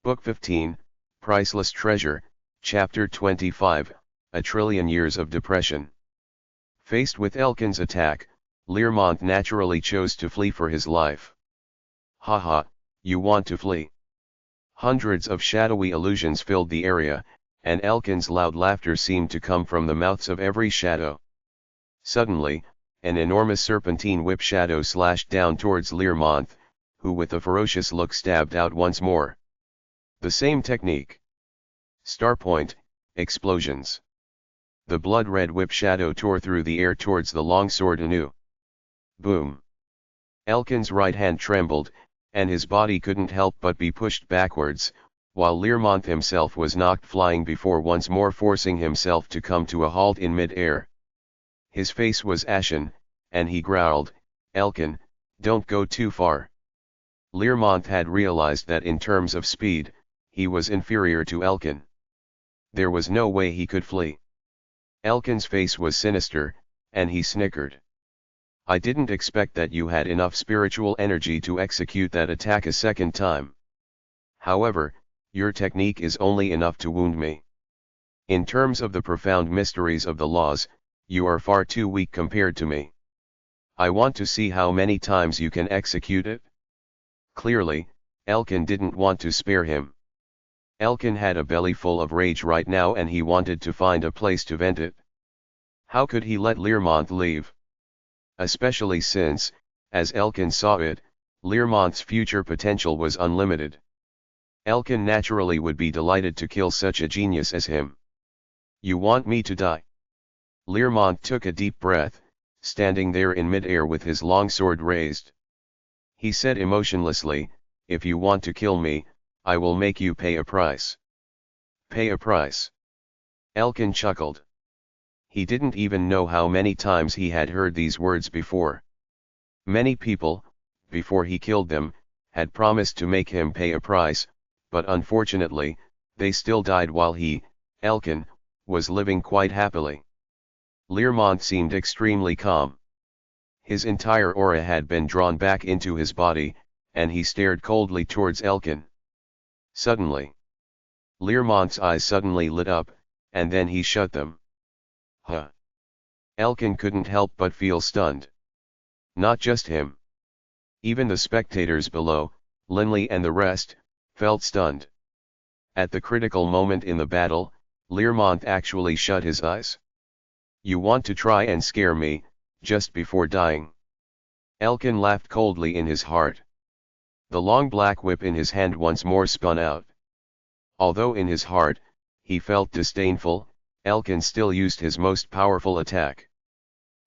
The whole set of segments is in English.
Book 15, Priceless Treasure, Chapter 25, A Trillion Years of Depression. Faced with Elkin's attack, Learmont naturally chose to flee for his life. Haha, you want to flee? Hundreds of shadowy illusions filled the area, and Elkin's loud laughter seemed to come from the mouths of every shadow. Suddenly, an enormous serpentine whip shadow slashed down towards Learmont, who with a ferocious look stabbed out once more. The same technique. Starpoint, explosions. The blood-red whip shadow tore through the air towards the longsword anew. Boom. Elkin's right hand trembled, and his body couldn't help but be pushed backwards, while Learmont himself was knocked flying before once more forcing himself to come to a halt in mid-air. His face was ashen, and he growled, "Elkin, don't go too far." Learmont had realized that in terms of speed, he was inferior to Elkin. There was no way he could flee. Elkin's face was sinister, and he snickered. "I didn't expect that you had enough spiritual energy to execute that attack a second time. However, your technique is only enough to wound me. In terms of the profound mysteries of the laws, you are far too weak compared to me. I want to see how many times you can execute it." Clearly, Elkin didn't want to spare him. Elkin had a belly full of rage right now and he wanted to find a place to vent it. How could he let Learmont leave? Especially since, as Elkin saw it, Learmont's future potential was unlimited. Elkin naturally would be delighted to kill such a genius as him. "You want me to die?" Learmont took a deep breath, standing there in mid-air with his longsword raised. He said emotionlessly, "If you want to kill me, I will make you pay a price." "Pay a price?" Elkin chuckled. He didn't even know how many times he had heard these words before. Many people, before he killed them, had promised to make him pay a price, but unfortunately, they still died while he, Elkin, was living quite happily. Learmont seemed extremely calm. His entire aura had been drawn back into his body, and he stared coldly towards Elkin. Suddenly, Learmont's eyes suddenly lit up, and then he shut them. Huh. Elkin couldn't help but feel stunned. Not just him. Even the spectators below, Linley and the rest, felt stunned. At the critical moment in the battle, Learmont actually shut his eyes. "You want to try and scare me, just before dying?" Elkin laughed coldly in his heart. The long black whip in his hand once more spun out. Although in his heart, he felt disdainful, Elkin still used his most powerful attack.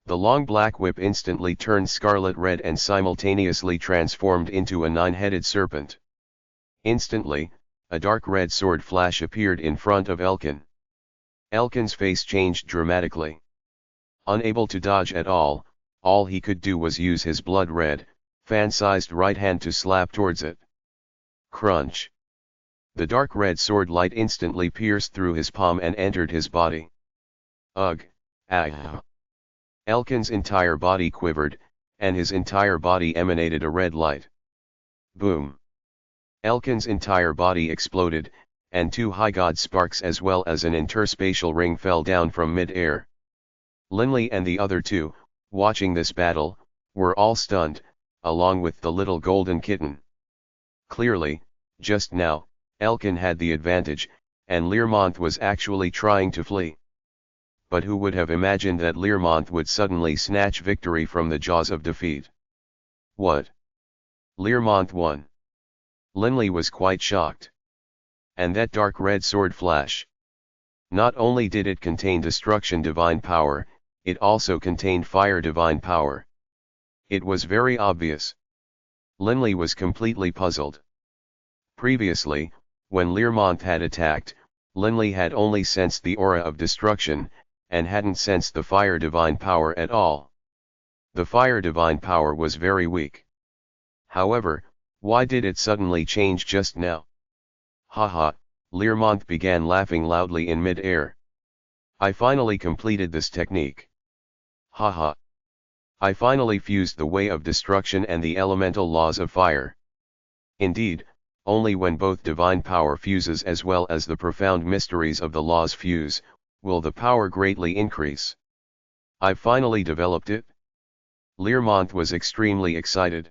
The long black whip instantly turned scarlet red and simultaneously transformed into a 9-headed serpent. Instantly, a dark red sword flash appeared in front of Elkin. Elkin's face changed dramatically. Unable to dodge at all he could do was use his blood-red, fan-sized right hand to slap towards it. Crunch! The dark red sword light instantly pierced through his palm and entered his body. Ugh! Ah! Elkin's entire body quivered, and his entire body emanated a red light. Boom! Elkin's entire body exploded, and 2 high god sparks as well as an interspatial ring fell down from mid-air. Linley and the other 2, watching this battle, were all stunned, along with the little golden kitten. Clearly, just now, Elkin had the advantage, and Learmont was actually trying to flee. But who would have imagined that Learmont would suddenly snatch victory from the jaws of defeat? What? Learmont won? Linley was quite shocked. And that dark red sword flash? Not only did it contain destruction divine power, it also contained fire divine power. It was very obvious. Linley was completely puzzled. Previously, when Learmont had attacked, Linley had only sensed the aura of destruction, and hadn't sensed the fire divine power at all. The fire divine power was very weak. However, why did it suddenly change just now? Haha, Learmont began laughing loudly in mid-air. "I finally completed this technique. Haha. I finally fused the way of destruction and the elemental laws of fire. Indeed, only when both divine power fuses as well as the profound mysteries of the laws fuse, will the power greatly increase. I've finally developed it. Learmonth was extremely excited.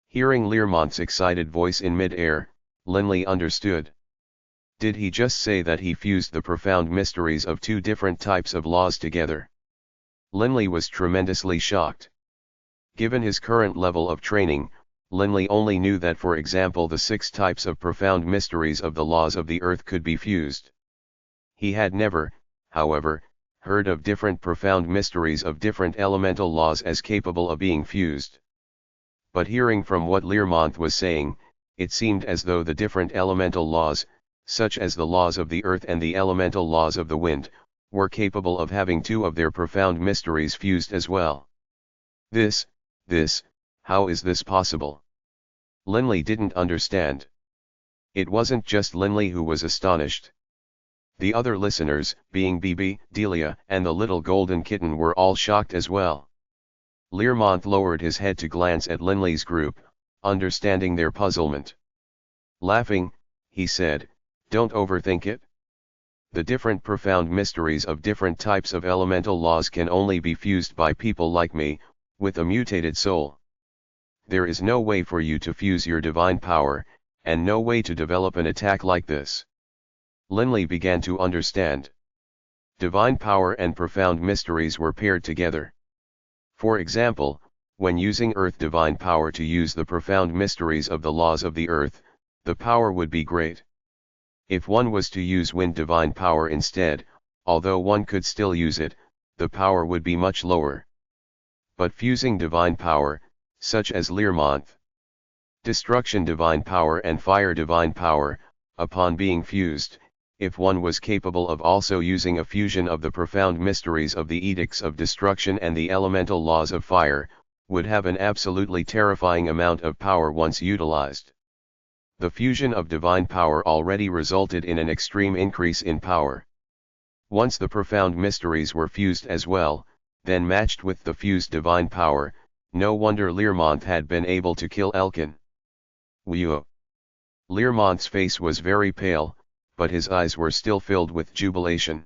Hearing Learmonth's excited voice in mid-air, Linley understood. Did he just say that he fused the profound mysteries of two different types of laws together? Linley was tremendously shocked. Given his current level of training, Linley only knew that, for example, the 6 types of profound mysteries of the laws of the earth could be fused. He had never, however, heard of different profound mysteries of different elemental laws as capable of being fused. But hearing from what Learmonth was saying, it seemed as though the different elemental laws, such as the laws of the earth and the elemental laws of the wind, were capable of having 2 of their profound mysteries fused as well. How is this possible? Linley didn't understand. It wasn't just Linley who was astonished. The other listeners, being Bibi, Delia, and the little golden kitten, were all shocked as well. Learmonth lowered his head to glance at Linley's group, understanding their puzzlement. Laughing, he said, "Don't overthink it. The different profound mysteries of different types of elemental laws can only be fused by people like me, with a mutated soul. There is no way for you to fuse your divine power, and no way to develop an attack like this." Linley began to understand. Divine power and profound mysteries were paired together. For example, when using earth divine power to use the profound mysteries of the laws of the earth, the power would be great. If one was to use wind divine power instead, although one could still use it, the power would be much lower. But fusing divine power, such as Learmonth, destruction divine power and fire divine power, upon being fused, if one was capable of also using a fusion of the profound mysteries of the edicts of destruction and the elemental laws of fire, would have an absolutely terrifying amount of power once utilized. The fusion of divine power already resulted in an extreme increase in power. Once the profound mysteries were fused as well, then matched with the fused divine power, no wonder Learmonth had been able to kill Elkin. Whew! Learmonth's face was very pale, but his eyes were still filled with jubilation.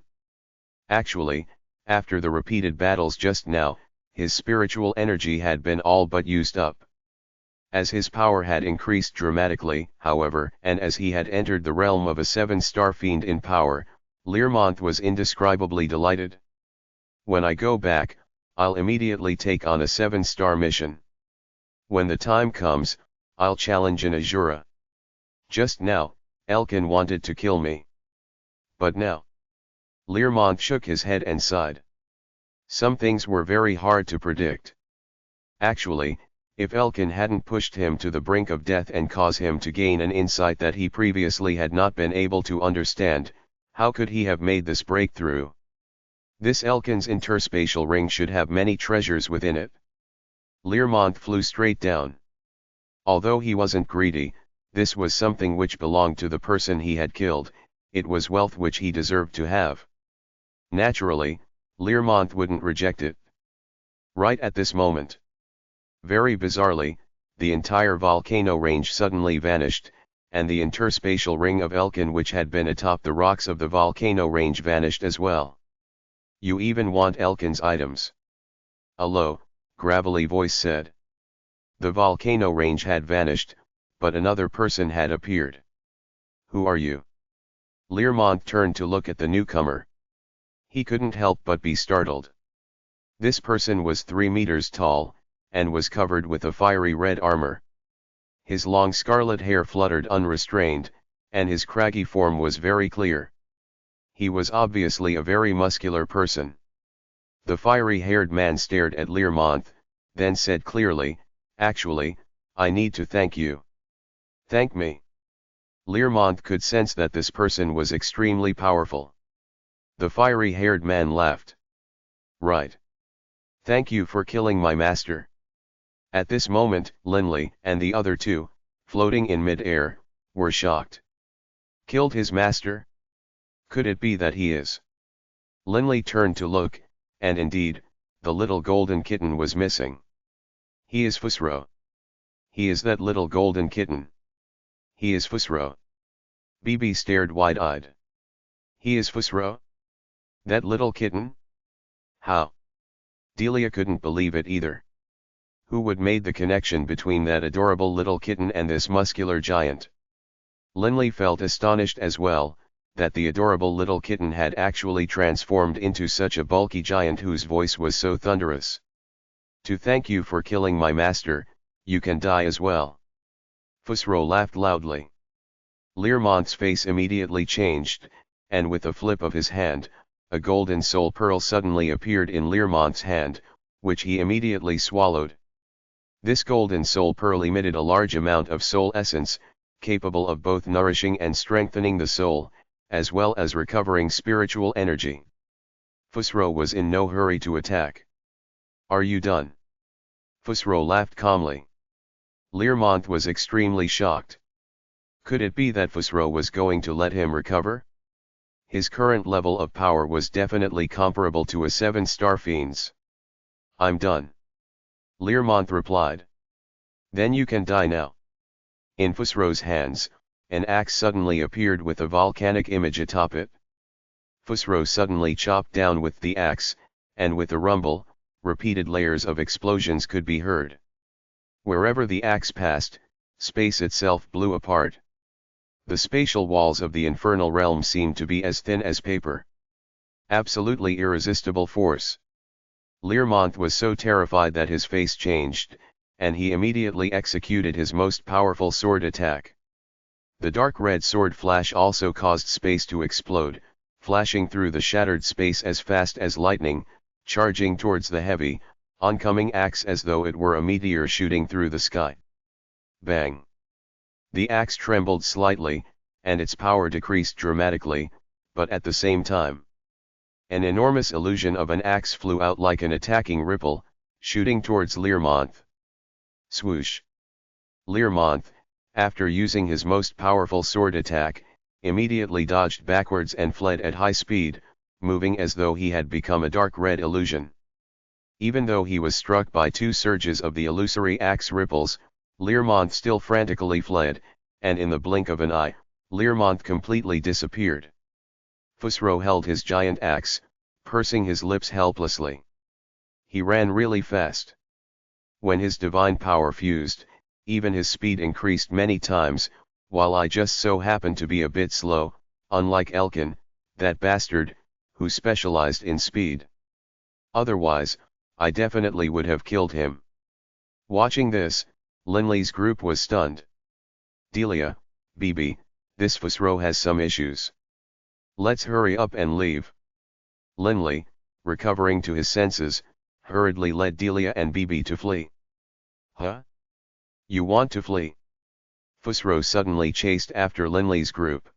Actually, after the repeated battles just now, his spiritual energy had been all but used up. As his power had increased dramatically, however, and as he had entered the realm of a 7-star fiend in power, Learmonth was indescribably delighted. "When I go back, I'll immediately take on a 7-star mission. When the time comes, I'll challenge an Azura. Just now, Elkin wanted to kill me. But now..." Learmonth shook his head and sighed. Some things were very hard to predict. Actually, if Elkin hadn't pushed him to the brink of death and caused him to gain an insight that he previously had not been able to understand, how could he have made this breakthrough? This Elkin's interspatial ring should have many treasures within it. Learmonth flew straight down. Although he wasn't greedy, this was something which belonged to the person he had killed, it was wealth which he deserved to have. Naturally, Learmonth wouldn't reject it. Right at this moment, very bizarrely, the entire volcano range suddenly vanished, and the interspatial ring of Elkin which had been atop the rocks of the volcano range vanished as well. "You even want Elkin's items?" a low, gravelly voice said. The volcano range had vanished, but another person had appeared. "Who are you?" Learmonth turned to look at the newcomer. He couldn't help but be startled. This person was 3 meters tall, and was covered with a fiery red armor. His long scarlet hair fluttered unrestrained, and his craggy form was very clear. He was obviously a very muscular person. The fiery-haired man stared at Learmonth, then said clearly, "Actually, I need to thank you." "Thank me?" Learmonth could sense that this person was extremely powerful. The fiery-haired man laughed. "Right. Thank you for killing my master." At this moment, Linley, and the other 2, floating in mid-air, were shocked. "Killed his master? Could it be that he is..." Linley turned to look, and indeed, the little golden kitten was missing. "He is Fusro. He is that little golden kitten." He is Fusro. Bibi stared wide-eyed. He is Fusro? That little kitten? How? Delia couldn't believe it either. Who would made the connection between that adorable little kitten and this muscular giant? Linley felt astonished as well, that the adorable little kitten had actually transformed into such a bulky giant whose voice was so thunderous. To thank you for killing my master, you can die as well. Fusro laughed loudly. Learmont's face immediately changed, and with a flip of his hand, a golden soul pearl suddenly appeared in Learmont's hand, which he immediately swallowed. This golden soul pearl emitted a large amount of soul essence, capable of both nourishing and strengthening the soul, as well as recovering spiritual energy. Fusro was in no hurry to attack. Are you done? Fusro laughed calmly. Learmont was extremely shocked. Could it be that Fusro was going to let him recover? His current level of power was definitely comparable to a 7-star fiend's. I'm done. Learmont replied. Then you can die now. In Fusro's hands, an axe suddenly appeared with a volcanic image atop it. Fusro suddenly chopped down with the axe, and with a rumble, repeated layers of explosions could be heard. Wherever the axe passed, space itself blew apart. The spatial walls of the infernal realm seemed to be as thin as paper. Absolutely irresistible force. Learmont was so terrified that his face changed, and he immediately executed his most powerful sword attack. The dark red sword flash also caused space to explode, flashing through the shattered space as fast as lightning, charging towards the heavy, oncoming axe as though it were a meteor shooting through the sky. Bang! The axe trembled slightly, and its power decreased dramatically, but at the same time, an enormous illusion of an axe flew out like an attacking ripple, shooting towards Learmont. Swoosh! Learmont, after using his most powerful sword attack, immediately dodged backwards and fled at high speed, moving as though he had become a dark red illusion. Even though he was struck by 2 surges of the illusory axe ripples, Learmont still frantically fled, and in the blink of an eye, Learmont completely disappeared. Fusro held his giant axe, pursing his lips helplessly. He ran really fast. When his divine power fused, even his speed increased many times, while I just so happened to be a bit slow, unlike Elkin, that bastard, who specialized in speed. Otherwise, I definitely would have killed him. Watching this, Linley's group was stunned. Delia, Bibi, this Fusro has some issues. Let's hurry up and leave. Linley, recovering to his senses, hurriedly led Delia and Bibi to flee. Huh? You want to flee? Fusro suddenly chased after Linley's group.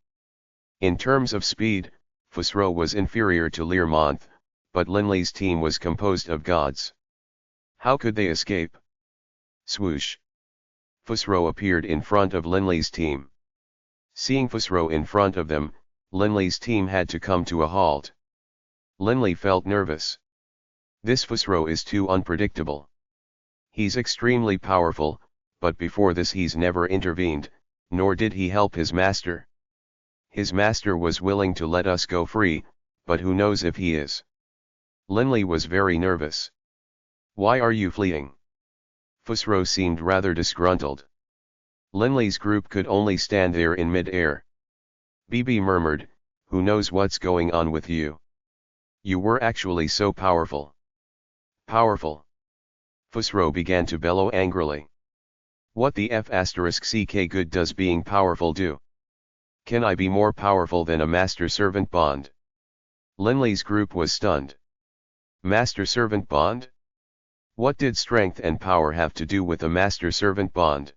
In terms of speed, Fusro was inferior to Learmont, but Linley's team was composed of gods. How could they escape? Swoosh! Fusro appeared in front of Linley's team. Seeing Fusro in front of them, Linley's team had to come to a halt. Linley felt nervous. This Fusro is too unpredictable. He's extremely powerful, but before this he's never intervened, nor did he help his master. His master was willing to let us go free, but who knows if he is. Linley was very nervous. Why are you fleeing? Fusro seemed rather disgruntled. Linley's group could only stand there in mid-air. Bibi murmured, who knows what's going on with you? You were actually so powerful. Powerful. Fusro began to bellow angrily. What the f***ck good does being powerful do? Can I be more powerful than a master-servant bond? Linley's group was stunned. Master-servant bond? What did strength and power have to do with a master-servant bond?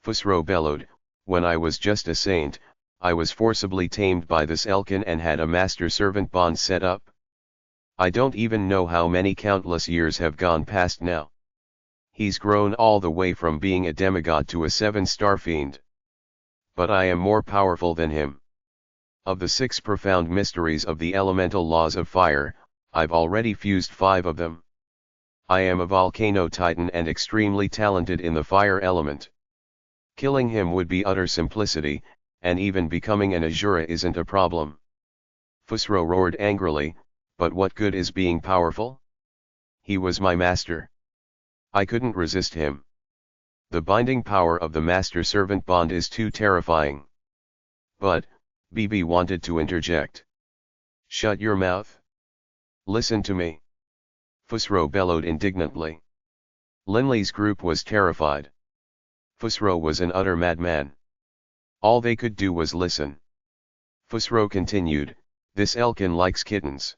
Fusro bellowed, when I was just a saint, I was forcibly tamed by this Elkin and had a master-servant bond set up. I don't even know how many countless years have gone past now. He's grown all the way from being a demigod to a 7-star fiend. But I am more powerful than him. Of the 6 profound mysteries of the elemental laws of fire, I've already fused 5 of them. I am a volcano titan and extremely talented in the fire element. Killing him would be utter simplicity, and even becoming an Azura isn't a problem. Fusro roared angrily, but what good is being powerful? He was my master. I couldn't resist him. The binding power of the master-servant bond is too terrifying. But, Bibi wanted to interject. Shut your mouth. Listen to me. Fusro bellowed indignantly. Linley's group was terrified. Fusro was an utter madman. All they could do was listen. Fusro continued, this Elkin likes kittens.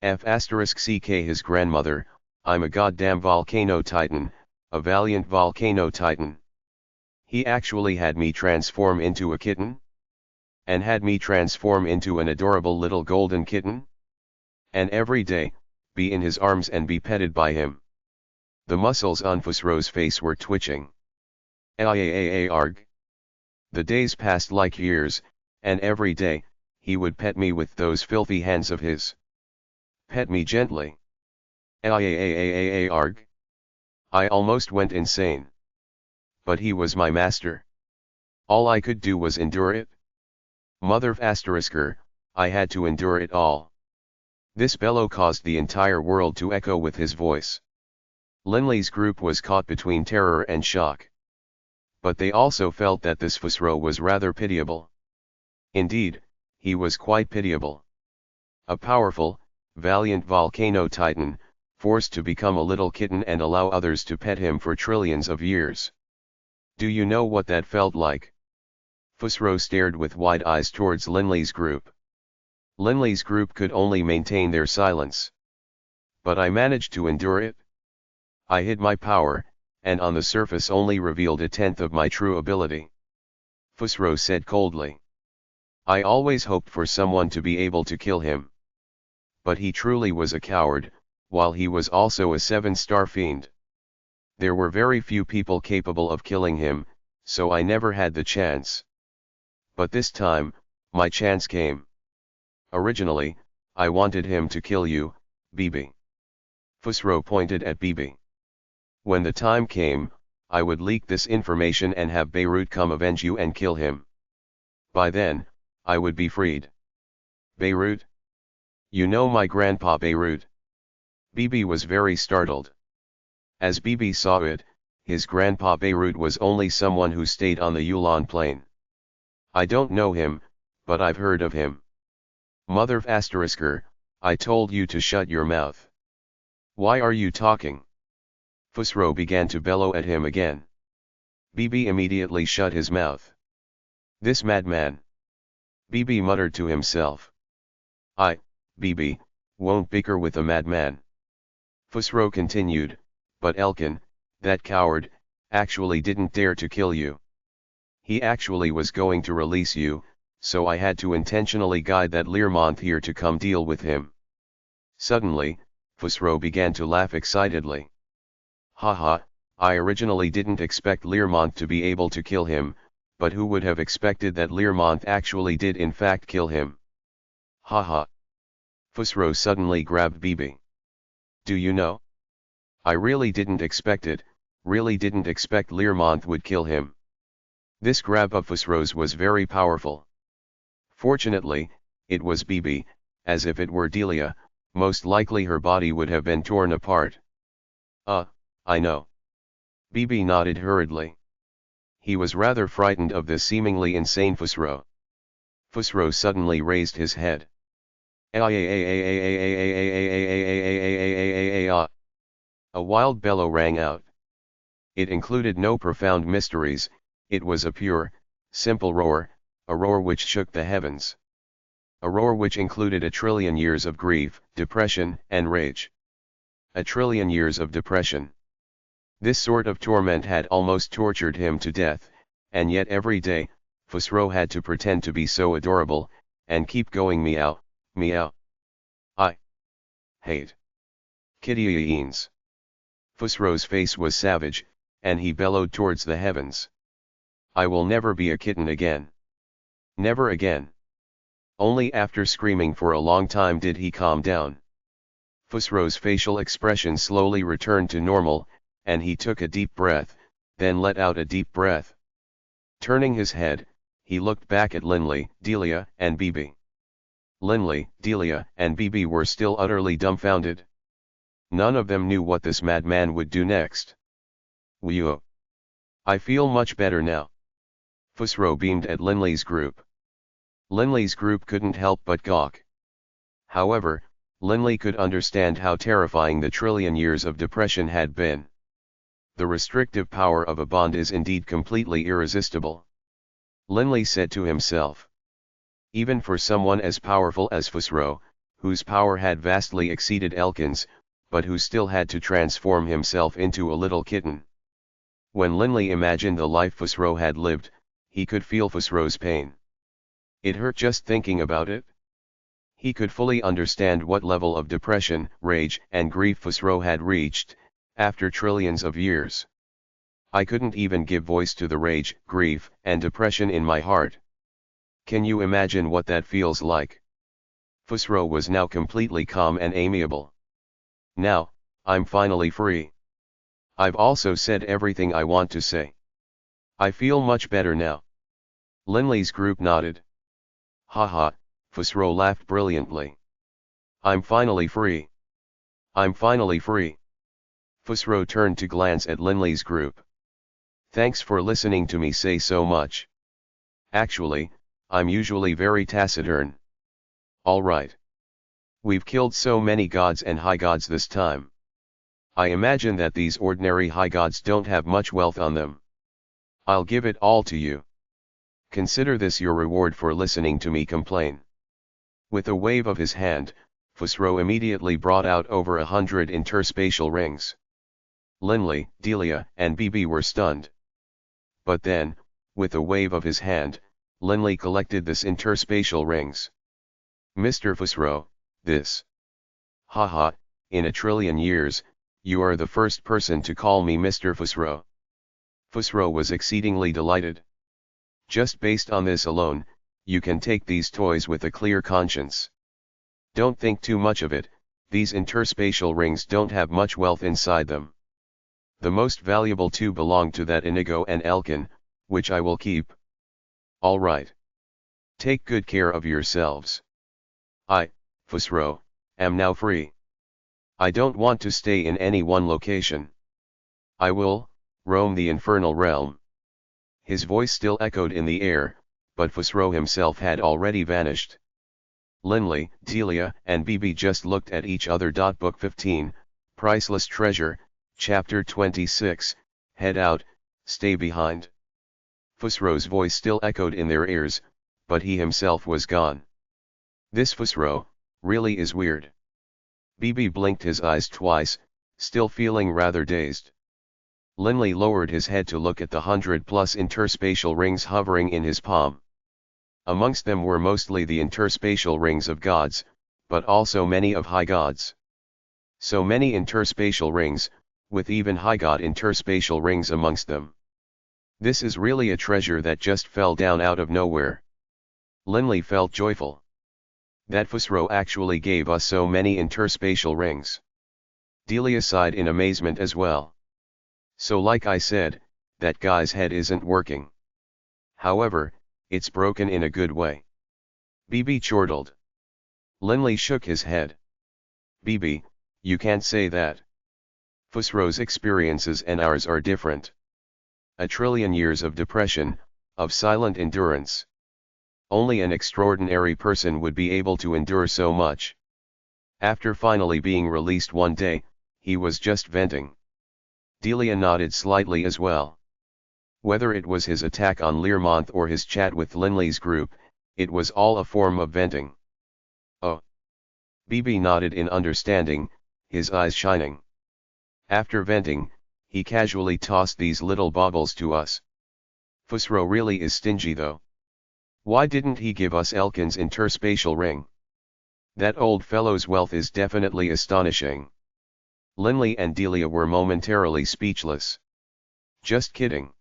*CK his grandmother, I'm a goddamn volcano titan, a valiant volcano titan. He actually had me transform into a kitten? And had me transform into an adorable little golden kitten? And every day, be in his arms and be petted by him. The muscles on Fusro's face were twitching. Arg. The days passed like years, and every day, he would pet me with those filthy hands of his. Pet me gently. Arg. I almost went insane. But he was my master. All I could do was endure it. Mother **er, I had to endure it all. This bellow caused the entire world to echo with his voice. Linley's group was caught between terror and shock. But they also felt that this Fusro was rather pitiable. Indeed, he was quite pitiable. A powerful, valiant volcano titan, forced to become a little kitten and allow others to pet him for trillions of years. Do you know what that felt like? Fusro stared with wide eyes towards Linley's group. Linley's group could only maintain their silence. But I managed to endure it. I hid my power, and on the surface only revealed a tenth of my true ability. Fusro said coldly. I always hoped for someone to be able to kill him. But he truly was a coward, while he was also a 7-star fiend. There were very few people capable of killing him, so I never had the chance. But this time, my chance came. Originally, I wanted him to kill you, Bibi. Fusro pointed at Bibi. When the time came, I would leak this information and have Beirut come avenge you and kill him. By then, I would be freed. Beirut? You know my grandpa Beirut? Bibi was very startled. As Bibi saw it, his grandpa Beirut was only someone who stayed on the Yulon plain. I don't know him, but I've heard of him. Mother **er, I told you to shut your mouth. Why are you talking? Fusro began to bellow at him again. Bibi immediately shut his mouth. This madman. Bibi muttered to himself. Bibi, won't bicker with a madman. Fusro continued, but Elkin, that coward, actually didn't dare to kill you. He actually was going to release you, so I had to intentionally guide that Learmonth here to come deal with him. Suddenly, Fusro began to laugh excitedly. Haha, I originally didn't expect Learmonth to be able to kill him, but who would have expected that Learmonth actually did in fact kill him? Haha. Fusro suddenly grabbed Bibi. Do you know? I really didn't expect it, really didn't expect Learmonth would kill him. This grab of Fusro's was very powerful. Fortunately, it was Bibi, as if it were Delia, most likely her body would have been torn apart. I know. Bibi nodded hurriedly. He was rather frightened of this seemingly insane Fusro. Fusro suddenly raised his head. A wild bellow rang out. It included no profound mysteries, it was a pure, simple roar, a roar which shook the heavens. A roar which included a trillion years of grief, depression, and rage. A trillion years of depression. This sort of torment had almost tortured him to death, and yet every day, Fusro had to pretend to be so adorable, and keep going meow, meow. I hate kitties. Fusro's face was savage, and he bellowed towards the heavens. I will never be a kitten again. Never again. Only after screaming for a long time did he calm down. Fusro's facial expression slowly returned to normal, and he took a deep breath, then let out a deep breath. Turning his head, he looked back at Linley, Delia, and Bibi. Linley, Delia, and Bibi were still utterly dumbfounded. None of them knew what this madman would do next. "Whew. I feel much better now." Fusro beamed at Linley's group. Linley's group couldn't help but gawk. However, Linley could understand how terrifying the trillion years of depression had been. The restrictive power of a bond is indeed completely irresistible. Linley said to himself. Even for someone as powerful as Fusro, whose power had vastly exceeded Elkin's, but who still had to transform himself into a little kitten. When Linley imagined the life Fusro had lived, he could feel Fusro's pain. It hurt just thinking about it. He could fully understand what level of depression, rage, and grief Fusro had reached, after trillions of years. I couldn't even give voice to the rage, grief, and depression in my heart. Can you imagine what that feels like? Fusro was now completely calm and amiable. Now, I'm finally free. I've also said everything I want to say. I feel much better now. Linley's group nodded. Haha, Fusro laughed brilliantly. I'm finally free. I'm finally free. Fusro turned to glance at Linley's group. Thanks for listening to me say so much. Actually, I'm usually very taciturn. All right. We've killed so many gods and high gods this time. I imagine that these ordinary high gods don't have much wealth on them. I'll give it all to you. Consider this your reward for listening to me complain. With a wave of his hand, Fusro immediately brought out over 100 interspatial rings. Linley, Delia, and Bibi were stunned. But then, with a wave of his hand, Linley collected this interspatial rings. Mr. Fusro, this. Haha, in a trillion years, you are the first person to call me Mr. Fusro. Fusro was exceedingly delighted. Just based on this alone, you can take these toys with a clear conscience. Don't think too much of it, these interspatial rings don't have much wealth inside them. The most valuable two belong to that Inigo and Elkin, which I will keep. All right. Take good care of yourselves. I, Fusro, am now free. I don't want to stay in any one location. I will roam the infernal realm. His voice still echoed in the air, but Fusro himself had already vanished. Linley, Delia, and Bibi just looked at each other. Book 15, Priceless Treasure, Chapter 26, Head out, stay behind. Fusro's voice still echoed in their ears, but he himself was gone. This Fusro really is weird. Bibi blinked his eyes twice, still feeling rather dazed. Linley lowered his head to look at the 100+ interspatial rings hovering in his palm. Amongst them were mostly the interspatial rings of gods, but also many of high gods. So many interspatial rings, with even high god interspatial rings amongst them. This is really a treasure that just fell down out of nowhere. Linley felt joyful. That Fusro actually gave us so many interspatial rings. Delia sighed in amazement as well. So like I said, that guy's head isn't working. However, it's broken in a good way. Bibi chortled. Linley shook his head. Bibi, you can't say that. Fusro's experiences and ours are different. A trillion years of depression, of silent endurance. Only an extraordinary person would be able to endure so much. After finally being released one day, he was just venting. Delia nodded slightly as well. Whether it was his attack on Learmonth or his chat with Linley's group, it was all a form of venting. Oh. Bibi nodded in understanding, his eyes shining. After venting, he casually tossed these little baubles to us. Fusro really is stingy though. Why didn't he give us Elkin's interspatial ring? That old fellow's wealth is definitely astonishing. Linley and Delia were momentarily speechless. Just kidding.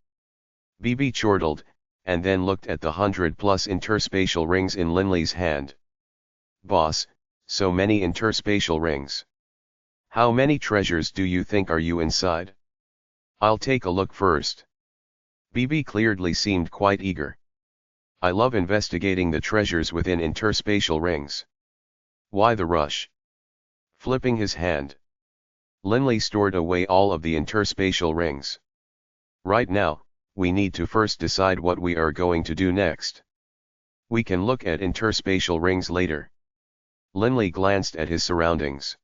Bibi chortled, and then looked at the 100+ interspatial rings in Linley's hand. Boss, so many interspatial rings. How many treasures do you think are you inside? I'll take a look first. BB clearly seemed quite eager. I love investigating the treasures within interspatial rings. Why the rush? Flipping his hand. Linley stored away all of the interspatial rings. Right now, we need to first decide what we are going to do next. We can look at interspatial rings later. Linley glanced at his surroundings.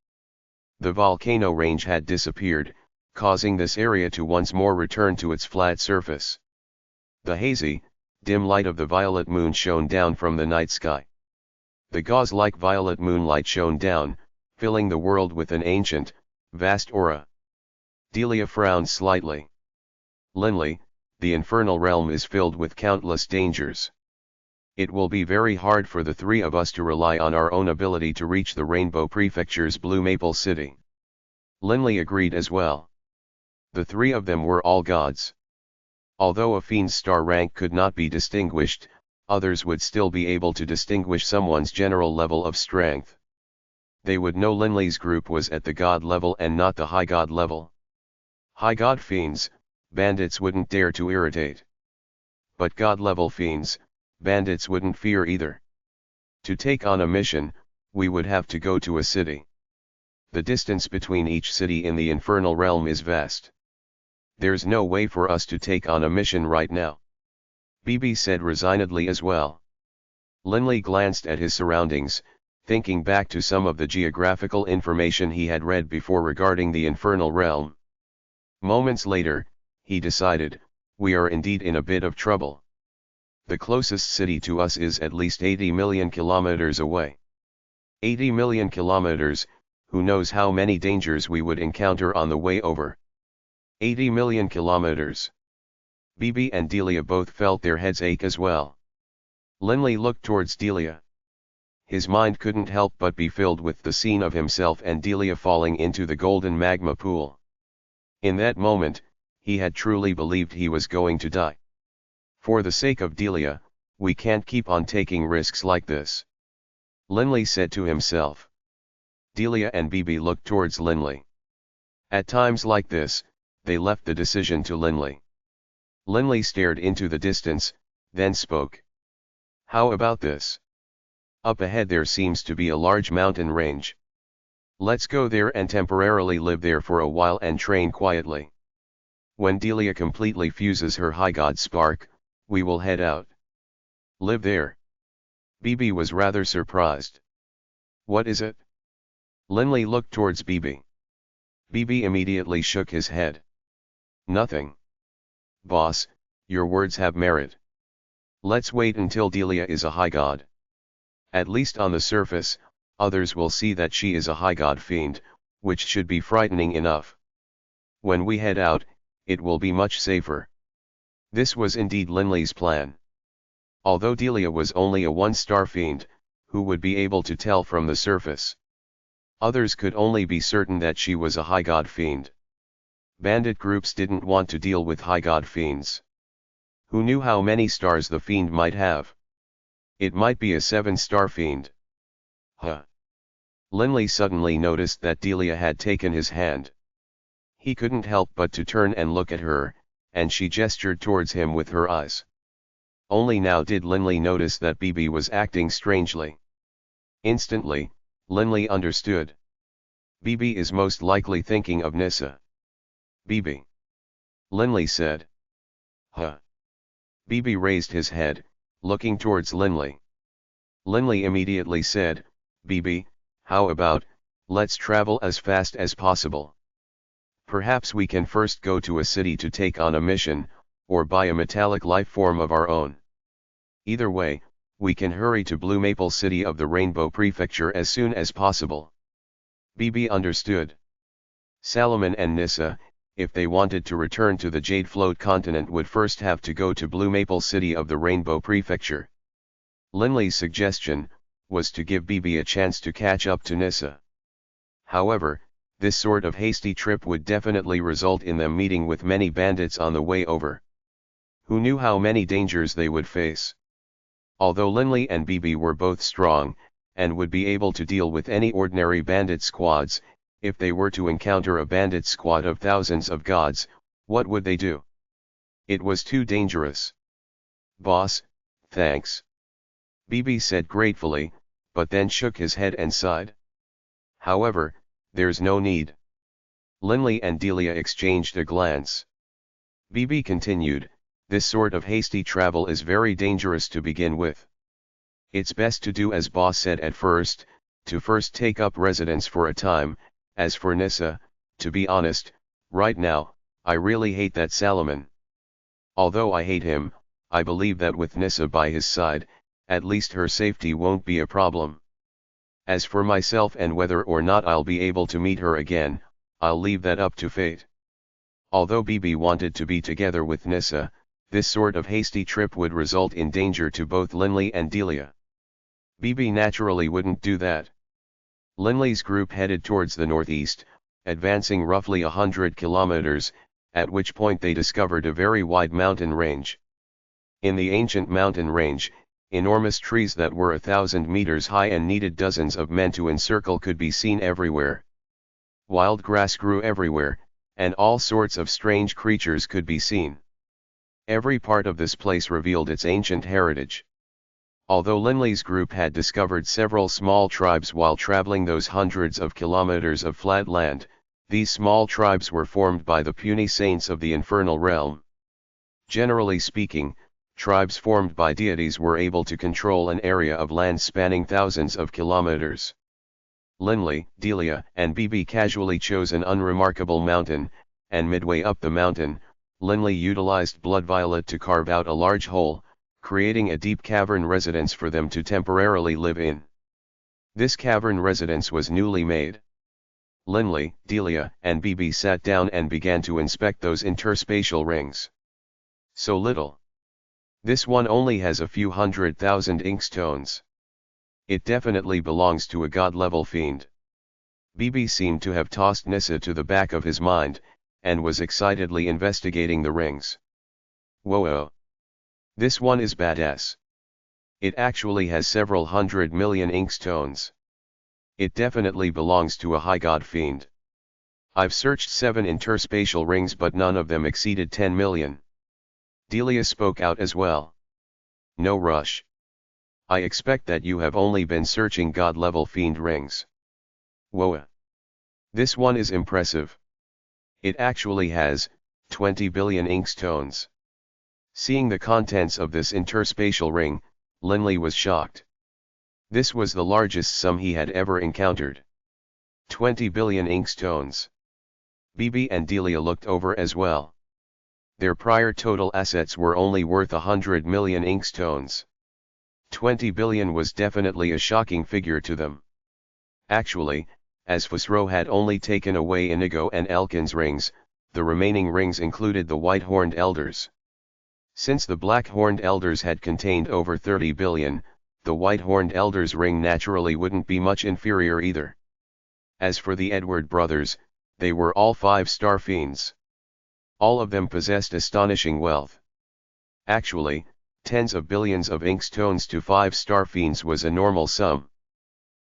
The volcano range had disappeared, causing this area to once more return to its flat surface. The hazy, dim light of the violet moon shone down from the night sky. The gauze-like violet moonlight shone down, filling the world with an ancient, vast aura. Delia frowned slightly. Linley, the infernal realm is filled with countless dangers. It will be very hard for the three of us to rely on our own ability to reach the Rainbow Prefecture's Blue Maple City. Linley agreed as well. The three of them were all gods. Although a fiend's star rank could not be distinguished, others would still be able to distinguish someone's general level of strength. They would know Linley's group was at the god level and not the high god level. High god fiends, bandits wouldn't dare to irritate. But god level fiends, bandits wouldn't fear either. To take on a mission, we would have to go to a city. The distance between each city in the infernal realm is vast. There's no way for us to take on a mission right now. BB said resignedly as well. Linley glanced at his surroundings, thinking back to some of the geographical information he had read before regarding the infernal realm. Moments later, he decided, we are indeed in a bit of trouble. The closest city to us is at least 80 million kilometers away. 80 million kilometers, who knows how many dangers we would encounter on the way over. 80 million kilometers. BB and Delia both felt their heads ache as well. Linley looked towards Delia. His mind couldn't help but be filled with the scene of himself and Delia falling into the golden magma pool. In that moment, he had truly believed he was going to die. For the sake of Delia, we can't keep on taking risks like this. Linley said to himself. Delia and BB looked towards Linley. At times like this, they left the decision to Linley. Linley stared into the distance, then spoke. How about this? Up ahead there seems to be a large mountain range. Let's go there and temporarily live there for a while and train quietly. When Delia completely fuses her high god spark, we will head out. Live there? BB was rather surprised. What is it? Linley looked towards BB. BB immediately shook his head. Nothing. Boss, your words have merit. Let's wait until Delia is a high god. At least on the surface, others will see that she is a high god fiend, which should be frightening enough. When we head out, it will be much safer. This was indeed Linley's plan. Although Delia was only a one-star fiend, who would be able to tell from the surface? Others could only be certain that she was a high god fiend. Bandit groups didn't want to deal with high god fiends. Who knew how many stars the fiend might have? It might be a 7-star fiend. Huh. Linley suddenly noticed that Delia had taken his hand. He couldn't help but to turn and look at her, and she gestured towards him with her eyes. Only now did Linley notice that BB was acting strangely. Instantly, Linley understood. BB is most likely thinking of Nissa. BB. Linley said. Huh. BB raised his head, looking towards Linley. Linley immediately said, BB, how about, let's travel as fast as possible. Perhaps we can first go to a city to take on a mission, or buy a metallic life form of our own. Either way, we can hurry to Blue Maple City of the Rainbow Prefecture as soon as possible. BB understood. Salomon and Nissa, if they wanted to return to the Jade Float continent, would first have to go to Blue Maple City of the Rainbow Prefecture. Linley's suggestion was to give BB a chance to catch up to Nissa. However, this sort of hasty trip would definitely result in them meeting with many bandits on the way over. Who knew how many dangers they would face? Although Linley and BB were both strong, and would be able to deal with any ordinary bandit squads, if they were to encounter a bandit squad of thousands of gods, what would they do? It was too dangerous. Boss, thanks. BB said gratefully, but then shook his head and sighed. However, there's no need. Linley and Delia exchanged a glance. BB continued, this sort of hasty travel is very dangerous to begin with. It's best to do as Boss said at first, to first take up residence for a time. As for Nissa, to be honest, right now, I really hate that Salomon. Although I hate him, I believe that with Nissa by his side, at least her safety won't be a problem. As for myself and whether or not I'll be able to meet her again, I'll leave that up to fate. Although BB wanted to be together with Nissa, this sort of hasty trip would result in danger to both Linley and Delia. BB naturally wouldn't do that. Linley's group headed towards the northeast, advancing roughly 100 kilometers, at which point they discovered a very wide mountain range. In the ancient mountain range, enormous trees that were 1,000 meters high and needed dozens of men to encircle could be seen everywhere. Wild grass grew everywhere, and all sorts of strange creatures could be seen. Every part of this place revealed its ancient heritage. Although Linley's group had discovered several small tribes while traveling those hundreds of kilometers of flat land, these small tribes were formed by the puny saints of the infernal realm. Generally speaking, tribes formed by deities were able to control an area of land spanning thousands of kilometers. Linley, Delia, and BB casually chose an unremarkable mountain, and midway up the mountain, Linley utilized blood violet to carve out a large hole, creating a deep cavern residence for them to temporarily live in. This cavern residence was newly made. Linley, Delia, and BB sat down and began to inspect those interspatial rings. So little. This one only has a few 100,000 inkstones. It definitely belongs to a god-level fiend. BB seemed to have tossed Nissa to the back of his mind, and was excitedly investigating the rings. Whoa! This one is badass. It actually has several 100 million inkstones. It definitely belongs to a high god fiend. I've searched 7 interspatial rings but none of them exceeded 10 million. Delia spoke out as well. No rush. I expect that you have only been searching god-level fiend rings. Whoa! This one is impressive. It actually has 20 billion inkstones. Seeing the contents of this interspatial ring, Linley was shocked. This was the largest sum he had ever encountered. 20 billion inkstones. BB and Delia looked over as well. Their prior total assets were only worth 100 million inkstones. 20 billion was definitely a shocking figure to them. Actually, as Fusro had only taken away Inigo and Elkin's rings, the remaining rings included the white-horned elders. Since the black-horned elders had contained over 30 billion, the white-horned elders' ring naturally wouldn't be much inferior either. As for the Edward brothers, they were all 5-star fiends. All of them possessed astonishing wealth. Actually, tens of billions of inkstones to 5-star fiends was a normal sum.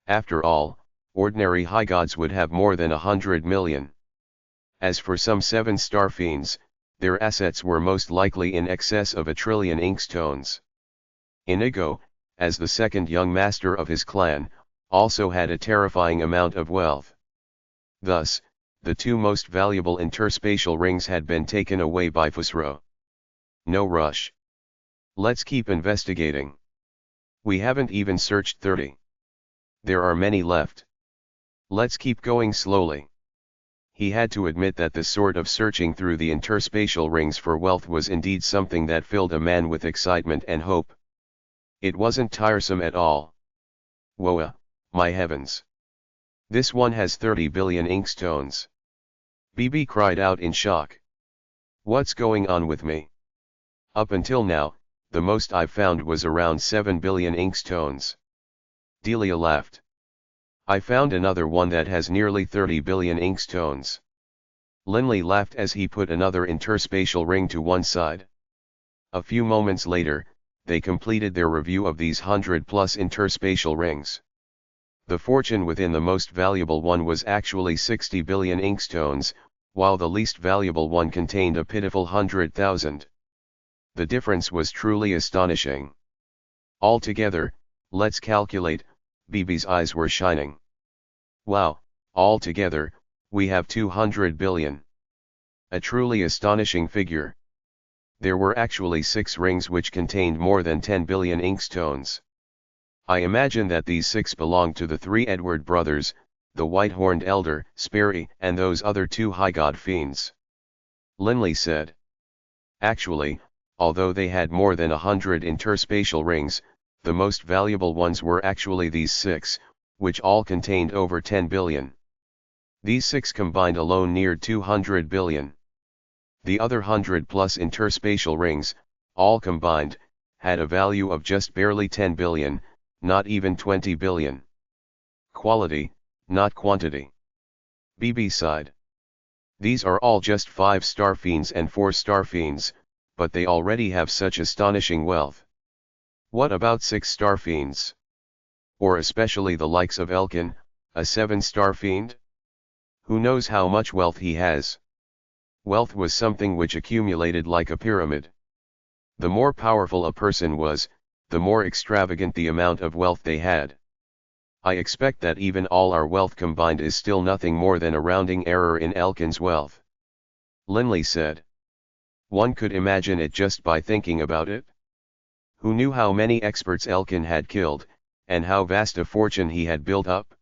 After all, ordinary high gods would have more than 100 million. As for some 7-star fiends, their assets were most likely in excess of 1 trillion inkstones. Inigo, as the second young master of his clan, also had a terrifying amount of wealth. Thus, the 2 most valuable interspatial rings had been taken away by Fusro. No rush. Let's keep investigating. We haven't even searched 30. There are many left. Let's keep going slowly. He had to admit that the sort of searching through the interspatial rings for wealth was indeed something that filled a man with excitement and hope. It wasn't tiresome at all. Whoa, my heavens. This one has 30 billion inkstones. BB cried out in shock. What's going on with me? Up until now, the most I've found was around 7 billion inkstones. Delia laughed. I found another one that has nearly 30 billion inkstones. Linley laughed as he put another interspatial ring to one side. A few moments later, they completed their review of these 100-plus interspatial rings. The fortune within the most valuable one was actually 60 billion inkstones, while the least valuable one contained a pitiful 100,000. The difference was truly astonishing. Altogether, let's calculate, Bibi's eyes were shining. Wow, altogether, we have 200 billion. A truly astonishing figure. There were actually 6 rings which contained more than 10 billion inkstones. I imagine that these 6 belonged to the 3 Edward brothers, the white-horned elder, Sperry, and those other 2 high god fiends. Linley said. Actually, although they had more than 100 interspatial rings, the most valuable ones were actually these 6, which all contained over 10 billion. These 6 combined alone neared 200 billion. The other 100 plus interspatial rings, all combined, had a value of just barely 10 billion, not even 20 billion. Quality, not quantity. BB sighed. These are all just 5-star fiends and 4-star fiends, but they already have such astonishing wealth. What about 6-star fiends? Or especially the likes of Elkin, a 7-star fiend? Who knows how much wealth he has? Wealth was something which accumulated like a pyramid. The more powerful a person was, the more extravagant the amount of wealth they had. I expect that even all our wealth combined is still nothing more than a rounding error in Elkin's wealth. Linley said. One could imagine it just by thinking about it. Who knew how many experts Elkin had killed, and how vast a fortune he had built up?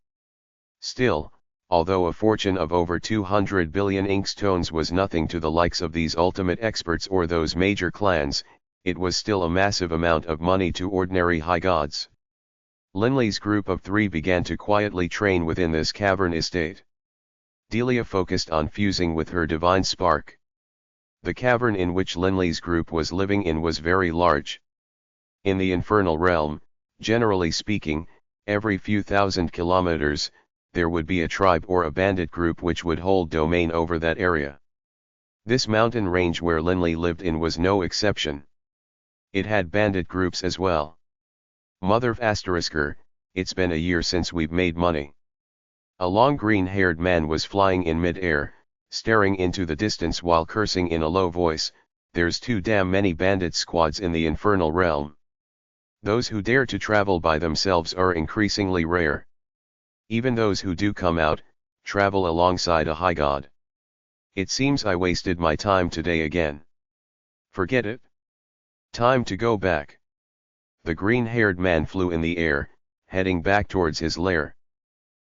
Still, although a fortune of over 200 billion inkstones was nothing to the likes of these ultimate experts or those major clans, it was still a massive amount of money to ordinary high gods. Linley's group of 3 began to quietly train within this cavern estate. Delia focused on fusing with her divine spark. The cavern in which Linley's group was living in was very large. In the infernal realm, generally speaking, every few thousand kilometers, there would be a tribe or a bandit group which would hold domain over that area. This mountain range where Linley lived in was no exception. It had bandit groups as well. Mother **, it's been a year since we've made money. A long green-haired man was flying in mid-air, staring into the distance while cursing in a low voice, there's too damn many bandit squads in the infernal realm. Those who dare to travel by themselves are increasingly rare. Even those who do come out, travel alongside a high god. It seems I wasted my time today again. Forget it. Time to go back. The green-haired man flew in the air, heading back towards his lair.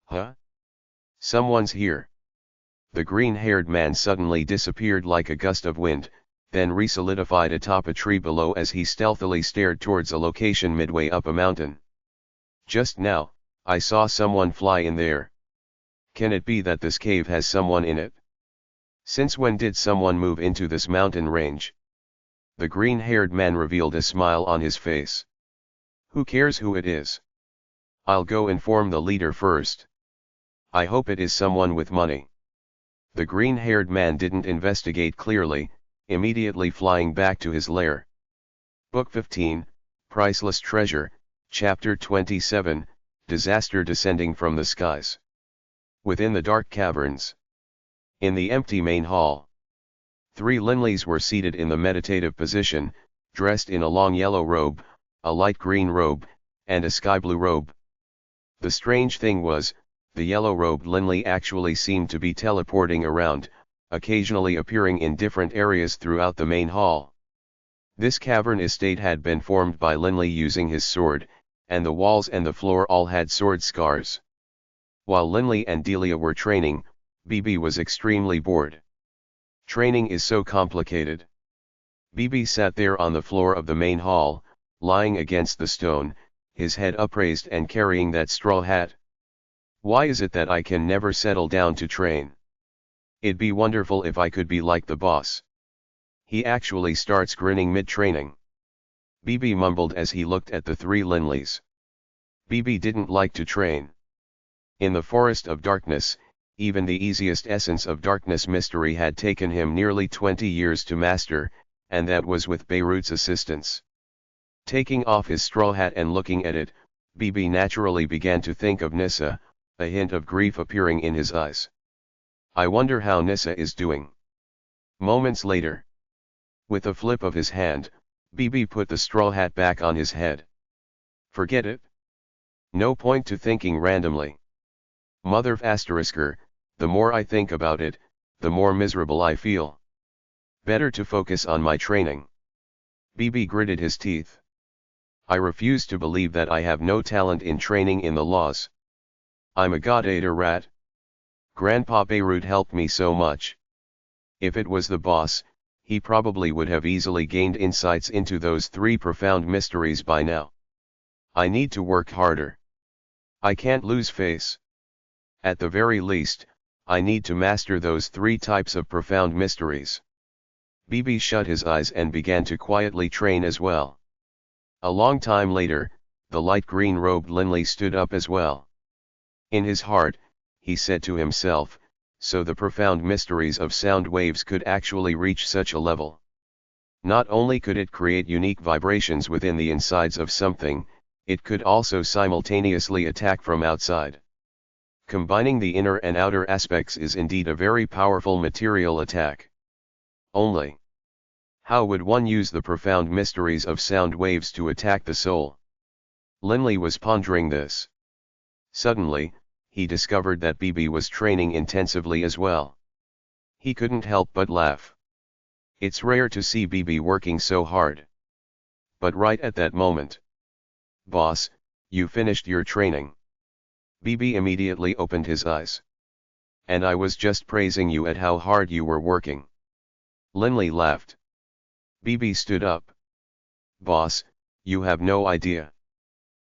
Huh? Someone's here. The green-haired man suddenly disappeared like a gust of wind, then resolidified atop a tree below as he stealthily stared towards a location midway up a mountain. Just now, I saw someone fly in there. Can it be that this cave has someone in it? Since when did someone move into this mountain range? The green-haired man revealed a smile on his face. Who cares who it is? I'll go inform the leader first. I hope it is someone with money. The green-haired man didn't investigate clearly, immediately flying back to his lair. Book 15, Priceless Treasure, Chapter 27, Disaster Descending from the Skies. Within the dark caverns. In the empty main hall. 3 Linleys were seated in the meditative position, dressed in a long yellow robe, a light green robe, and a sky blue robe. The strange thing was, the yellow-robed Linley actually seemed to be teleporting around, occasionally appearing in different areas throughout the main hall. This cavern estate had been formed by Linley using his sword, and the walls and the floor all had sword scars. While Linley and Delia were training, BB was extremely bored. Training is so complicated. BB sat there on the floor of the main hall, lying against the stone, his head upraised and carrying that straw hat. Why is it that I can never settle down to train? It'd be wonderful if I could be like the boss. He actually starts grinning mid-training. BB mumbled as he looked at the 3 Linleys. BB didn't like to train. In the forest of darkness, even the easiest essence of darkness mystery had taken him nearly 20 years to master, and that was with Beirut's assistance. Taking off his straw hat and looking at it, BB naturally began to think of Nissa, a hint of grief appearing in his eyes. I wonder how Nissa is doing. Moments later. With a flip of his hand, BB put the straw hat back on his head. Forget it. No point to thinking randomly. Mother asterisker, the more I think about it, the more miserable I feel. Better to focus on my training. BB gritted his teeth. I refuse to believe that I have no talent in training in the laws. I'm a god-eater rat. Grandpa Beirut helped me so much. If it was the boss, he probably would have easily gained insights into those 3 profound mysteries by now. I need to work harder. I can't lose face. At the very least, I need to master those 3 types of profound mysteries. BB shut his eyes and began to quietly train as well. A long time later, the light green-robed Linley stood up as well. In his heart, he said to himself, so the profound mysteries of sound waves could actually reach such a level. Not only could it create unique vibrations within the insides of something, it could also simultaneously attack from outside. Combining the inner and outer aspects is indeed a very powerful material attack. Only, how would one use the profound mysteries of sound waves to attack the soul? Linley was pondering this. Suddenly, he discovered that BB was training intensively as well. He couldn't help but laugh. It's rare to see BB working so hard. But right at that moment, "Boss, you finished your training." BB immediately opened his eyes. "And I was just praising you at how hard you were working." Linley laughed. BB stood up. "Boss, you have no idea.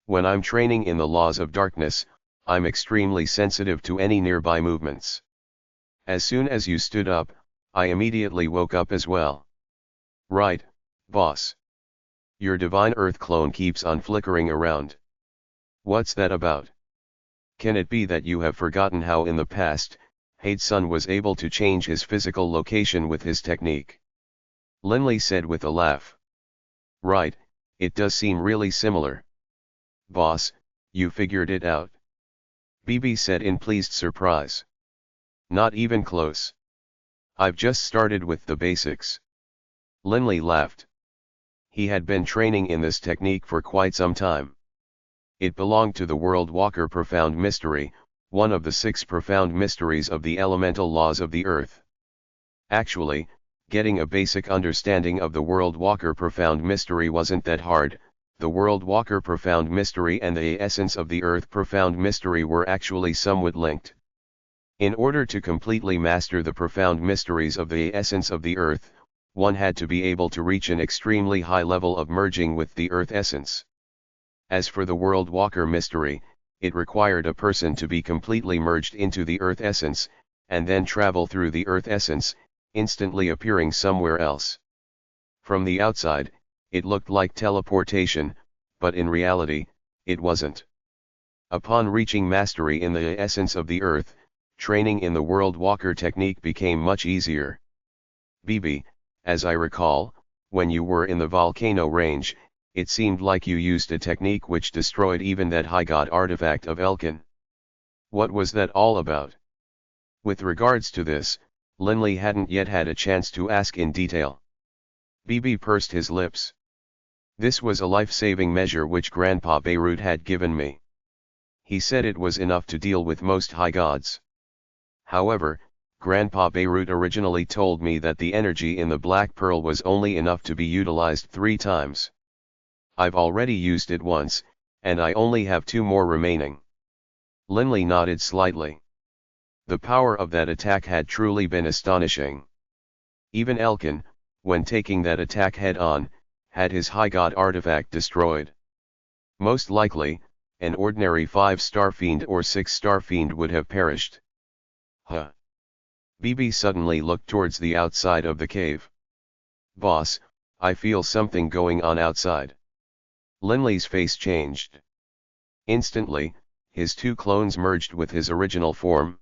When I'm training in the laws of darkness, I'm extremely sensitive to any nearby movements. As soon as you stood up, I immediately woke up as well." "Right, boss. Your divine earth clone keeps on flickering around. What's that about? Can it be that you have forgotten how in the past, Hadesun was able to change his physical location with his technique?" Linley said with a laugh. "Right, it does seem really similar." "Boss, you figured it out?" BB said in pleased surprise. "Not even close. I've just started with the basics." Linley laughed. He had been training in this technique for quite some time. It belonged to the World Walker Profound Mystery, one of the 6 profound mysteries of the elemental laws of the earth. Actually, getting a basic understanding of the World Walker Profound Mystery wasn't that hard. The World Walker Profound Mystery and the Essence of the Earth Profound Mystery were actually somewhat linked. In order to completely master the profound mysteries of the essence of the Earth, one had to be able to reach an extremely high level of merging with the Earth essence. As for the World Walker Mystery, it required a person to be completely merged into the Earth essence, and then travel through the Earth essence, instantly appearing somewhere else. From the outside, it looked like teleportation, but in reality, it wasn't. Upon reaching mastery in the essence of the Earth, training in the World Walker technique became much easier. BB, as I recall, when you were in the volcano range, it seemed like you used a technique which destroyed even that high god artifact of Elkin. What was that all about? With regards to this, Linley hadn't yet had a chance to ask in detail. BB pursed his lips. This was a life-saving measure which Grandpa Beirut had given me. He said it was enough to deal with most high gods. However, Grandpa Beirut originally told me that the energy in the Black Pearl was only enough to be utilized 3 times. I've already used it once, and I only have 2 more remaining. Linley nodded slightly. The power of that attack had truly been astonishing. Even Elkin, when taking that attack head-on, had his high god artifact destroyed. Most likely, an ordinary 5-star fiend or 6-star fiend would have perished. Huh. BB suddenly looked towards the outside of the cave. "Boss, I feel something going on outside." Linley's face changed. Instantly, his 2 clones merged with his original form.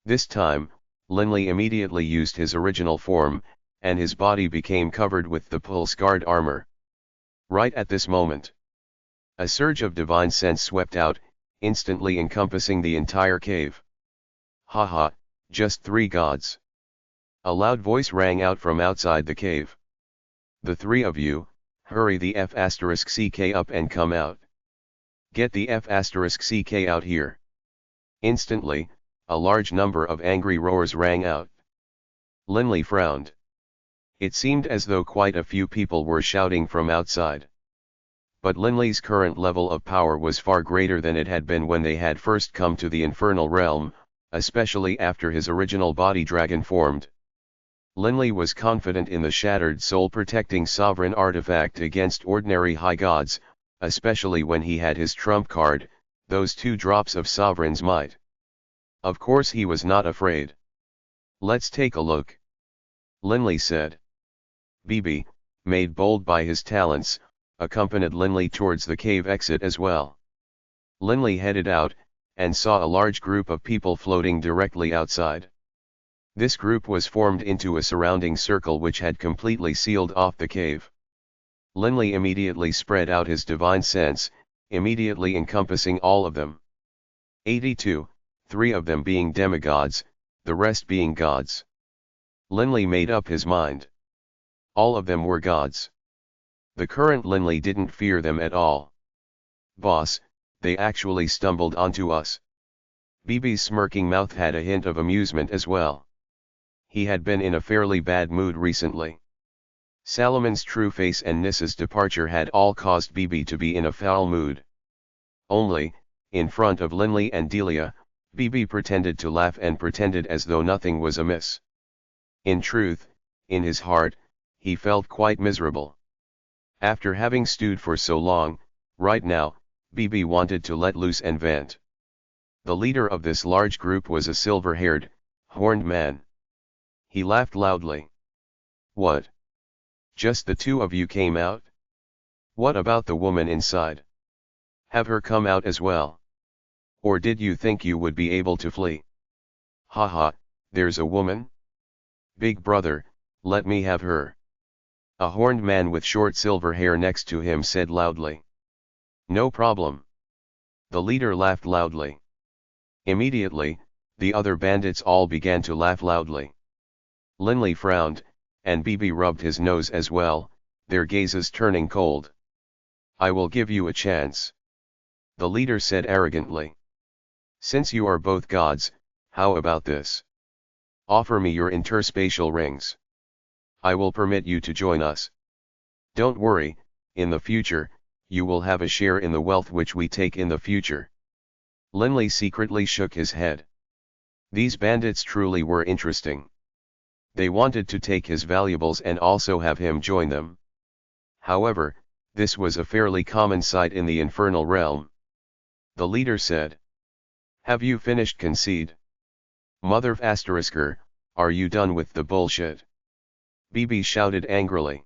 This time, Linley immediately used his original form, and his body became covered with the pulse guard armor. Right at this moment, a surge of divine sense swept out, instantly encompassing the entire cave. "Haha, just 3 gods." A loud voice rang out from outside the cave. "The 3 of you, Hurry the F*ck up and come out. Get the F*ck out here. Instantly, a large number of angry roars rang out. Linley frowned. It seemed as though quite a few people were shouting from outside. But Linley's current level of power was far greater than it had been when they had first come to the infernal realm, especially after his original body dragon formed. Linley was confident in the shattered soul-protecting sovereign artifact against ordinary high gods, especially when he had his trump card, those 2 drops of sovereign's might. Of course he was not afraid. Let's take a look, Linley said. BB, made bold by his talents, accompanied Linley towards the cave exit as well. Linley headed out, and saw a large group of people floating directly outside. This group was formed into a surrounding circle which had completely sealed off the cave. Linley immediately spread out his divine sense, immediately encompassing all of them. 82, 3 of them being demigods, the rest being gods. Linley made up his mind. All of them were gods. The current Linley didn't fear them at all. Boss, they actually stumbled onto us. BB's smirking mouth had a hint of amusement as well. He had been in a fairly bad mood recently. Salomon's true face and Nissa's departure had all caused BB to be in a foul mood. Only, in front of Linley and Delia, BB pretended to laugh and pretended as though nothing was amiss. In truth, in his heart, he felt quite miserable. After having stewed for so long, right now, BB wanted to let loose and vent. The leader of this large group was a silver-haired, horned man. He laughed loudly. What? Just the 2 of you came out? What about the woman inside? Have her come out as well? Or did you think you would be able to flee? Haha, there's a woman? Big brother, let me have her. A horned man with short silver hair next to him said loudly. No problem. The leader laughed loudly. Immediately, the other bandits all began to laugh loudly. Linley frowned, and BB rubbed his nose as well, their gazes turning cold. I will give you a chance, the leader said arrogantly. Since you are both gods, how about this? Offer me your interspatial rings. I will permit you to join us. Don't worry, in the future, you will have a share in the wealth which we take in the future. Linley secretly shook his head. These bandits truly were interesting. They wanted to take his valuables and also have him join them. However, this was a fairly common sight in the infernal realm. The leader said. Have you finished concede? Mother ***, are you done with the bullshit? BB shouted angrily.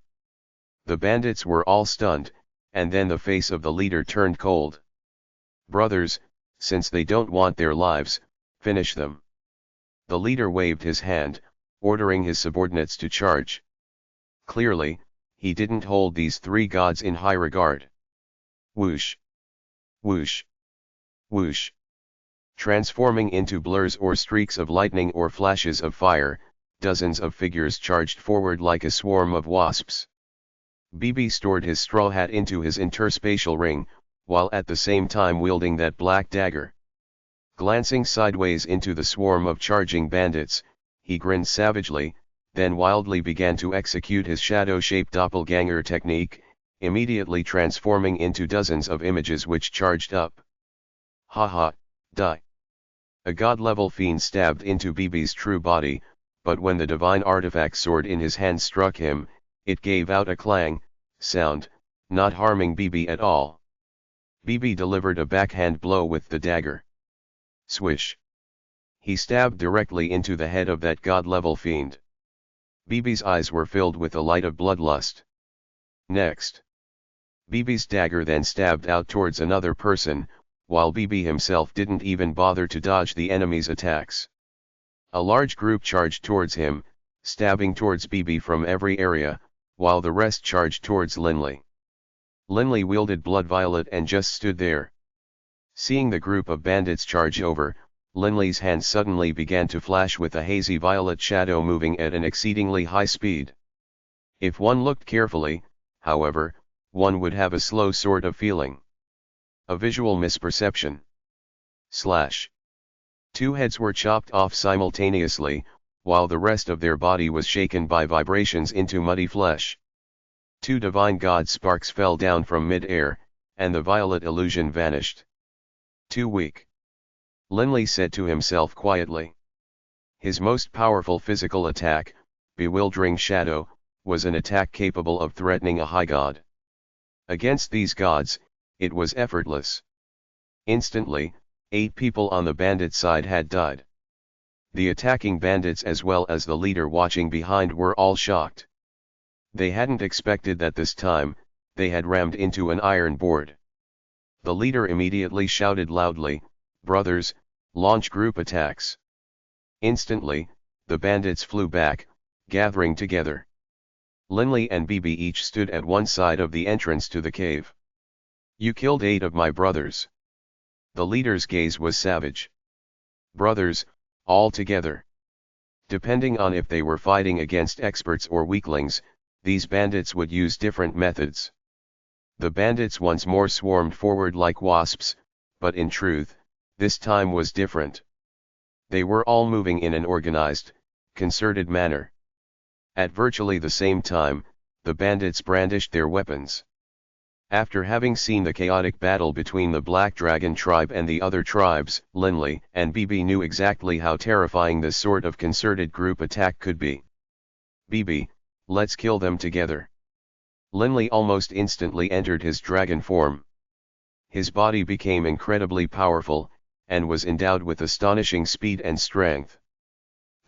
The bandits were all stunned, and then the face of the leader turned cold. Brothers, since they don't want their lives, finish them. The leader waved his hand, ordering his subordinates to charge. Clearly, he didn't hold these 3 gods in high regard. Whoosh! Whoosh! Whoosh! Transforming into blurs or streaks of lightning or flashes of fire, dozens of figures charged forward like a swarm of wasps. BB stored his straw hat into his interspatial ring, while at the same time wielding that black dagger. Glancing sideways into the swarm of charging bandits, he grinned savagely, then wildly began to execute his shadow-shaped doppelganger technique, immediately transforming into dozens of images which charged up. Haha, die. A god-level fiend stabbed into BB's true body, but when the divine artifact sword in his hand struck him, it gave out a clang sound, not harming BB at all. BB delivered a backhand blow with the dagger. Swish! He stabbed directly into the head of that god-level fiend. BB's eyes were filled with a light of bloodlust. Next, BB's dagger then stabbed out towards another person, while BB himself didn't even bother to dodge the enemy's attacks. A large group charged towards him, stabbing towards BB from every area, while the rest charged towards Linley. Linley wielded Blood Violet and just stood there. Seeing the group of bandits charge over, Linley's hand suddenly began to flash with a hazy violet shadow moving at an exceedingly high speed. If one looked carefully, however, one would have a slow sort of feeling. A visual misperception. Slash. Two heads were chopped off simultaneously, while the rest of their body was shaken by vibrations into muddy flesh. Two divine god sparks fell down from mid-air, and the violet illusion vanished. Too weak. Linley said to himself quietly. His most powerful physical attack, Bewildering Shadow, was an attack capable of threatening a high god. Against these gods, it was effortless. Instantly, 8 people on the bandit side had died. The attacking bandits as well as the leader watching behind were all shocked. They hadn't expected that this time, they had rammed into an iron board. The leader immediately shouted loudly, "Brothers, launch group attacks." Instantly, the bandits flew back, gathering together. Linley and Bibi each stood at one side of the entrance to the cave. "You killed 8 of my brothers." The leader's gaze was savage. Brothers, all together. Depending on if they were fighting against experts or weaklings, these bandits would use different methods. The bandits once more swarmed forward like wasps, but in truth, this time was different. They were all moving in an organized, concerted manner. At virtually the same time, the bandits brandished their weapons. After having seen the chaotic battle between the Black Dragon tribe and the other tribes, Linley and Bibi knew exactly how terrifying this sort of concerted group attack could be. "Bibi, let's kill them together." Linley almost instantly entered his dragon form. His body became incredibly powerful, and was endowed with astonishing speed and strength.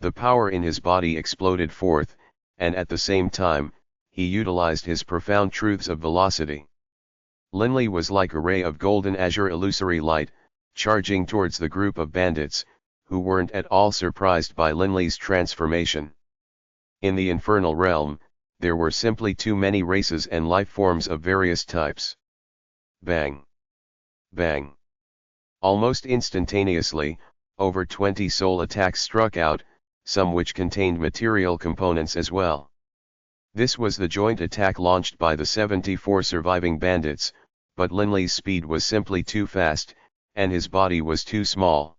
The power in his body exploded forth, and at the same time, he utilized his profound truths of velocity. Linley was like a ray of golden azure illusory light, charging towards the group of bandits, who weren't at all surprised by Linley's transformation. In the infernal realm, there were simply too many races and life forms of various types. Bang! Bang! Almost instantaneously, over 20 soul attacks struck out, some which contained material components as well. This was the joint attack launched by the 74 surviving bandits, but Linley's speed was simply too fast, and his body was too small.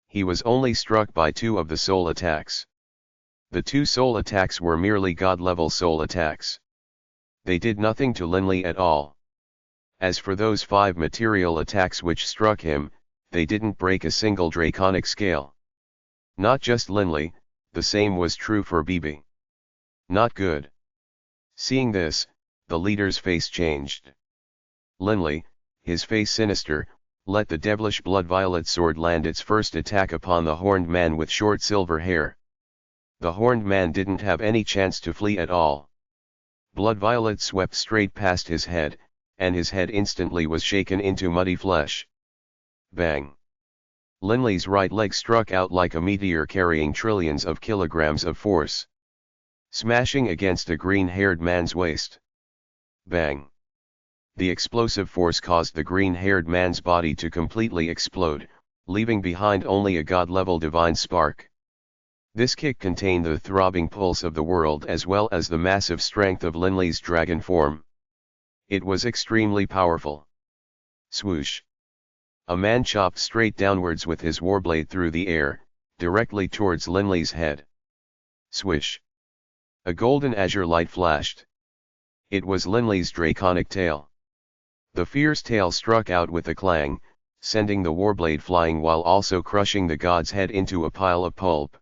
He was only struck by 2 of the soul attacks. The 2 soul attacks were merely god-level soul attacks. They did nothing to Linley at all. As for those 5 material attacks which struck him, they didn't break a single draconic scale. Not just Linley, the same was true for Bibi. Not good. Seeing this, the leader's face changed. Linley, his face sinister, let the devilish blood-violet sword land its first attack upon the horned man with short silver hair. The horned man didn't have any chance to flee at all. Blood-violet swept straight past his head, and his head instantly was shaken into muddy flesh. Bang! Linley's right leg struck out like a meteor carrying trillions of kilograms of force, smashing against a green-haired man's waist. Bang! The explosive force caused the green-haired man's body to completely explode, leaving behind only a god-level divine spark. This kick contained the throbbing pulse of the world as well as the massive strength of Linley's dragon form. It was extremely powerful. Swoosh! A man chopped straight downwards with his warblade through the air, directly towards Linley's head. Swish! A golden azure light flashed. It was Linley's draconic tail. The fierce tail struck out with a clang, sending the warblade flying while also crushing the god's head into a pile of pulp.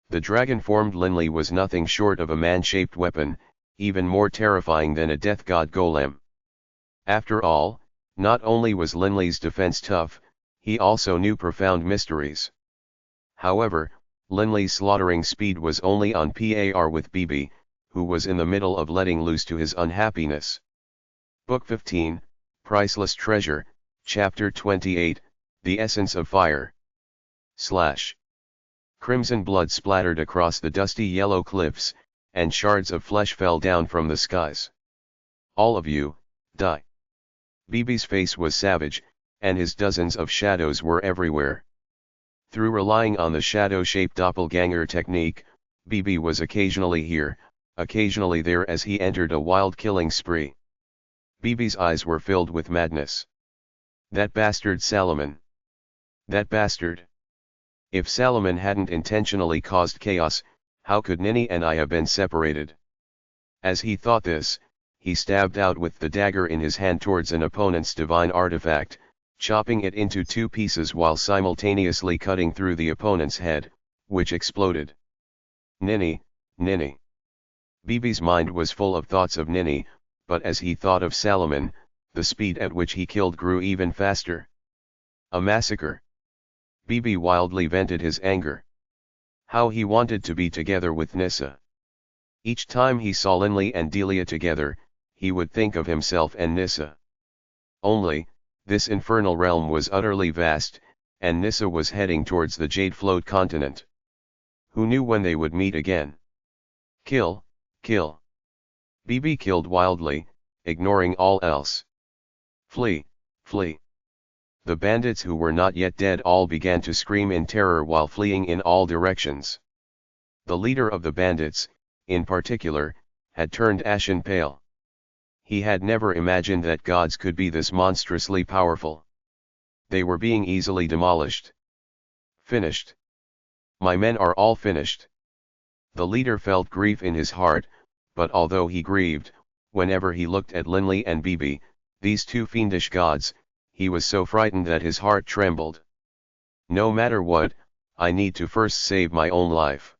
The dragon-formed Linley was nothing short of a man-shaped weapon, even more terrifying than a death god golem. After all, not only was Linley's defense tough, he also knew profound mysteries. However, Linley's slaughtering speed was only on par with Bibi, who was in the middle of letting loose to his unhappiness. Book 15, Priceless Treasure, Chapter 28, The Essence of Fire. Crimson blood splattered across the dusty yellow cliffs, and shards of flesh fell down from the skies. "All of you, die." Bibi's face was savage, and his dozens of shadows were everywhere. Through relying on the shadow-shaped doppelganger technique, Bibi was occasionally here, occasionally there as he entered a wild killing spree. Bibi's eyes were filled with madness. That bastard Salomon. That bastard. If Salomon hadn't intentionally caused chaos, how could Nini and I have been separated? As he thought this, he stabbed out with the dagger in his hand towards an opponent's divine artifact, chopping it into 2 pieces while simultaneously cutting through the opponent's head, which exploded. Nini, Nini. Bibi's mind was full of thoughts of Nini, but as he thought of Salomon, the speed at which he killed grew even faster. A massacre. Bibi wildly vented his anger. How he wanted to be together with Nissa. Each time he saw Linley and Delia together, he would think of himself and Nissa. Only, this infernal realm was utterly vast, and Nissa was heading towards the Jade Float continent. Who knew when they would meet again? Kill, kill. Bibi killed wildly, ignoring all else. Flee, flee. The bandits who were not yet dead all began to scream in terror while fleeing in all directions. The leader of the bandits, in particular, had turned ashen pale. He had never imagined that gods could be this monstrously powerful. They were being easily demolished. Finished. My men are all finished. The leader felt grief in his heart, but although he grieved, whenever he looked at Linley and Bibi, these 2 fiendish gods, he was so frightened that his heart trembled. No matter what, I need to first save my own life.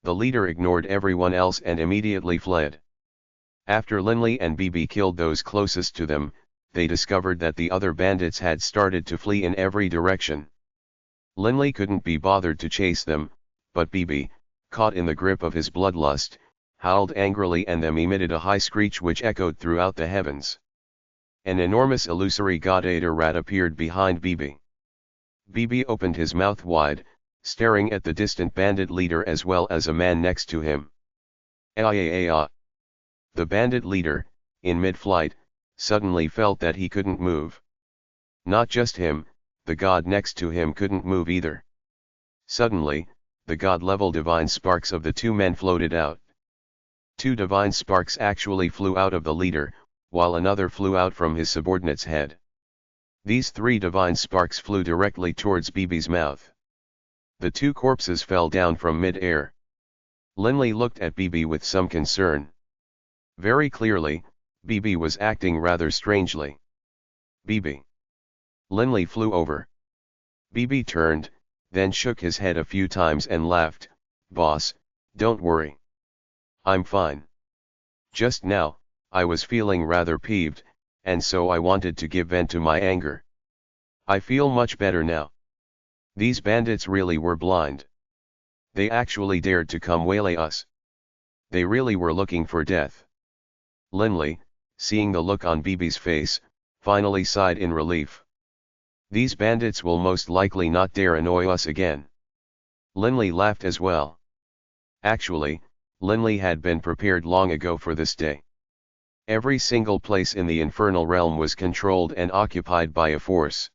The leader ignored everyone else and immediately fled. After Linley and Bibi killed those closest to them, they discovered that the other bandits had started to flee in every direction. Linley couldn't be bothered to chase them, but Bibi, caught in the grip of his bloodlust, howled angrily and them emitted a high screech which echoed throughout the heavens. An enormous illusory god-eater rat appeared behind Bibi. Bibi opened his mouth wide, staring at the distant bandit leader as well as a man next to him. The bandit leader, in mid-flight, suddenly felt that he couldn't move. Not just him, the god next to him couldn't move either. Suddenly, the god-level divine sparks of the 2 men floated out. 2 divine sparks actually flew out of the leader, while another flew out from his subordinate's head. These 3 divine sparks flew directly towards Bibi's mouth. The 2 corpses fell down from mid-air. Linley looked at Bibi with some concern. Very clearly, Bibi was acting rather strangely. Bibi. Linley flew over. Bibi turned, then shook his head a few times and laughed. Boss, don't worry. I'm fine. Just now, I was feeling rather peeved, and so I wanted to give vent to my anger. I feel much better now. These bandits really were blind. They actually dared to come waylay us. They really were looking for death. Linley, seeing the look on Bibi's face, finally sighed in relief. These bandits will most likely not dare annoy us again. Linley laughed as well. Actually, Linley had been prepared long ago for this day. Every single place in the infernal realm was controlled and occupied by a force.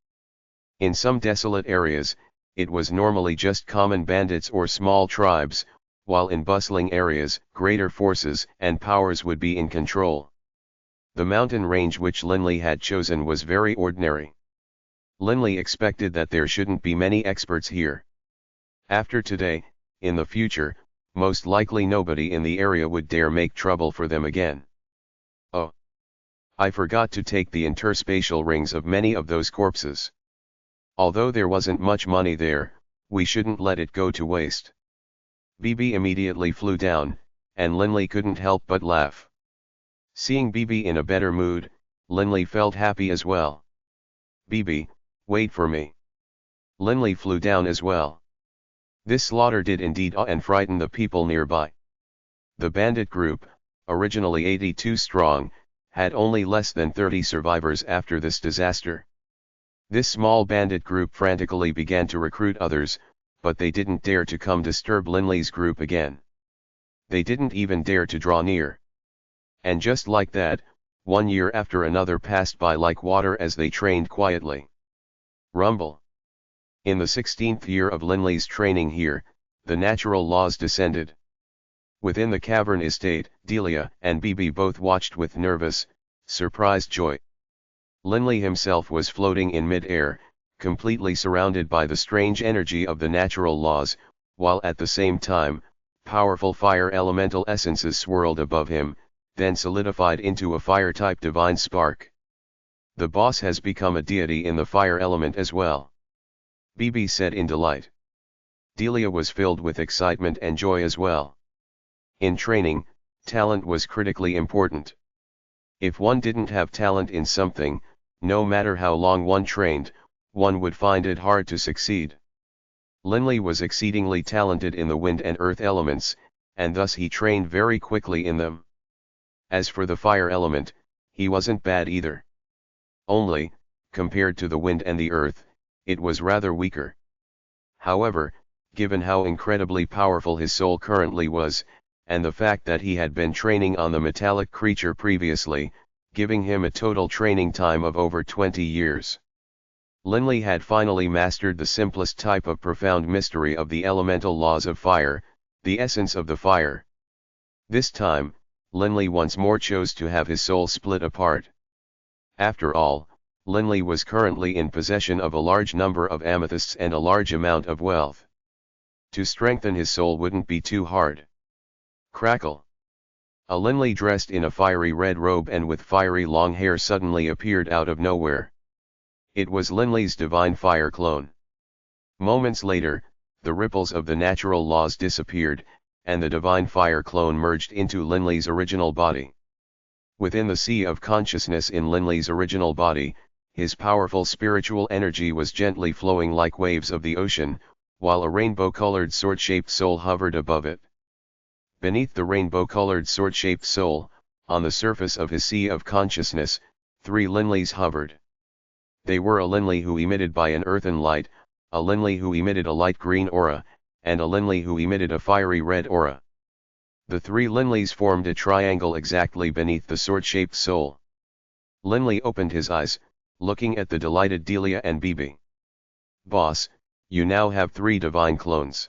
In some desolate areas, it was normally just common bandits or small tribes, while in bustling areas, greater forces and powers would be in control. The mountain range which Linley had chosen was very ordinary. Linley expected that there shouldn't be many experts here. After today, in the future, most likely nobody in the area would dare make trouble for them again. Oh! I forgot to take the interspatial rings of many of those corpses. Although there wasn't much money there, we shouldn't let it go to waste. Bibi immediately flew down, and Linley couldn't help but laugh. Seeing Bibi in a better mood, Linley felt happy as well. Bibi, wait for me. Linley flew down as well. This slaughter did indeed awe and frighten the people nearby. The bandit group, originally 82 strong, had only less than 30 survivors after this disaster. This small bandit group frantically began to recruit others, but they didn't dare to come disturb Linley's group again. They didn't even dare to draw near. And just like that, 1 year after another passed by like water as they trained quietly. Rumble. In the 16th year of Linley's training here, the natural laws descended. Within the cavern estate, Delia and Bibi both watched with nervous, Surprised joy. Linley himself was floating in mid-air, completely surrounded by the strange energy of the natural laws, while at the same time, powerful fire elemental essences swirled above him, then solidified into a fire-type divine spark. The boss has become a deity in the fire element as well. BB said in delight. Delia was filled with excitement and joy as well. In training, talent was critically important. If one didn't have talent in something, no matter how long one trained, one would find it hard to succeed. Linley was exceedingly talented in the wind and earth elements, and thus he trained very quickly in them. As for the fire element, he wasn't bad either. Only, compared to the wind and the earth, it was rather weaker. However, given how incredibly powerful his soul currently was, and the fact that he had been training on the metallic creature previously, giving him a total training time of over 20 years. Linley had finally mastered the simplest type of profound mystery of the elemental laws of fire, the essence of the fire. This time, Linley once more chose to have his soul split apart. After all, Linley was currently in possession of a large number of amethysts and a large amount of wealth. To strengthen his soul wouldn't be too hard. Crackle! A Linley dressed in a fiery red robe and with fiery long hair suddenly appeared out of nowhere. It was Linley's divine fire clone. Moments later, the ripples of the natural laws disappeared, and the divine fire clone merged into Linley's original body. Within the sea of consciousness in Linley's original body, his powerful spiritual energy was gently flowing like waves of the ocean, while a rainbow-colored sword-shaped soul hovered above it. Beneath the rainbow-colored sword-shaped soul, on the surface of his sea of consciousness, 3 Linleys hovered. They were a Linley who emitted by an earthen light, a Linley who emitted a light green aura, and a Linley who emitted a fiery red aura. The 3 Linleys formed a triangle exactly beneath the sword-shaped soul. Linley opened his eyes, looking at the delighted Delia and BB. Boss, you now have 3 divine clones.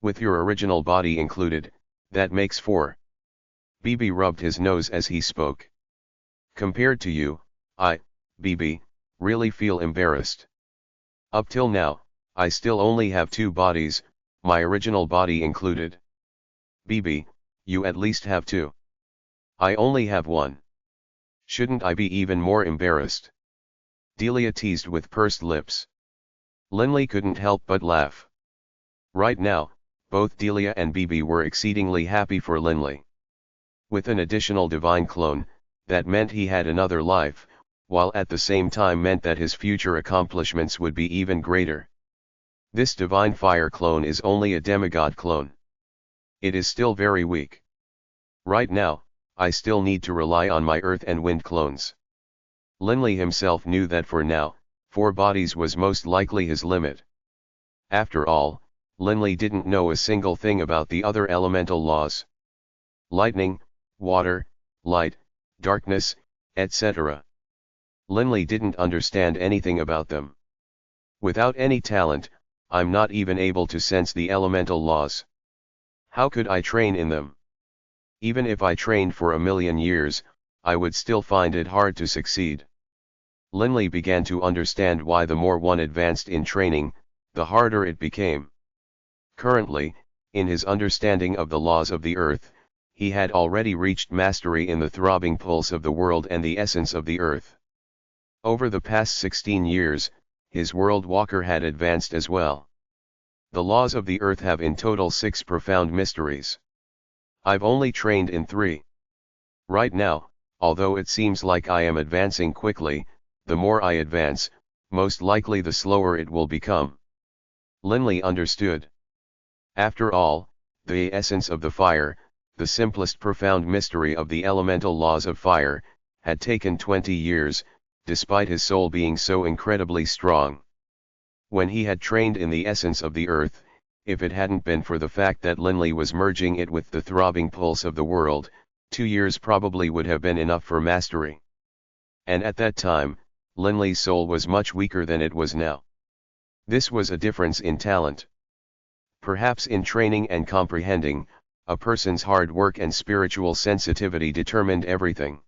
With your original body included, that makes 4. BB rubbed his nose as he spoke. Compared to you, I, BB, really feel embarrassed. Up till now, I still only have 2 bodies, my original body included. BB, you at least have 2. I only have 1. Shouldn't I be even more embarrassed? Delia teased with pursed lips. Linley couldn't help but laugh. Right now, both Delia and BB were exceedingly happy for Linley. With an additional divine clone, that meant he had another life, while at the same time meant that his future accomplishments would be even greater. This divine fire clone is only a demigod clone. It is still very weak. Right now, I still need to rely on my earth and wind clones. Linley himself knew that for now, 4 bodies was most likely his limit. After all, Linley didn't know a single thing about the other elemental laws. Lightning, water, light, darkness, etc. Linley didn't understand anything about them. Without any talent, I'm not even able to sense the elemental laws. How could I train in them? Even if I trained for 1,000,000 years, I would still find it hard to succeed. Linley began to understand why the more one advanced in training, the harder it became. Currently, in his understanding of the laws of the earth, he had already reached mastery in the throbbing pulse of the world and the essence of the earth. Over the past 16 years, his world walker had advanced as well. The laws of the earth have in total 6 profound mysteries. I've only trained in 3. Right now, although it seems like I am advancing quickly, the more I advance, most likely the slower it will become. Linley understood. After all, the essence of the fire, the simplest profound mystery of the elemental laws of fire, had taken 20 years, despite his soul being so incredibly strong. When he had trained in the essence of the earth, if it hadn't been for the fact that Linley was merging it with the throbbing pulse of the world, 2 years probably would have been enough for mastery. And at that time, Linley's soul was much weaker than it was now. This was a difference in talent. Perhaps in training and comprehending, a person's hard work and spiritual sensitivity determined everything.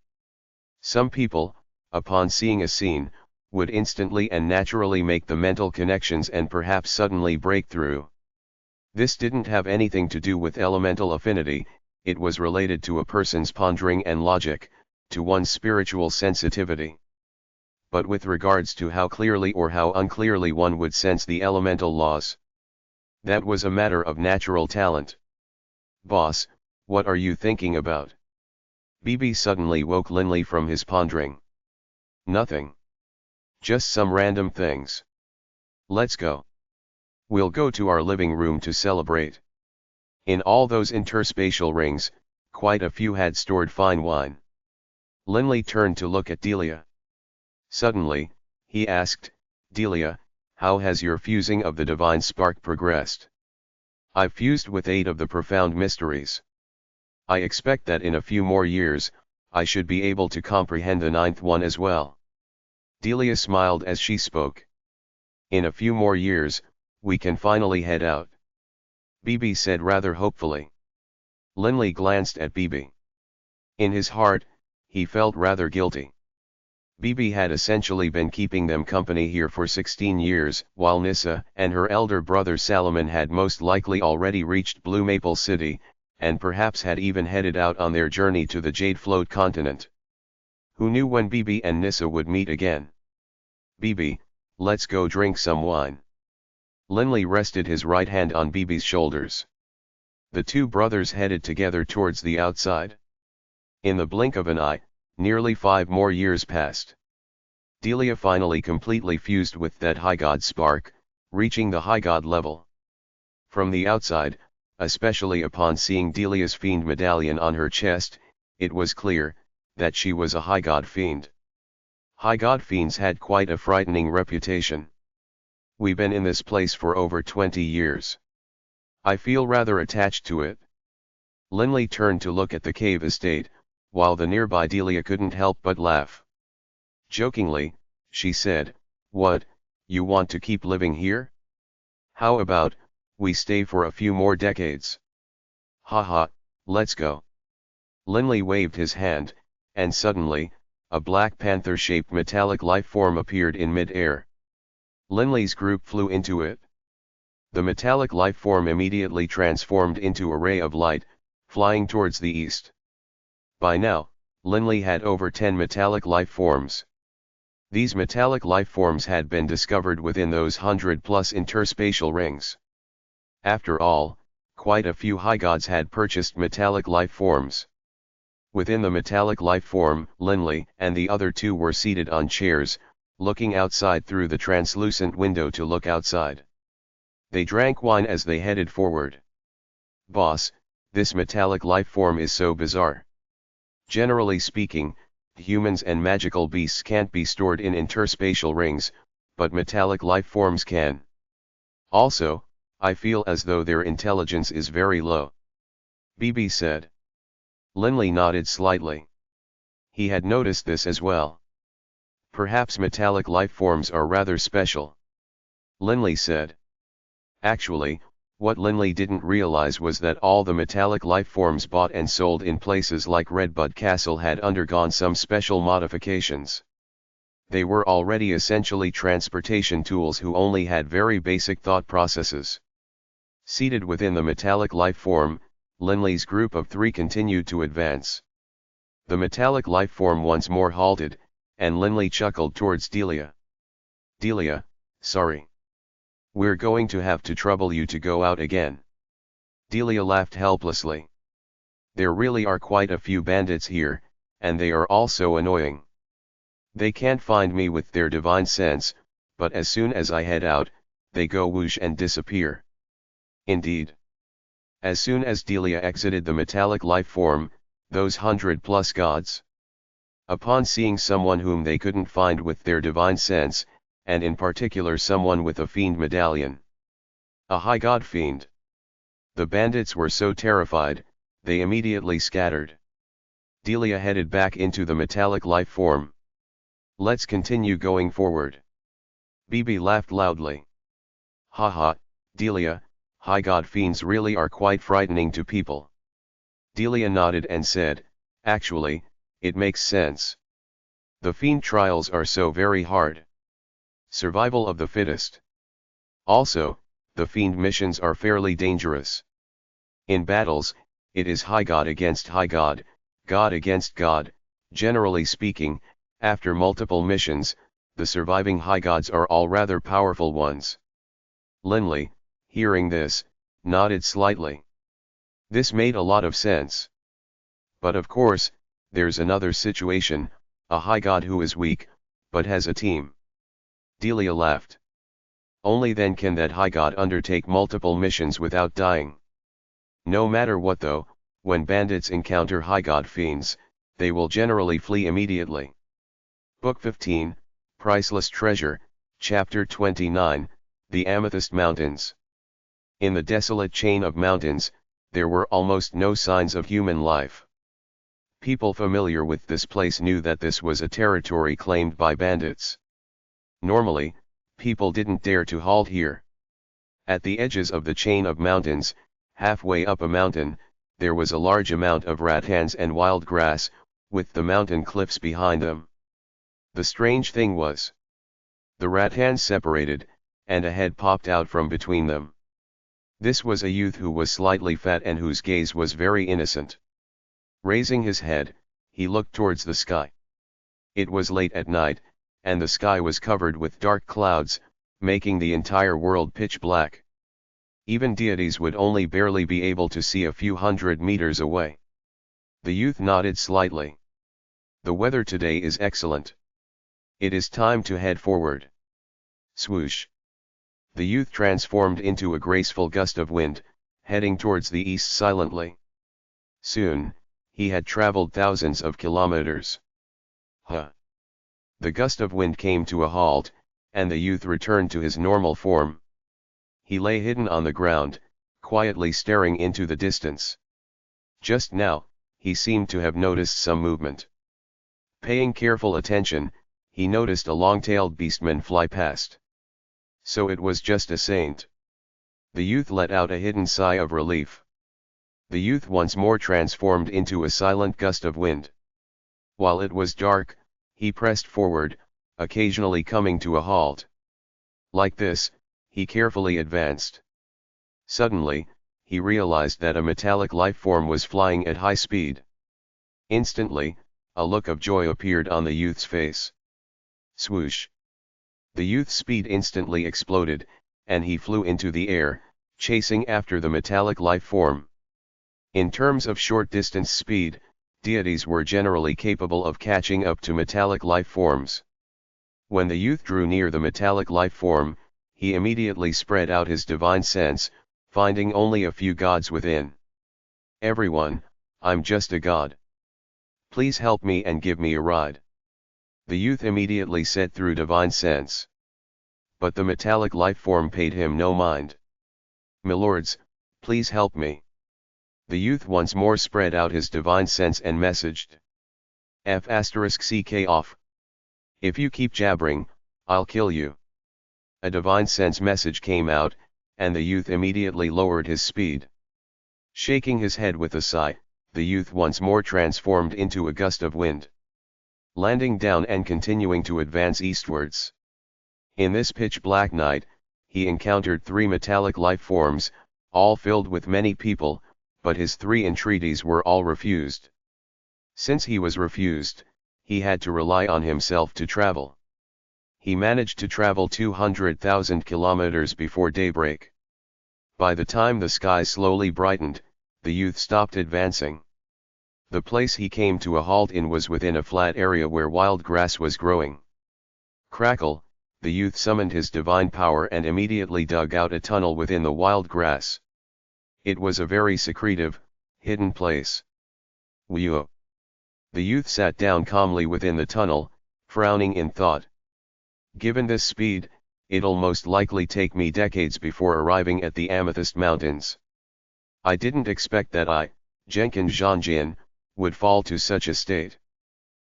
Some people, upon seeing a scene, would instantly and naturally make the mental connections and perhaps suddenly break through. This didn't have anything to do with elemental affinity, it was related to a person's pondering and logic, to one's spiritual sensitivity. But with regards to how clearly or how unclearly one would sense the elemental laws, that was a matter of natural talent. "Boss, what are you thinking about?" BB suddenly woke Linley from his pondering. "Nothing. Just some random things. Let's go. We'll go to our living room to celebrate." In all those interspatial rings, quite a few had stored fine wine. Linley turned to look at Delia. Suddenly, he asked, "Delia, how has your fusing of the divine spark progressed?" "I've fused with 8 of the profound mysteries. I expect that in a few more years, I should be able to comprehend the 9th one as well." Delia smiled as she spoke. "In a few more years, we can finally head out," BB said rather hopefully. Linley glanced at BB. In his heart, he felt rather guilty. BB had essentially been keeping them company here for 16 years, while Nissa and her elder brother Salomon had most likely already reached Blue Maple City, and perhaps had even headed out on their journey to the Jade Float continent. Who knew when BB and Nissa would meet again? "BB, let's go drink some wine." Linley rested his right hand on BB's shoulders. The two brothers headed together towards the outside. In the blink of an eye, nearly 5 more years passed. Delia finally completely fused with that high god spark, reaching the high god level. From the outside, especially upon seeing Delia's fiend medallion on her chest, it was clear that she was a high god fiend. High god fiends had quite a frightening reputation. "We've been in this place for over 20 years. I feel rather attached to it." Linley turned to look at the cave estate, while the nearby Delia couldn't help but laugh. Jokingly, she said, "What, you want to keep living here? How about, we stay for a few more decades? Haha, let's go." Linley waved his hand, and suddenly, a black panther-shaped metallic life form appeared in mid-air. Linley's group flew into it. The metallic life form immediately transformed into a ray of light, flying towards the east. By now, Linley had over 10 metallic life forms. These metallic life forms had been discovered within those 100+ interspatial rings. After all, quite a few high gods had purchased metallic life forms. Within the metallic life form, Linley and the other 2 were seated on chairs, looking outside through the translucent window to look outside. They drank wine as they headed forward. "Boss, this metallic life form is so bizarre. Generally speaking, humans and magical beasts can't be stored in interspatial rings, but metallic life forms can. Also, I feel as though their intelligence is very low," BB said. Linley nodded slightly. He had noticed this as well. "Perhaps metallic life forms are rather special," Linley said. Actually, what Linley didn't realize was that all the metallic life forms bought and sold in places like Redbud Castle had undergone some special modifications. They were already essentially transportation tools who only had very basic thought processes. Seated within the metallic life form, Linley's group of 3 continued to advance. The metallic life form once more halted, and Linley chuckled towards Delia. "Delia, sorry. We're going to have to trouble you to go out again." Delia laughed helplessly. "There really are quite a few bandits here, and they are all so annoying. They can't find me with their divine sense, but as soon as I head out, they go whoosh and disappear." Indeed. As soon as Delia exited the metallic life form, those 100+ gods, upon seeing someone whom they couldn't find with their divine sense, and in particular someone with a fiend medallion, a high god fiend, the bandits were so terrified, they immediately scattered. Delia headed back into the metallic life form. "Let's continue going forward." BB laughed loudly. "Haha, Delia, high god fiends really are quite frightening to people." Delia nodded and said, "Actually, it makes sense. The fiend trials are so very hard. Survival of the fittest. Also, the fiend missions are fairly dangerous. In battles, it is high god against high god, god against god. Generally speaking, after multiple missions, the surviving high gods are all rather powerful ones. Linley, hearing this, nodded slightly. This made a lot of sense. But of course, there's another situation, a high god who is weak, but has a team. Delia laughed. Only then can that high god undertake multiple missions without dying. No matter what though, when bandits encounter high god fiends, they will generally flee immediately. Book 15, Priceless Treasure, Chapter 29, The Amethyst Mountains. In the desolate chain of mountains, there were almost no signs of human life. People familiar with this place knew that this was a territory claimed by bandits. Normally, people didn't dare to halt here. At the edges of the chain of mountains, halfway up a mountain, there was a large amount of rattans and wild grass, with the mountain cliffs behind them. The strange thing was, the rattans separated, and a head popped out from between them. This was a youth who was slightly fat and whose gaze was very innocent. Raising his head, he looked towards the sky. It was late at night, and the sky was covered with dark clouds, making the entire world pitch black. Even deities would only barely be able to see a few hundred meters away. The youth nodded slightly. The weather today is excellent. It is time to head forward. Swoosh. The youth transformed into a graceful gust of wind, heading towards the east silently. Soon, he had traveled thousands of kilometers. Huh. The gust of wind came to a halt, and the youth returned to his normal form. He lay hidden on the ground, quietly staring into the distance. Just now, he seemed to have noticed some movement. Paying careful attention, he noticed a long-tailed beastman fly past. So it was just a saint. The youth let out a hidden sigh of relief. The youth once more transformed into a silent gust of wind. While it was dark, he pressed forward, occasionally coming to a halt. Like this, he carefully advanced. Suddenly, he realized that a metallic life form was flying at high speed. Instantly, a look of joy appeared on the youth's face. Swoosh! The youth's speed instantly exploded, and he flew into the air, chasing after the metallic life form. In terms of short-distance speed, deities were generally capable of catching up to metallic life forms. When the youth drew near the metallic life form, he immediately spread out his divine sense, finding only a few gods within. Everyone, I'm just a god. Please help me and give me a ride. The youth immediately said through divine sense. But the metallic life form paid him no mind. Milords, please help me. The youth once more spread out his divine sense and messaged. F***ck off. If you keep jabbering, I'll kill you. A divine sense message came out, and the youth immediately lowered his speed. Shaking his head with a sigh, the youth once more transformed into a gust of wind. Landing down and continuing to advance eastwards. In this pitch-black night, he encountered 3 metallic life forms, all filled with many people, but his 3 entreaties were all refused. Since he was refused, he had to rely on himself to travel. He managed to travel 200,000 kilometers before daybreak. By the time the sky slowly brightened, the youth stopped advancing. The place he came to a halt in was within a flat area where wild grass was growing. Crackle, the youth summoned his divine power and immediately dug out a tunnel within the wild grass. It was a very secretive, hidden place. Whew! The youth sat down calmly within the tunnel, frowning in thought. Given this speed, it'll most likely take me decades before arriving at the Amethyst Mountains. I didn't expect that I, Jenkins Zhanjian, would fall to such a state.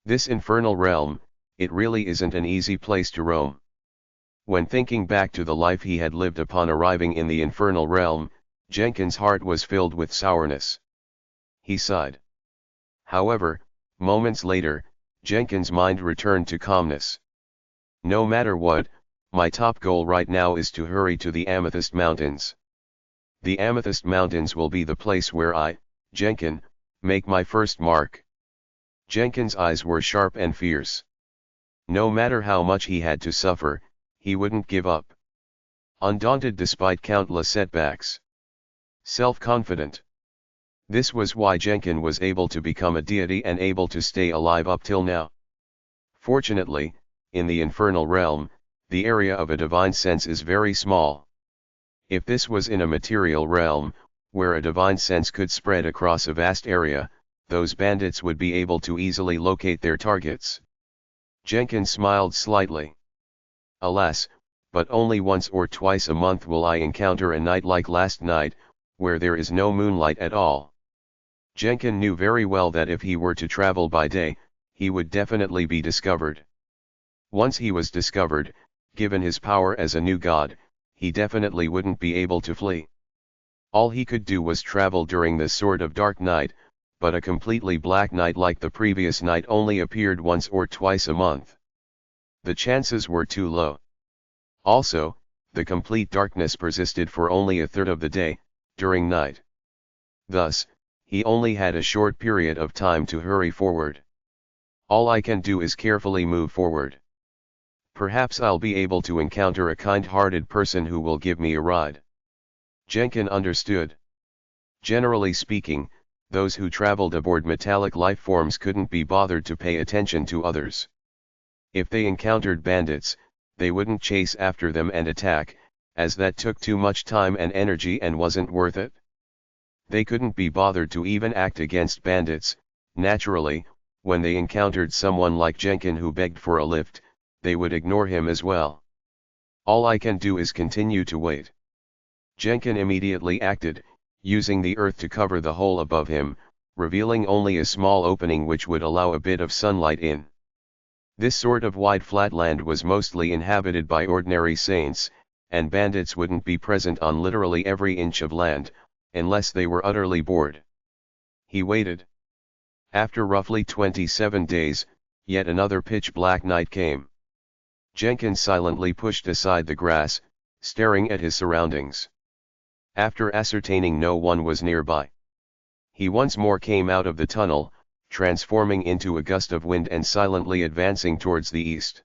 This infernal realm, it really isn't an easy place to roam. When thinking back to the life he had lived upon arriving in the infernal realm, Jenkins' heart was filled with sourness. He sighed. However, moments later, Jenkins' mind returned to calmness. No matter what, my top goal right now is to hurry to the Amethyst Mountains. The Amethyst Mountains will be the place where I, Jenkins, make my first mark. Jenkins' eyes were sharp and fierce. No matter how much he had to suffer, he wouldn't give up. Undaunted despite countless setbacks. Self-confident. This was why Jenkins was able to become a deity and able to stay alive up till now. Fortunately, in the infernal realm, the area of a divine sense is very small. If this was in a material realm, where a divine sense could spread across a vast area, those bandits would be able to easily locate their targets. Jenkins smiled slightly. Alas, but only once or twice a month will I encounter a night like last night, where there is no moonlight at all. Jenkins knew very well that if he were to travel by day, he would definitely be discovered. Once he was discovered, given his power as a new god, he definitely wouldn't be able to flee. All he could do was travel during this sort of dark night, but a completely black night like the previous night only appeared once or twice a month. The chances were too low. Also, the complete darkness persisted for only a third of the day, during night. Thus, he only had a short period of time to hurry forward. All I can do is carefully move forward. Perhaps I'll be able to encounter a kind-hearted person who will give me a ride. Jenkins understood. Generally speaking, those who traveled aboard metallic lifeforms couldn't be bothered to pay attention to others. If they encountered bandits, they wouldn't chase after them and attack, as that took too much time and energy and wasn't worth it. They couldn't be bothered to even act against bandits. Naturally, when they encountered someone like Jenkins who begged for a lift, they would ignore him as well. All I can do is continue to wait. Jenkins immediately acted, using the earth to cover the hole above him, revealing only a small opening which would allow a bit of sunlight in. This sort of wide flat land was mostly inhabited by ordinary saints, and bandits wouldn't be present on literally every inch of land, unless they were utterly bored. He waited. After roughly 27 days, yet another pitch-black night came. Jenkins silently pushed aside the grass, staring at his surroundings. After ascertaining no one was nearby, he once more came out of the tunnel, transforming into a gust of wind and silently advancing towards the east.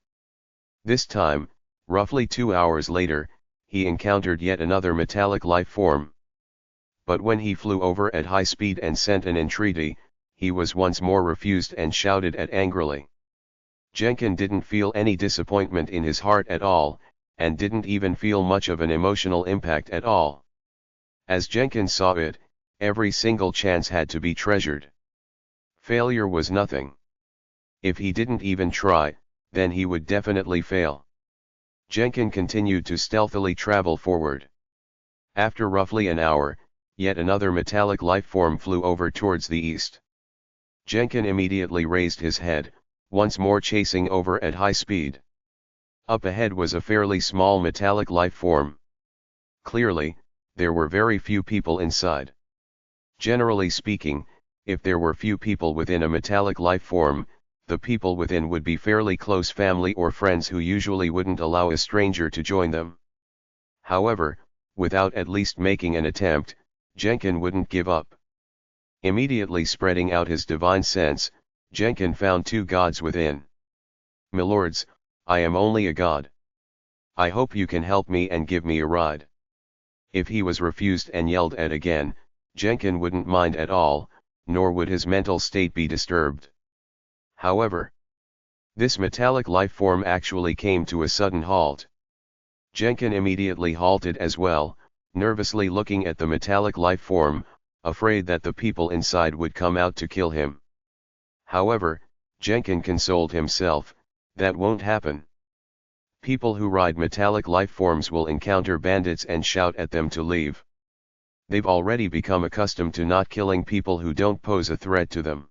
This time, roughly 2 hours later, he encountered yet another metallic life form. But when he flew over at high speed and sent an entreaty, he was once more refused and shouted at angrily. Jenkins didn't feel any disappointment in his heart at all, and didn't even feel much of an emotional impact at all. As Jenkins saw it, every single chance had to be treasured. Failure was nothing. If he didn't even try, then he would definitely fail. Jenkins continued to stealthily travel forward. After roughly an hour, yet another metallic lifeform flew over towards the east. Jenkins immediately raised his head, once more chasing over at high speed. Up ahead was a fairly small metallic lifeform. Clearly, there were very few people inside. Generally speaking, if there were few people within a metallic lifeform, the people within would be fairly close family or friends who usually wouldn't allow a stranger to join them. However, without at least making an attempt, Jenkins wouldn't give up. Immediately spreading out his divine sense, Jenkins found two gods within. "Milords, I am only a god. I hope you can help me and give me a ride." If he was refused and yelled at again, Jenkins wouldn't mind at all, nor would his mental state be disturbed. However, this metallic lifeform actually came to a sudden halt. Jenkins immediately halted as well, nervously looking at the metallic lifeform, afraid that the people inside would come out to kill him. However, Jenkins consoled himself, that won't happen. People who ride metallic lifeforms will encounter bandits and shout at them to leave. They've already become accustomed to not killing people who don't pose a threat to them.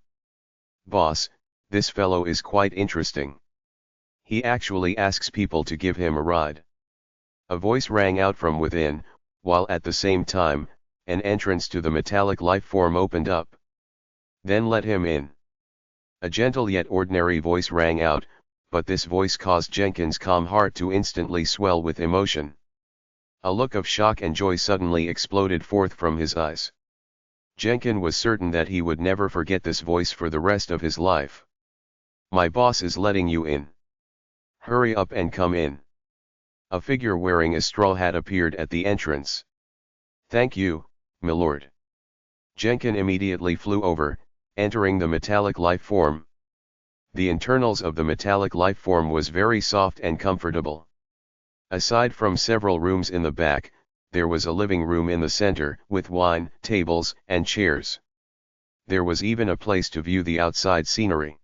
"Boss, this fellow is quite interesting. He actually asks people to give him a ride." A voice rang out from within, while at the same time, an entrance to the metallic lifeform opened up. "Then let him in." A gentle yet ordinary voice rang out, but this voice caused Jenkins' calm heart to instantly swell with emotion. A look of shock and joy suddenly exploded forth from his eyes. Jenkins was certain that he would never forget this voice for the rest of his life. "My boss is letting you in. Hurry up and come in." A figure wearing a straw hat appeared at the entrance. "Thank you, milord." Jenkins immediately flew over, entering the metallic life form. The internals of the metallic life form was very soft and comfortable. Aside from several rooms in the back, there was a living room in the center, with wine, tables, and chairs. There was even a place to view the outside scenery.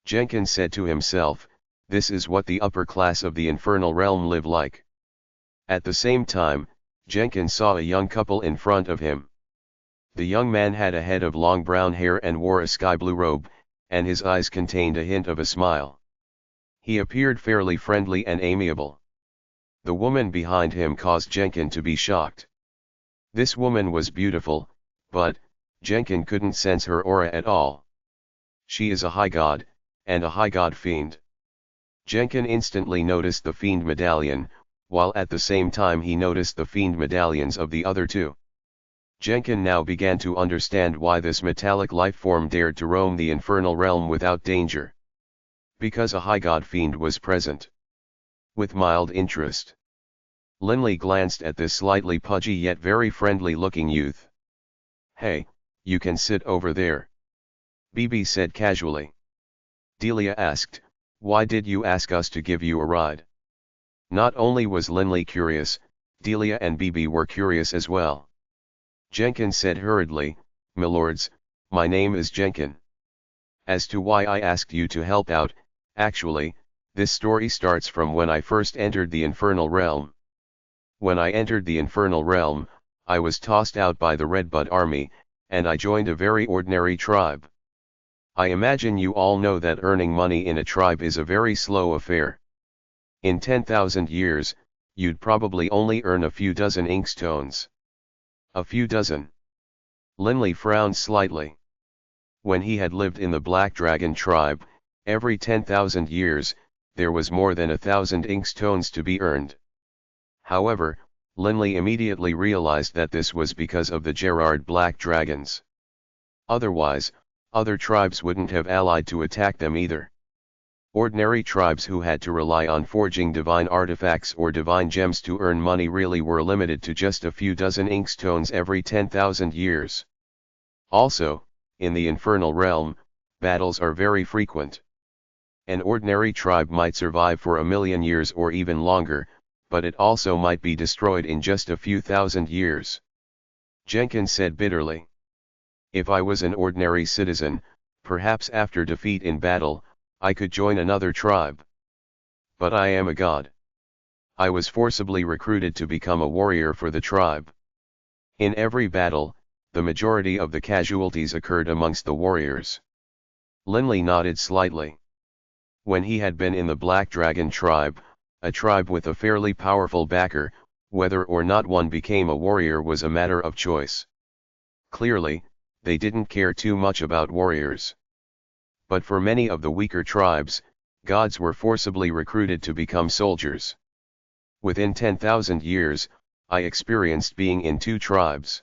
Jenkins said to himself, "This is what the upper class of the infernal realm live like." At the same time, Jenkins saw a young couple in front of him. The young man had a head of long brown hair and wore a sky blue robe, and his eyes contained a hint of a smile. He appeared fairly friendly and amiable. The woman behind him caused Jenkins to be shocked. This woman was beautiful, but Jenkins couldn't sense her aura at all. She is a high god, and a high god fiend. Jenkins instantly noticed the fiend medallion, while at the same time he noticed the fiend medallions of the other two. Jenkins now began to understand why this metallic life form dared to roam the infernal realm without danger. Because a high god fiend was present. With mild interest, Linley glanced at this slightly pudgy yet very friendly-looking youth. "Hey, you can sit over there," BB said casually. Delia asked, "Why did you ask us to give you a ride?" Not only was Linley curious, Delia and BB were curious as well. Jenkins said hurriedly, "Milords, my name is Jenkins. As to why I asked you to help out, actually, this story starts from when I first entered the infernal realm. When I entered the infernal realm, I was tossed out by the Redbud army, and I joined a very ordinary tribe. I imagine you all know that earning money in a tribe is a very slow affair. In 10,000 years, you'd probably only earn a few dozen inkstones." "A few dozen?" Linley frowned slightly. When he had lived in the Black Dragon tribe, every 10,000 years, there was more than 1,000 inkstones to be earned. However, Linley immediately realized that this was because of the Gerard Black Dragons. Otherwise, other tribes wouldn't have allied to attack them either. Ordinary tribes who had to rely on forging divine artifacts or divine gems to earn money really were limited to just a few dozen inkstones every 10,000 years. Also, in the infernal realm, battles are very frequent. An ordinary tribe might survive for 1,000,000 years or even longer, but it also might be destroyed in just a few thousand years. Jenkins said bitterly, "If I was an ordinary citizen, perhaps after defeat in battle, I could join another tribe. But I am a god. I was forcibly recruited to become a warrior for the tribe. In every battle, the majority of the casualties occurred amongst the warriors." Linley nodded slightly. When he had been in the Black Dragon tribe, a tribe with a fairly powerful backer, whether or not one became a warrior was a matter of choice. Clearly, they didn't care too much about warriors. But for many of the weaker tribes, gods were forcibly recruited to become soldiers. Within 10,000 years, I experienced being in 2 tribes.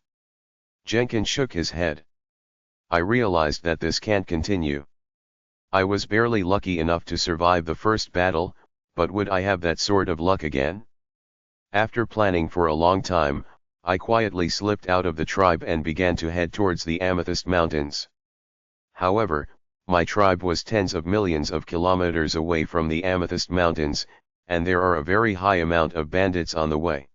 Jenkins shook his head. "I realized that this can't continue. I was barely lucky enough to survive the first battle, but would I have that sort of luck again? After planning for a long time, I quietly slipped out of the tribe and began to head towards the Amethyst Mountains. However, my tribe was tens of millions of kilometers away from the Amethyst Mountains, and there are a very high amount of bandits on the way.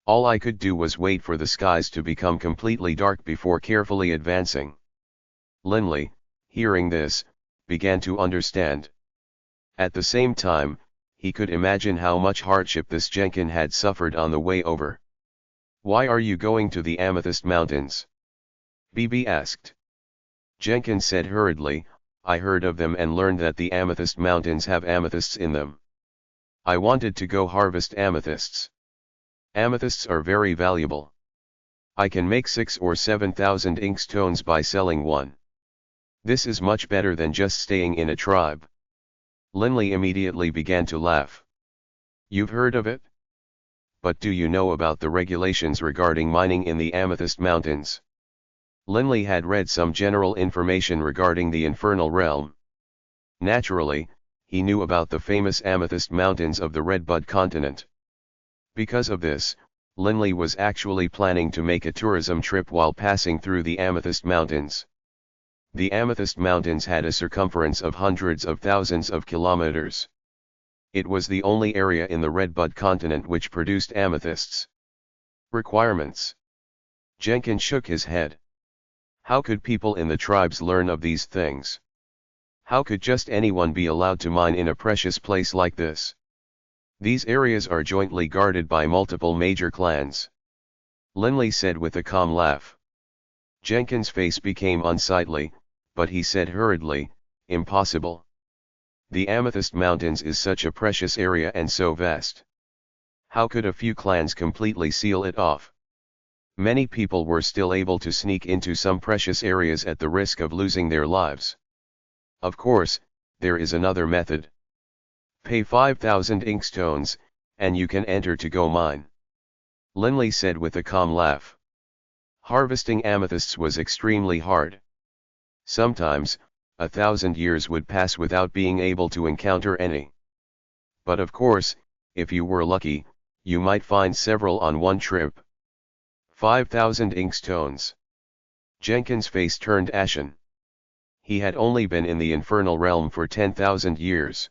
All I could do was wait for the skies to become completely dark before carefully advancing." Linley, hearing this, began to understand. At the same time, he could imagine how much hardship this Jenkins had suffered on the way over. "Why are you going to the Amethyst Mountains?" BB asked. Jenkins said hurriedly, "I heard of them and learned that the Amethyst Mountains have amethysts in them. I wanted to go harvest amethysts. Amethysts are very valuable. I can make 6,000 or 7,000 inkstones by selling one." This is much better than just staying in a tribe. Linley immediately began to laugh. You've heard of it? But do you know about the regulations regarding mining in the Amethyst Mountains? Linley had read some general information regarding the Infernal Realm. Naturally, he knew about the famous Amethyst Mountains of the Redbud continent. Because of this, Linley was actually planning to make a tourism trip while passing through the Amethyst Mountains. The Amethyst Mountains had a circumference of hundreds of thousands of kilometers. It was the only area in the Redbud continent which produced amethysts. Requirements. Jenkins shook his head. How could people in the tribes learn of these things? How could just anyone be allowed to mine in a precious place like this? These areas are jointly guarded by multiple major clans. Linley said with a calm laugh. Jenkins' face became unsightly, but he said hurriedly, impossible. The Amethyst Mountains is such a precious area and so vast. How could a few clans completely seal it off? Many people were still able to sneak into some precious areas at the risk of losing their lives. Of course, there is another method. Pay 5,000 inkstones, and you can enter to go mine. Linley said with a calm laugh. Harvesting amethysts was extremely hard. Sometimes, 1,000 years would pass without being able to encounter any. But of course, if you were lucky, you might find several on one trip. 5,000 inkstones. Jenkins' face turned ashen. He had only been in the Infernal Realm for 10,000 years.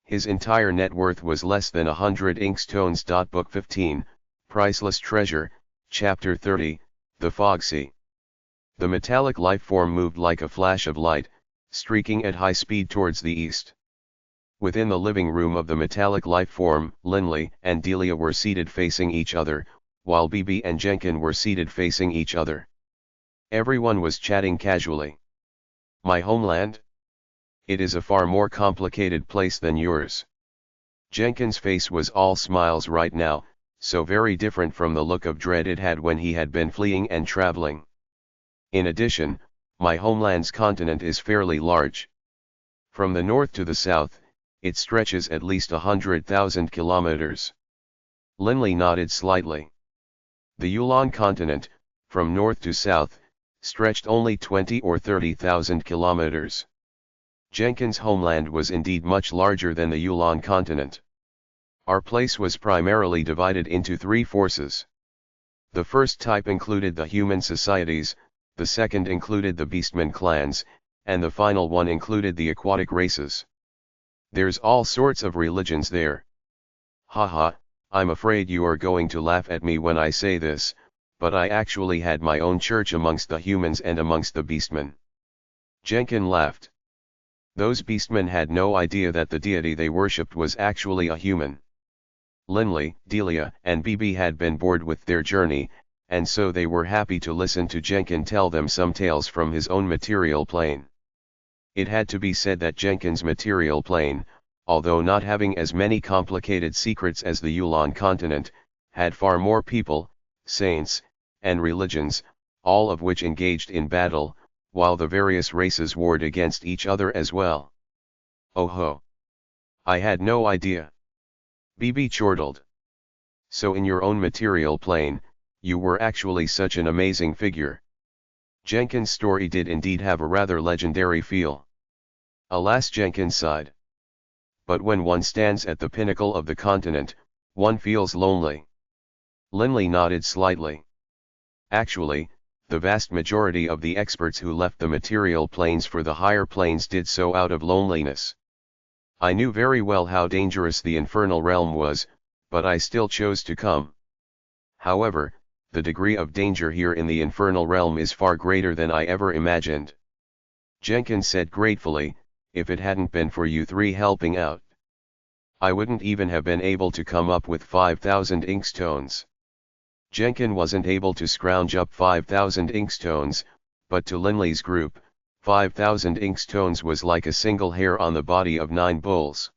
His entire net worth was less than 100 inkstones. Book 15, Priceless Treasure, Chapter 30, The Fog Sea. The metallic life form moved like a flash of light, streaking at high speed towards the east. Within the living room of the metallic life form, Linley and Delia were seated facing each other, while Bibi and Jenkins were seated facing each other. Everyone was chatting casually. My homeland? It is a far more complicated place than yours. Jenkins' face was all smiles right now, so very different from the look of dread it had when he had been fleeing and traveling. In addition, my homeland's continent is fairly large. From the north to the south, it stretches at least 100,000 kilometers. Linley nodded slightly. The Yulon continent, from north to south, stretched only 20 or 30,000 kilometers. Jenkins' homeland was indeed much larger than the Yulon continent. Our place was primarily divided into three forces. The first type included the human societies, the second included the beastmen clans, and the final one included the aquatic races. There's all sorts of religions there. Haha, I'm afraid you are going to laugh at me when I say this, but I actually had my own church amongst the humans and amongst the beastmen. Jenkins laughed. Those beastmen had no idea that the deity they worshipped was actually a human. Linley, Delia, and Bibi had been bored with their journey, and so they were happy to listen to Jenkins tell them some tales from his own material plane. It had to be said that Jenkins' material plane, although not having as many complicated secrets as the Yulon continent, had far more people, saints, and religions, all of which engaged in battle, while the various races warred against each other as well. Oh ho! I had no idea. Bibi chortled. So in your own material plane, you were actually such an amazing figure. Jenkins' story did indeed have a rather legendary feel. Alas, Jenkins sighed. But when one stands at the pinnacle of the continent, one feels lonely. Linley nodded slightly. Actually, the vast majority of the experts who left the material planes for the higher planes did so out of loneliness. I knew very well how dangerous the infernal realm was, but I still chose to come. However, the degree of danger here in the infernal realm is far greater than I ever imagined. Jenkins said gratefully, if it hadn't been for you three helping out, I wouldn't even have been able to come up with 5,000 inkstones. Jenkins wasn't able to scrounge up 5,000 inkstones, but to Linley's group, 5,000 inkstones was like a single hair on the body of 9 bulls.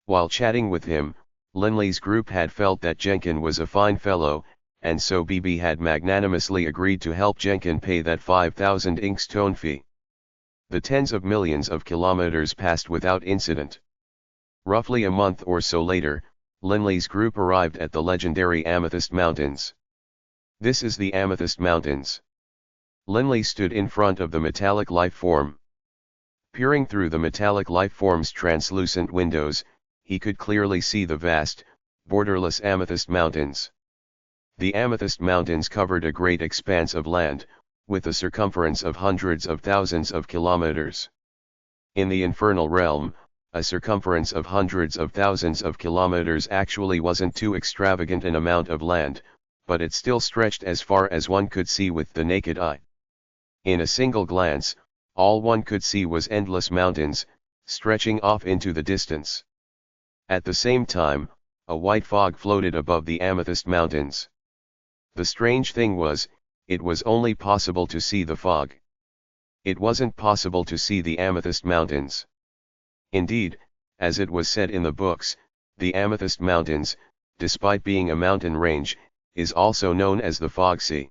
While chatting with him, Linley's group had felt that Jenkins was a fine fellow, and so Bibi had magnanimously agreed to help Jenkins pay that 5,000 inkstone fee. The tens of millions of kilometers passed without incident. Roughly a month or so later, Linley's group arrived at the legendary Amethyst Mountains. This is the Amethyst Mountains. Linley stood in front of the metallic life form. Peering through the metallic life form's translucent windows, he could clearly see the vast, borderless Amethyst Mountains. The Amethyst Mountains covered a great expanse of land, with a circumference of hundreds of thousands of kilometers. In the infernal realm, a circumference of hundreds of thousands of kilometers actually wasn't too extravagant an amount of land, but it still stretched as far as one could see with the naked eye. In a single glance, all one could see was endless mountains, stretching off into the distance. At the same time, a white fog floated above the Amethyst Mountains. The strange thing was, it was only possible to see the fog. It wasn't possible to see the Amethyst Mountains. Indeed, as it was said in the books, the Amethyst Mountains, despite being a mountain range, is also known as the Fog Sea.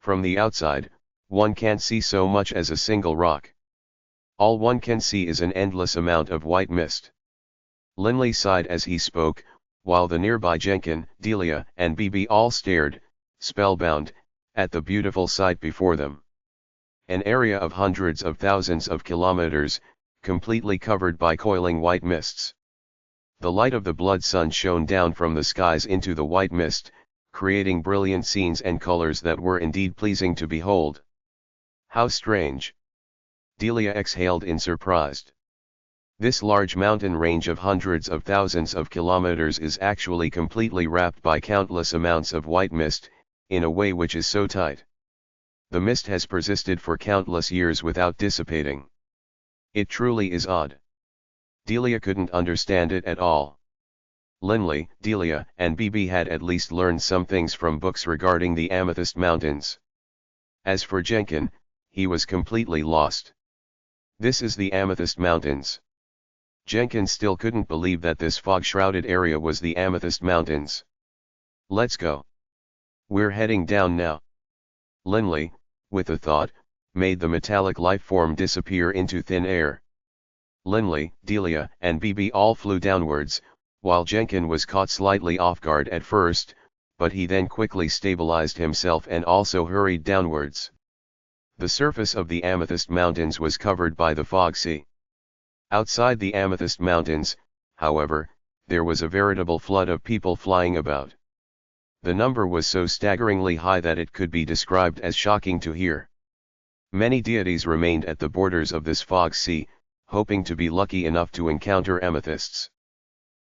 From the outside, one can't see so much as a single rock. All one can see is an endless amount of white mist. Linley sighed as he spoke, while the nearby Jenkin, Delia, and Bibi all stared, spellbound, at the beautiful sight before them. An area of hundreds of thousands of kilometers, completely covered by coiling white mists. The light of the blood sun shone down from the skies into the white mist, creating brilliant scenes and colors that were indeed pleasing to behold. How strange! Delia exhaled in surprise. This large mountain range of hundreds of thousands of kilometers is actually completely wrapped by countless amounts of white mist, in a way which is so tight. The mist has persisted for countless years without dissipating. It truly is odd. Delia couldn't understand it at all. Linley, Delia, and Bibi had at least learned some things from books regarding the Amethyst Mountains. As for Jenkin, he was completely lost. This is the Amethyst Mountains. Jenkin still couldn't believe that this fog-shrouded area was the Amethyst Mountains. Let's go. We're heading down now. Linley, with a thought, made the metallic life form disappear into thin air. Linley, Delia, and Bibi all flew downwards, while Jenkin was caught slightly off guard at first, but he then quickly stabilized himself and also hurried downwards. The surface of the Amethyst Mountains was covered by the Fog Sea. Outside the Amethyst Mountains, however, there was a veritable flood of people flying about. The number was so staggeringly high that it could be described as shocking to hear. Many deities remained at the borders of this Fog Sea, hoping to be lucky enough to encounter amethysts.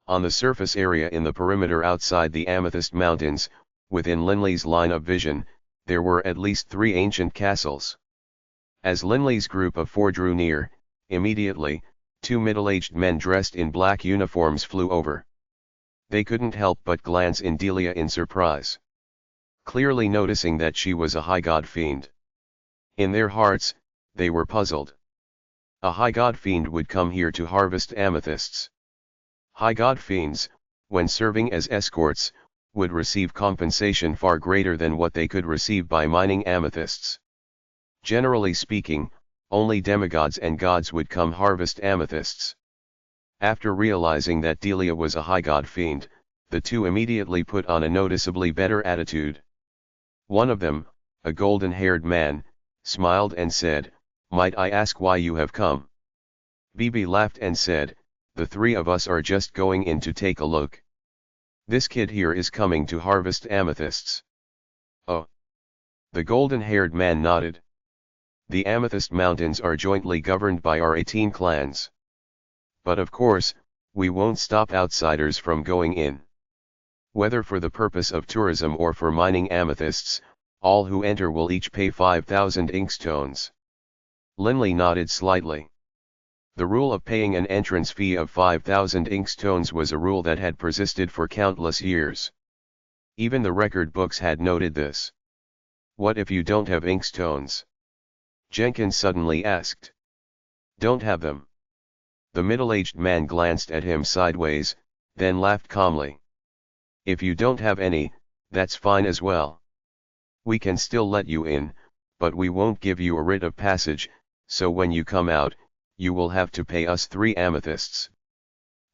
On the surface area in the perimeter outside the Amethyst Mountains, within Linley's line of vision, there were at least 3 ancient castles. As Linley's group of 4 drew near, immediately, 2 middle-aged men dressed in black uniforms flew over. They couldn't help but glance in Delia in surprise, clearly noticing that she was a high god fiend. In their hearts, they were puzzled. A high god fiend would come here to harvest amethysts. High god fiends, when serving as escorts, would receive compensation far greater than what they could receive by mining amethysts. Generally speaking, only demigods and gods would come harvest amethysts. After realizing that Delia was a high god fiend, the two immediately put on a noticeably better attitude. One of them, a golden-haired man, smiled and said, "Might I ask why you have come?" Bibi laughed and said, "The 3 of us are just going in to take a look. This kid here is coming to harvest amethysts." "Oh." The golden-haired man nodded. "The Amethyst Mountains are jointly governed by our 18 clans. But of course, we won't stop outsiders from going in. Whether for the purpose of tourism or for mining amethysts, all who enter will each pay 5,000 inkstones." Linley nodded slightly. The rule of paying an entrance fee of 5,000 inkstones was a rule that had persisted for countless years. Even the record books had noted this. "What if you don't have inkstones?" Jenkins suddenly asked. "Don't have them." The middle-aged man glanced at him sideways, then laughed calmly. "If you don't have any, that's fine as well. We can still let you in, but we won't give you a writ of passage, so when you come out, you will have to pay us 3 amethysts.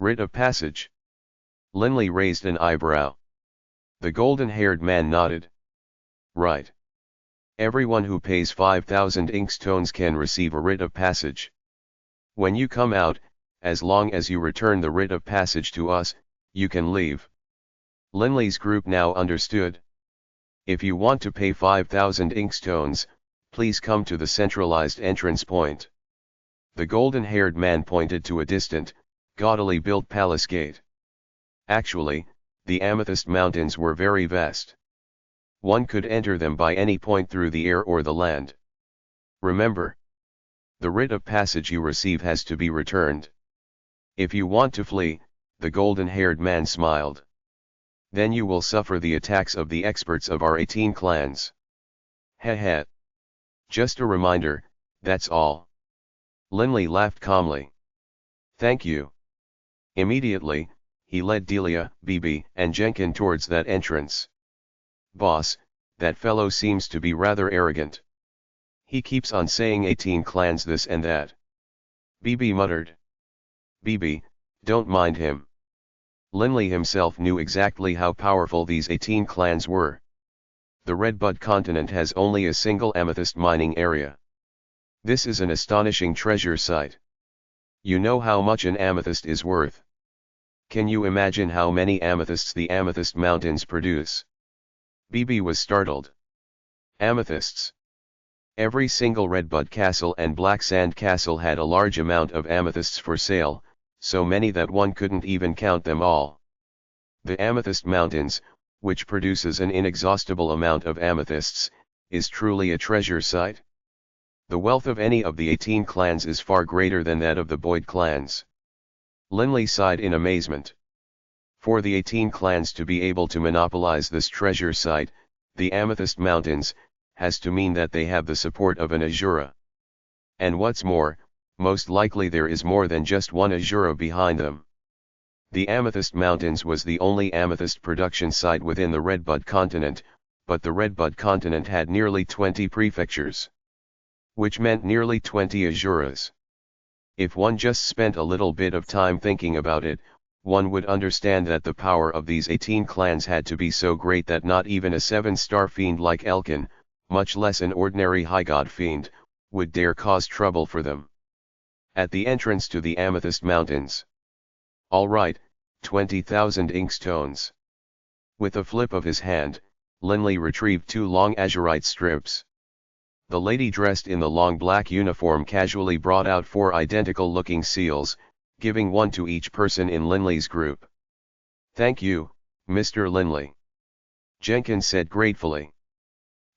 Writ of passage. Linley raised an eyebrow. The golden-haired man nodded. Right. Everyone who pays 5,000 inkstones can receive a writ of passage. When you come out, as long as you return the writ of passage to us, you can leave. Linley's group now understood. If you want to pay 5,000 inkstones, please come to the centralized entrance point. The golden-haired man pointed to a distant, gaudily built palace gate. Actually, the Amethyst Mountains were very vast. One could enter them by any point through the air or the land. Remember, the writ of passage you receive has to be returned. If you want to flee, the golden-haired man smiled. Then you will suffer the attacks of the experts of our 18 clans. Heh. Just a reminder, that's all. Linley laughed calmly. Thank you. Immediately, he led Delia, Bibi, and Jenkin towards that entrance. Boss, that fellow seems to be rather arrogant. He keeps on saying 18 clans this and that. Bibi muttered. Bibi, don't mind him. Linley himself knew exactly how powerful these 18 clans were. The Redbud continent has only a single amethyst mining area. This is an astonishing treasure site. You know how much an amethyst is worth. Can you imagine how many amethysts the Amethyst Mountains produce? Bibi was startled. Amethysts. Every single Redbud Castle and Black Sand Castle had a large amount of amethysts for sale, so many that one couldn't even count them all. The Amethyst Mountains, which produces an inexhaustible amount of amethysts, is truly a treasure site. The wealth of any of the 18 clans is far greater than that of the Boyd clans. Linley sighed in amazement. For the 18 clans to be able to monopolize this treasure site, the Amethyst Mountains, has to mean that they have the support of an Azura. And what's more, most likely there is more than just one Azura behind them. The Amethyst Mountains was the only amethyst production site within the Redbud continent, but the Redbud continent had nearly 20 prefectures. Which meant nearly 20 Azuras. If one just spent a little bit of time thinking about it, one would understand that the power of these 18 clans had to be so great that not even a 7-star fiend like Elkin, much less an ordinary high god fiend, would dare cause trouble for them. At the entrance to the Amethyst Mountains. All right, 20,000 inkstones. With a flip of his hand, Linley retrieved 2 long azurite strips. The lady dressed in the long black uniform casually brought out 4 identical-looking seals, giving one to each person in Linley's group. Thank you, Mr. Linley. Jenkins said gratefully.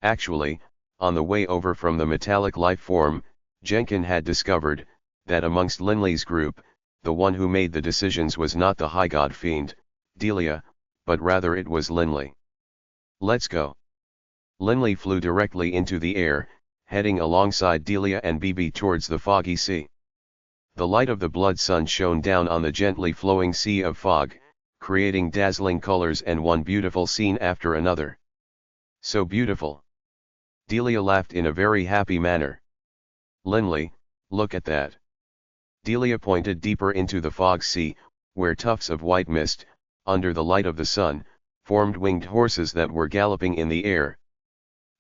Actually, on the way over from the metallic life form, Jenkins had discovered that amongst Linley's group, the one who made the decisions was not the high god fiend, Delia, but rather it was Linley. Let's go. Linley flew directly into the air, heading alongside Delia and Bibi towards the foggy sea. The light of the blood sun shone down on the gently flowing sea of fog, creating dazzling colors and one beautiful scene after another. So beautiful. Delia laughed in a very happy manner. Linley, look at that. Delia pointed deeper into the fog sea, where tufts of white mist, under the light of the sun, formed winged horses that were galloping in the air.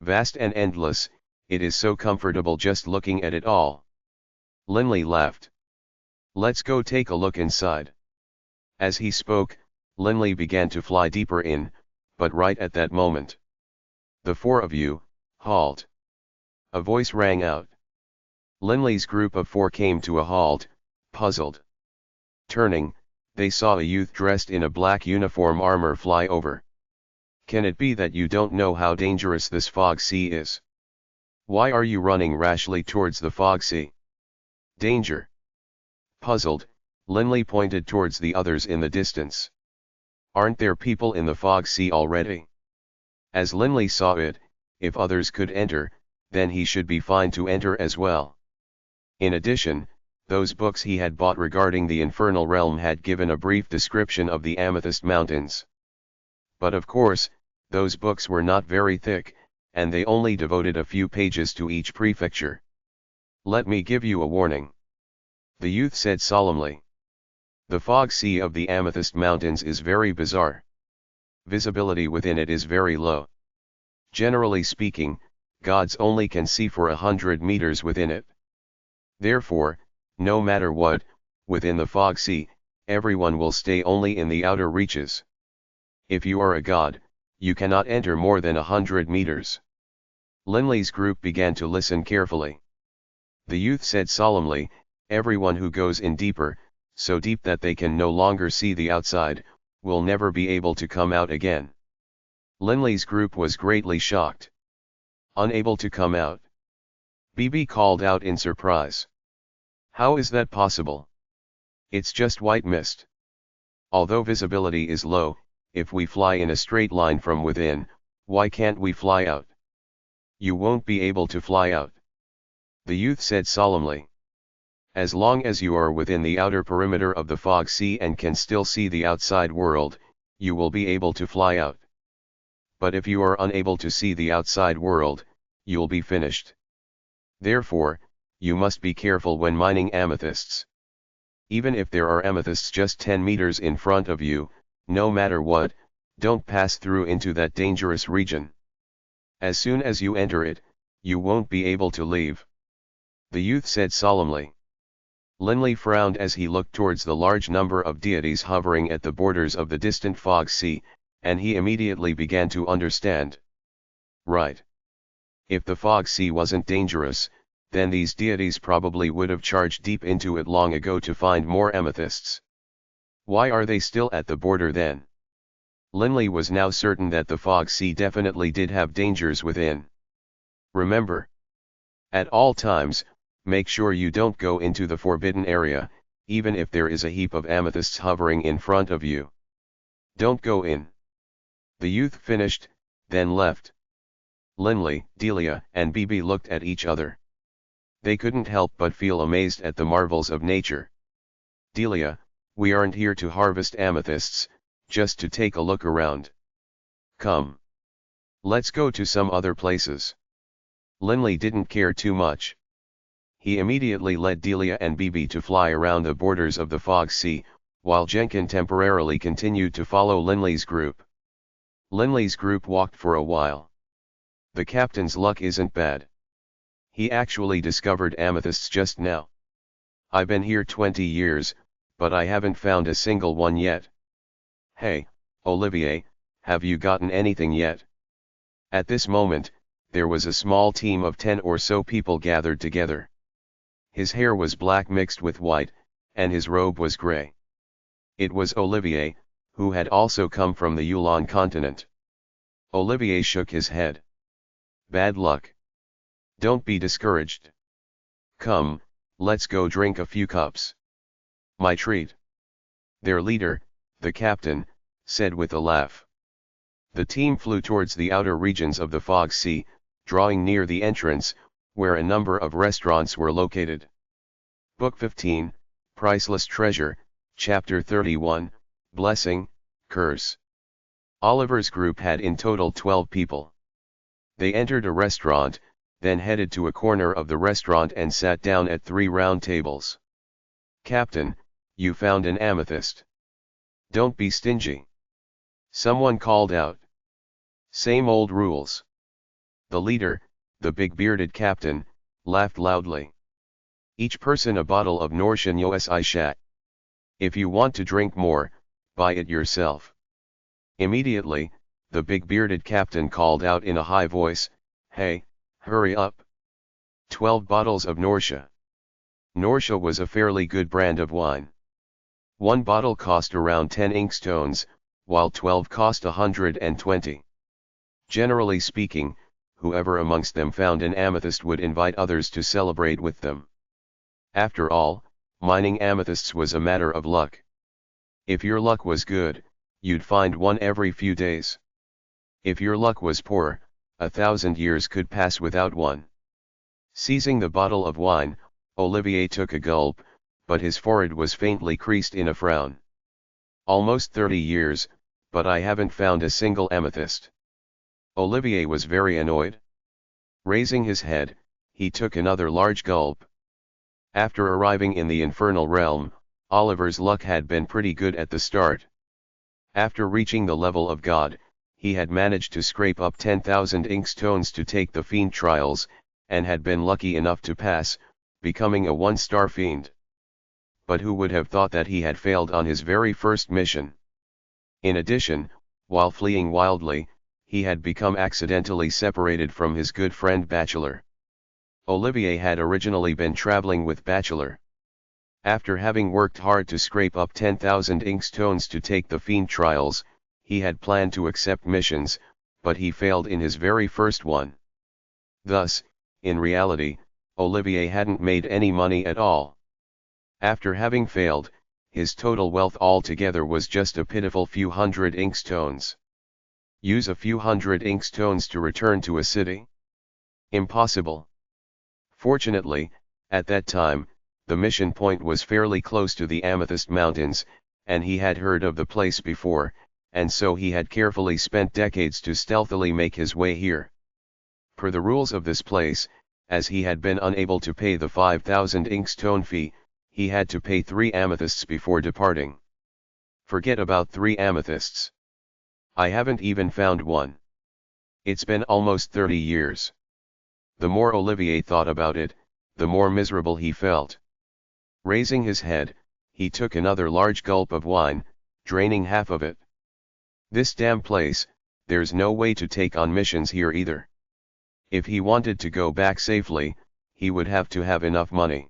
Vast and endless, it is so comfortable just looking at it all. Linley laughed. Let's go take a look inside. As he spoke, Linley began to fly deeper in, but right at that moment. The 4 of you, halt. A voice rang out. Linley's group of 4 came to a halt, puzzled. Turning, they saw a youth dressed in a black uniform armor fly over. Can it be that you don't know how dangerous this fog sea is? Why are you running rashly towards the fog sea? Danger. Puzzled, Linley pointed towards the others in the distance. Aren't there people in the fog sea already? As Linley saw it, if others could enter, then he should be fine to enter as well. In addition, those books he had bought regarding the infernal realm had given a brief description of the Amethyst Mountains. But of course, those books were not very thick, and they only devoted a few pages to each prefecture. Let me give you a warning. The youth said solemnly. The fog sea of the Amethyst Mountains is very bizarre. Visibility within it is very low. Generally speaking, gods only can see for 100 meters within it. Therefore, no matter what, within the fog sea, everyone will stay only in the outer reaches. If you are a god, you cannot enter more than 100 meters. Linley's group began to listen carefully. The youth said solemnly, everyone who goes in deeper, so deep that they can no longer see the outside, will never be able to come out again. Linley's group was greatly shocked. Unable to come out? BB called out in surprise. How is that possible? It's just white mist. Although visibility is low, if we fly in a straight line from within, why can't we fly out? You won't be able to fly out. The youth said solemnly. As long as you are within the outer perimeter of the fog sea and can still see the outside world, you will be able to fly out. But if you are unable to see the outside world, you'll be finished. Therefore, you must be careful when mining amethysts. Even if there are amethysts just 10 meters in front of you, no matter what, don't pass through into that dangerous region. As soon as you enter it, you won't be able to leave. The youth said solemnly. Linley frowned as he looked towards the large number of deities hovering at the borders of the distant fog sea, and he immediately began to understand. Right. If the fog sea wasn't dangerous, then these deities probably would have charged deep into it long ago to find more amethysts. Why are they still at the border then? Linley was now certain that the fog sea definitely did have dangers within. Remember, at all times, make sure you don't go into the forbidden area, even if there is a heap of amethysts hovering in front of you. Don't go in. The youth finished, then left. Linley, Delia, and BB looked at each other. They couldn't help but feel amazed at the marvels of nature. Delia, we aren't here to harvest amethysts, just to take a look around. Come. Let's go to some other places. Linley didn't care too much. He immediately led Delia and BB to fly around the borders of the fog sea, while Jenkin temporarily continued to follow Linley's group. Linley's group walked for a while. The captain's luck isn't bad. He actually discovered amethysts just now. I've been here 20 years, but I haven't found a single one yet. Hey, Olivier, have you gotten anything yet? At this moment, there was a small team of 10 or so people gathered together. His hair was black mixed with white, and his robe was gray. It was Olivier, who had also come from the Yulon continent. Olivier shook his head. Bad luck. Don't be discouraged. Come, let's go drink a few cups. My treat. Their leader, the captain, said with a laugh. The team flew towards the outer regions of the fog sea, drawing near the entrance, where a number of restaurants were located. Book 15, Priceless Treasure, Chapter 31, Blessing, Curse. Oliver's group had in total 12 people. They entered a restaurant, then headed to a corner of the restaurant and sat down at 3 round tables. Captain, you found an amethyst. Don't be stingy. Someone called out. Same old rules. The leader, the big bearded captain, laughed loudly. Each person a bottle of Norshan Yosi Shat. If you want to drink more, buy it yourself. Immediately, the big bearded captain called out in a high voice, Hey, hurry up. 12 bottles of Norsha. Norsha was a fairly good brand of wine. One bottle cost around 10 inkstones, while 12 cost 120. Generally speaking, whoever amongst them found an amethyst would invite others to celebrate with them. After all, mining amethysts was a matter of luck. If your luck was good, you'd find one every few days. If your luck was poor, 1,000 years could pass without one. Seizing the bottle of wine, Olivier took a gulp, but his forehead was faintly creased in a frown. Almost 30 years, but I haven't found a single amethyst. Olivier was very annoyed. Raising his head, he took another large gulp. After arriving in the infernal realm, Oliver's luck had been pretty good at the start. After reaching the level of God, he had managed to scrape up 10,000 inkstones to take the fiend trials, and had been lucky enough to pass, becoming a 1-star fiend. But who would have thought that he had failed on his very first mission? In addition, while fleeing wildly, he had become accidentally separated from his good friend Bachelor. Olivier had originally been traveling with Bachelor. After having worked hard to scrape up 10,000 inkstones to take the fiend trials, he had planned to accept missions, but he failed in his very first one. Thus, in reality, Olivier hadn't made any money at all. After having failed, his total wealth altogether was just a pitiful few hundred inkstones. Use a few hundred inkstones to return to a city? Impossible. Fortunately, at that time, the mission point was fairly close to the Amethyst Mountains, and he had heard of the place before, and so he had carefully spent decades to stealthily make his way here. Per the rules of this place, as he had been unable to pay the 5,000 inkstone fee, he had to pay 3 amethysts before departing. Forget about 3 amethysts. I haven't even found one. It's been almost 30 years. The more Olivier thought about it, the more miserable he felt. Raising his head, he took another large gulp of wine, draining half of it. This damn place, there's no way to take on missions here either. If he wanted to go back safely, he would have to have enough money.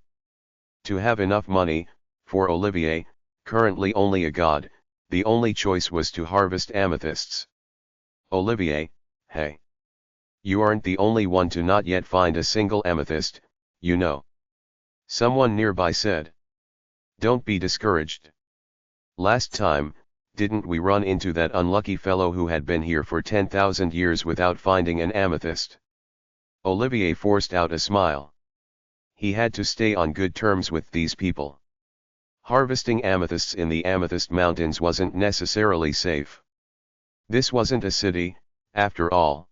To have enough money, for Olivier, currently only a god, the only choice was to harvest amethysts. Olivier, hey. You aren't the only one to not yet find a single amethyst, you know. Someone nearby said. Don't be discouraged. Last time, didn't we run into that unlucky fellow who had been here for 10,000 years without finding an amethyst? Olivier forced out a smile. He had to stay on good terms with these people. Harvesting amethysts in the Amethyst Mountains wasn't necessarily safe. This wasn't a city, after all.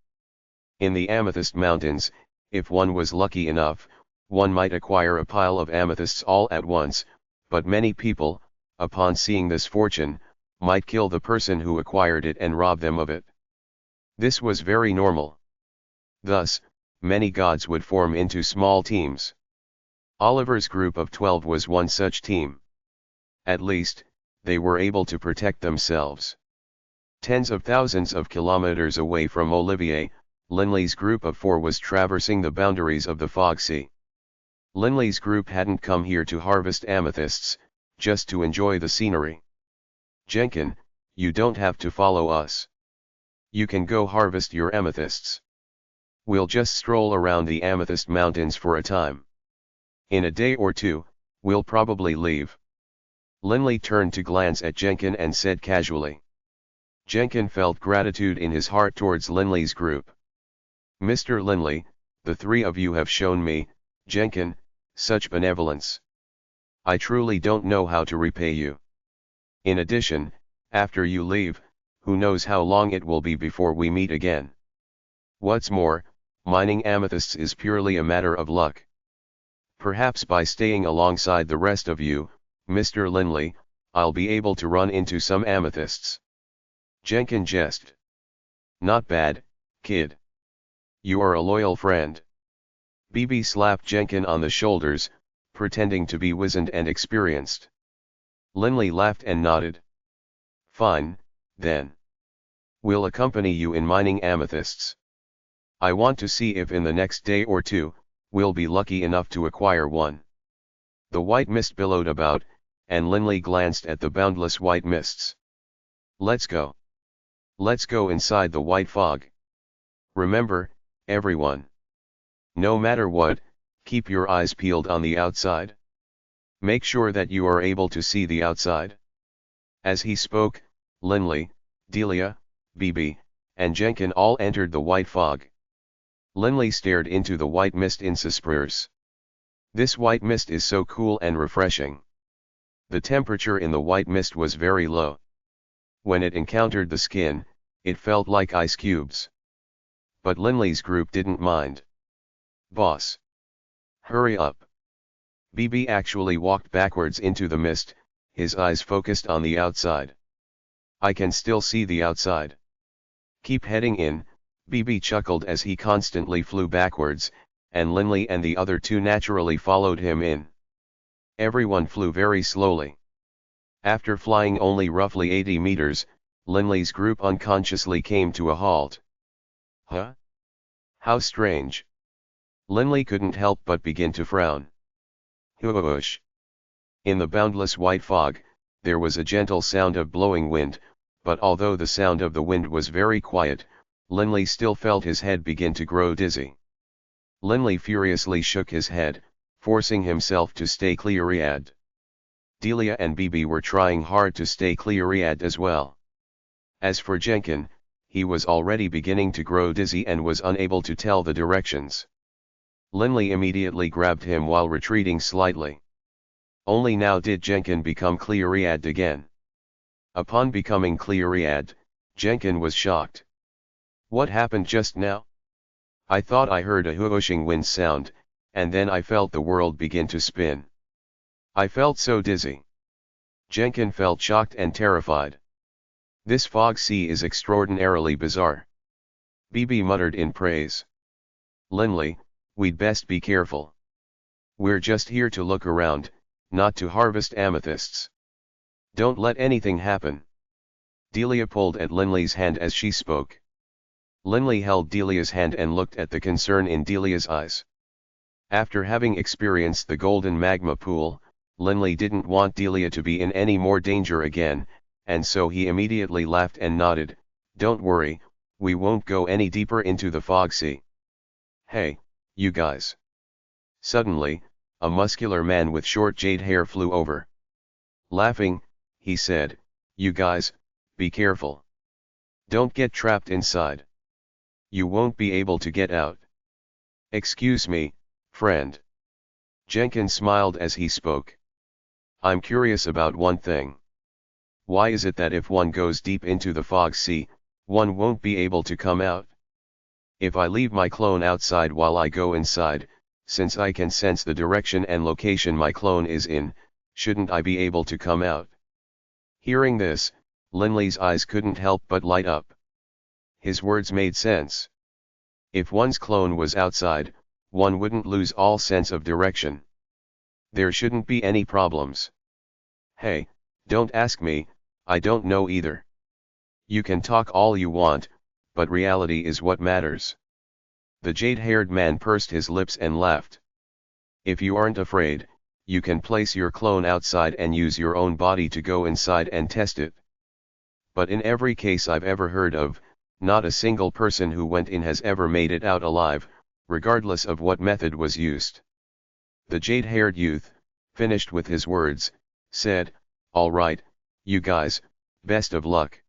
In the Amethyst Mountains, if one was lucky enough, one might acquire a pile of amethysts all at once, but many people, upon seeing this fortune, might kill the person who acquired it and rob them of it. This was very normal. Thus, many gods would form into small teams. Oliver's group of 12 was one such team. At least, they were able to protect themselves. Tens of thousands of kilometers away from Olivier, Linley's group of 4 was traversing the boundaries of the Fog Sea. Linley's group hadn't come here to harvest amethysts, just to enjoy the scenery. Jenkin, you don't have to follow us. You can go harvest your amethysts. We'll just stroll around the Amethyst Mountains for a time. In a day or 2, we'll probably leave. Linley turned to glance at Jenkin and said casually. Jenkin felt gratitude in his heart towards Linley's group. Mr. Linley, the 3 of you have shown me, Jenkin, such benevolence. I truly don't know how to repay you. In addition, after you leave, who knows how long it will be before we meet again. What's more, mining amethysts is purely a matter of luck. Perhaps by staying alongside the rest of you, Mr. Linley, I'll be able to run into some amethysts. Jenkin jested. Not bad, kid. You are a loyal friend. BB slapped Jenkin on the shoulders, pretending to be wizened and experienced. Linley laughed and nodded. Fine, then. We'll accompany you in mining amethysts. I want to see if in the next day or 2, we'll be lucky enough to acquire one. The white mist billowed about, and Linley glanced at the boundless white mists. Let's go. Let's go inside the white fog. Remember, everyone. No matter what, keep your eyes peeled on the outside. Make sure that you are able to see the outside. As he spoke, Linley, Delia, BB, and Jenkin all entered the white fog. Linley stared into the white mist in suspense. This white mist is so cool and refreshing. The temperature in the white mist was very low. When it encountered the skin, it felt like ice cubes. But Linley's group didn't mind. Boss. Hurry up. BB actually walked backwards into the mist, his eyes focused on the outside. I can still see the outside. Keep heading in, BB chuckled as he constantly flew backwards, and Linley and the other two naturally followed him in. Everyone flew very slowly. After flying only roughly 80 meters, Linley's group unconsciously came to a halt. Huh? How strange. Linley couldn't help but begin to frown. Whoosh. In the boundless white fog, there was a gentle sound of blowing wind, but although the sound of the wind was very quiet, Linley still felt his head begin to grow dizzy. Linley furiously shook his head, forcing himself to stay clear-eyed. Delia and BB were trying hard to stay clear-eyed as well. As for Jenkin, he was already beginning to grow dizzy and was unable to tell the directions. Linley immediately grabbed him while retreating slightly. Only now did Jenkin become clear-eyed again. Upon becoming clear-eyed, Jenkin was shocked. What happened just now? I thought I heard a whooshing wind sound, and then I felt the world begin to spin. I felt so dizzy. Jenkin felt shocked and terrified. This fog sea is extraordinarily bizarre. BB muttered in praise. Linley, we'd best be careful. We're just here to look around, not to harvest amethysts. Don't let anything happen. Delia pulled at Linley's hand as she spoke. Linley held Delia's hand and looked at the concern in Delia's eyes. After having experienced the golden magma pool, Linley didn't want Delia to be in any more danger again, and so he immediately laughed and nodded. Don't worry, we won't go any deeper into the fog sea. Hey, you guys. Suddenly, a muscular man with short jade hair flew over. Laughing, he said, you guys, be careful. Don't get trapped inside. You won't be able to get out. Excuse me, friend. Jenkins smiled as he spoke. I'm curious about one thing. Why is it that if one goes deep into the fog sea, one won't be able to come out? If I leave my clone outside while I go inside, since I can sense the direction and location my clone is in, shouldn't I be able to come out? Hearing this, Linley's eyes couldn't help but light up. His words made sense. If one's clone was outside, one wouldn't lose all sense of direction. There shouldn't be any problems. Hey, don't ask me, I don't know either. You can talk all you want, but reality is what matters. The jade-haired man pursed his lips and laughed. If you aren't afraid, you can place your clone outside and use your own body to go inside and test it. But in every case I've ever heard of, not a single person who went in has ever made it out alive, regardless of what method was used. The jade-haired youth, finished with his words, said, all right, you guys, best of luck.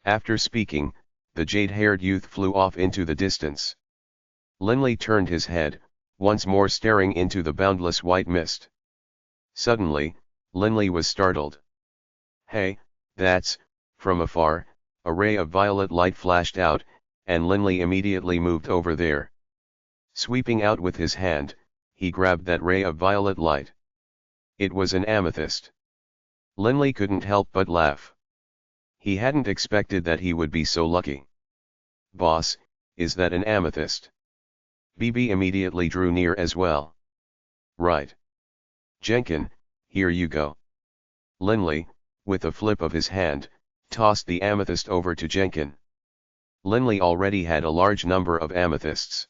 After speaking, the jade-haired youth flew off into the distance. Linley turned his head, once more staring into the boundless white mist. Suddenly, Linley was startled. Hey, that's, from afar, a ray of violet light flashed out, and Linley immediately moved over there. Sweeping out with his hand, he grabbed that ray of violet light. It was an amethyst. Linley couldn't help but laugh. He hadn't expected that he would be so lucky. Boss, is that an amethyst? BB immediately drew near as well. Right. Jenkin, here you go. Linley, with a flip of his hand, tossed the amethyst over to Jenkin. Linley already had a large number of amethysts.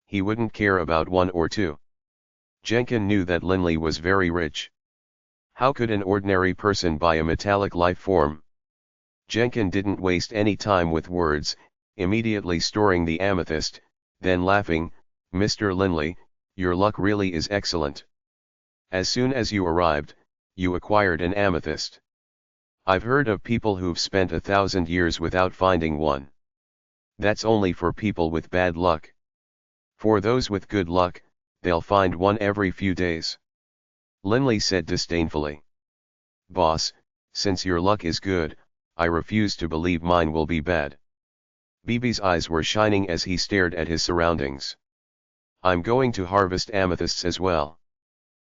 He wouldn't care about one or two. Jenkin knew that Linley was very rich. How could an ordinary person buy a metallic life form? Jenkin didn't waste any time with words, immediately storing the amethyst, then laughing, Mr. Linley, your luck really is excellent. As soon as you arrived, you acquired an amethyst. I've heard of people who've spent 1,000 years without finding one. That's only for people with bad luck. For those with good luck, they'll find one every few days. Linley said disdainfully. Boss, since your luck is good, I refuse to believe mine will be bad. BB's eyes were shining as he stared at his surroundings. I'm going to harvest amethysts as well.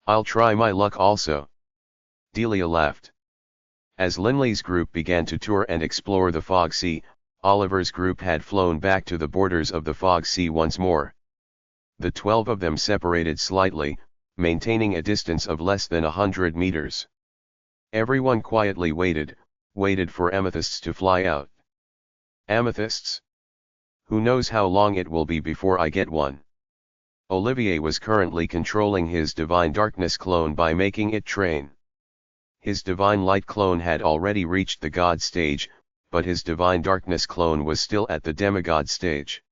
I'll try my luck also. Delia laughed. As Linley's group began to tour and explore the fog sea, Oliver's group had flown back to the borders of the fog sea once more. The 12 of them separated slightly, maintaining a distance of less than 100 meters. Everyone quietly waited for amethysts to fly out. Amethysts? Who knows how long it will be before I get one? Olivier was currently controlling his Divine Darkness clone by making it train. His Divine Light clone had already reached the God stage, but his Divine Darkness clone was still at the demigod stage.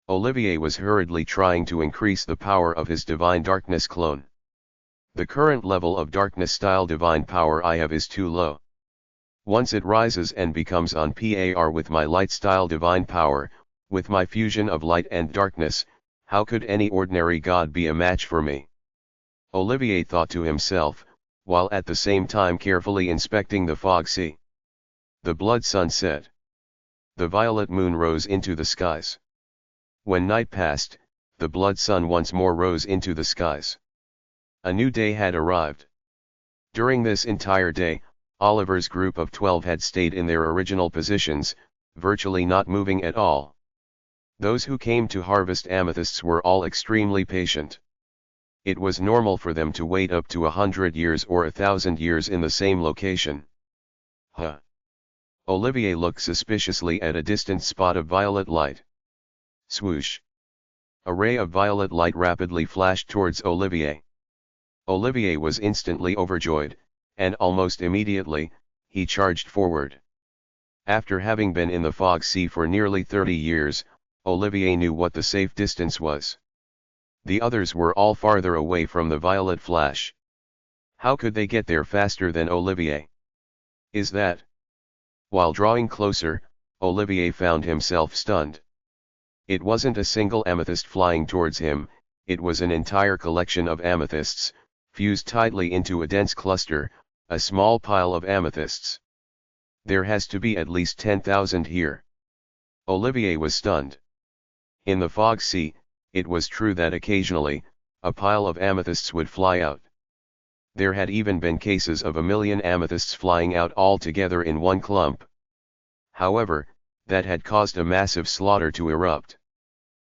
Olivier was hurriedly trying to increase the power of his Divine Darkness clone. The current level of Darkness-style Divine power I have is too low. Once it rises and becomes on par with my Light-style Divine power, with my fusion of Light and Darkness, how could any ordinary god be a match for me? Olivier thought to himself, while at the same time carefully inspecting the fog sea. The blood sun set. The violet moon rose into the skies. When night passed, the blood sun once more rose into the skies. A new day had arrived. During this entire day, Oliver's group of 12 had stayed in their original positions, virtually not moving at all. Those who came to harvest amethysts were all extremely patient. It was normal for them to wait up to 100 years or 1,000 years in the same location. Huh. Olivier looked suspiciously at a distant spot of violet light. Swoosh. A ray of violet light rapidly flashed towards Olivier. Olivier was instantly overjoyed, and almost immediately, he charged forward. After having been in the fog sea for nearly 30 years, Olivier knew what the safe distance was. The others were all farther away from the violet flash. How could they get there faster than Olivier? Is that? While drawing closer, Olivier found himself stunned. It wasn't a single amethyst flying towards him, it was an entire collection of amethysts, fused tightly into a dense cluster, a small pile of amethysts. There has to be at least 10,000 here. Olivier was stunned. In the fog sea, it was true that occasionally, a pile of amethysts would fly out. There had even been cases of 1,000,000 amethysts flying out all together in one clump. However, that had caused a massive slaughter to erupt.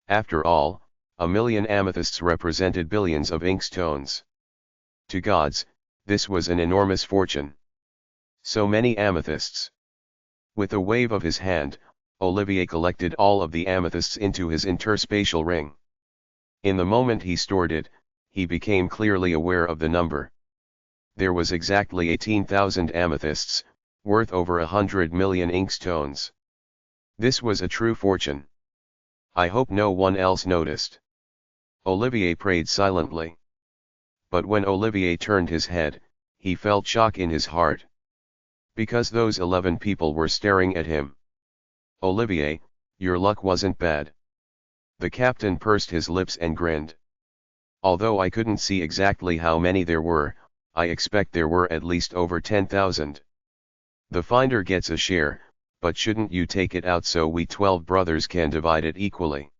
After all, 1,000,000 amethysts represented billions of inkstones. To gods, this was an enormous fortune. So many amethysts. With a wave of his hand, Olivier collected all of the amethysts into his interspatial ring. In the moment he stored it, he became clearly aware of the number. There was exactly 18,000 amethysts, worth over 100 million inkstones. This was a true fortune. I hope no one else noticed. Olivier prayed silently. But when Olivier turned his head, he felt shock in his heart. Because those 11 people were staring at him. Olivier, your luck wasn't bad. The captain pursed his lips and grinned. Although I couldn't see exactly how many there were, I expect there were at least over 10,000. The finder gets a share, but shouldn't you take it out so we 12 brothers can divide it equally?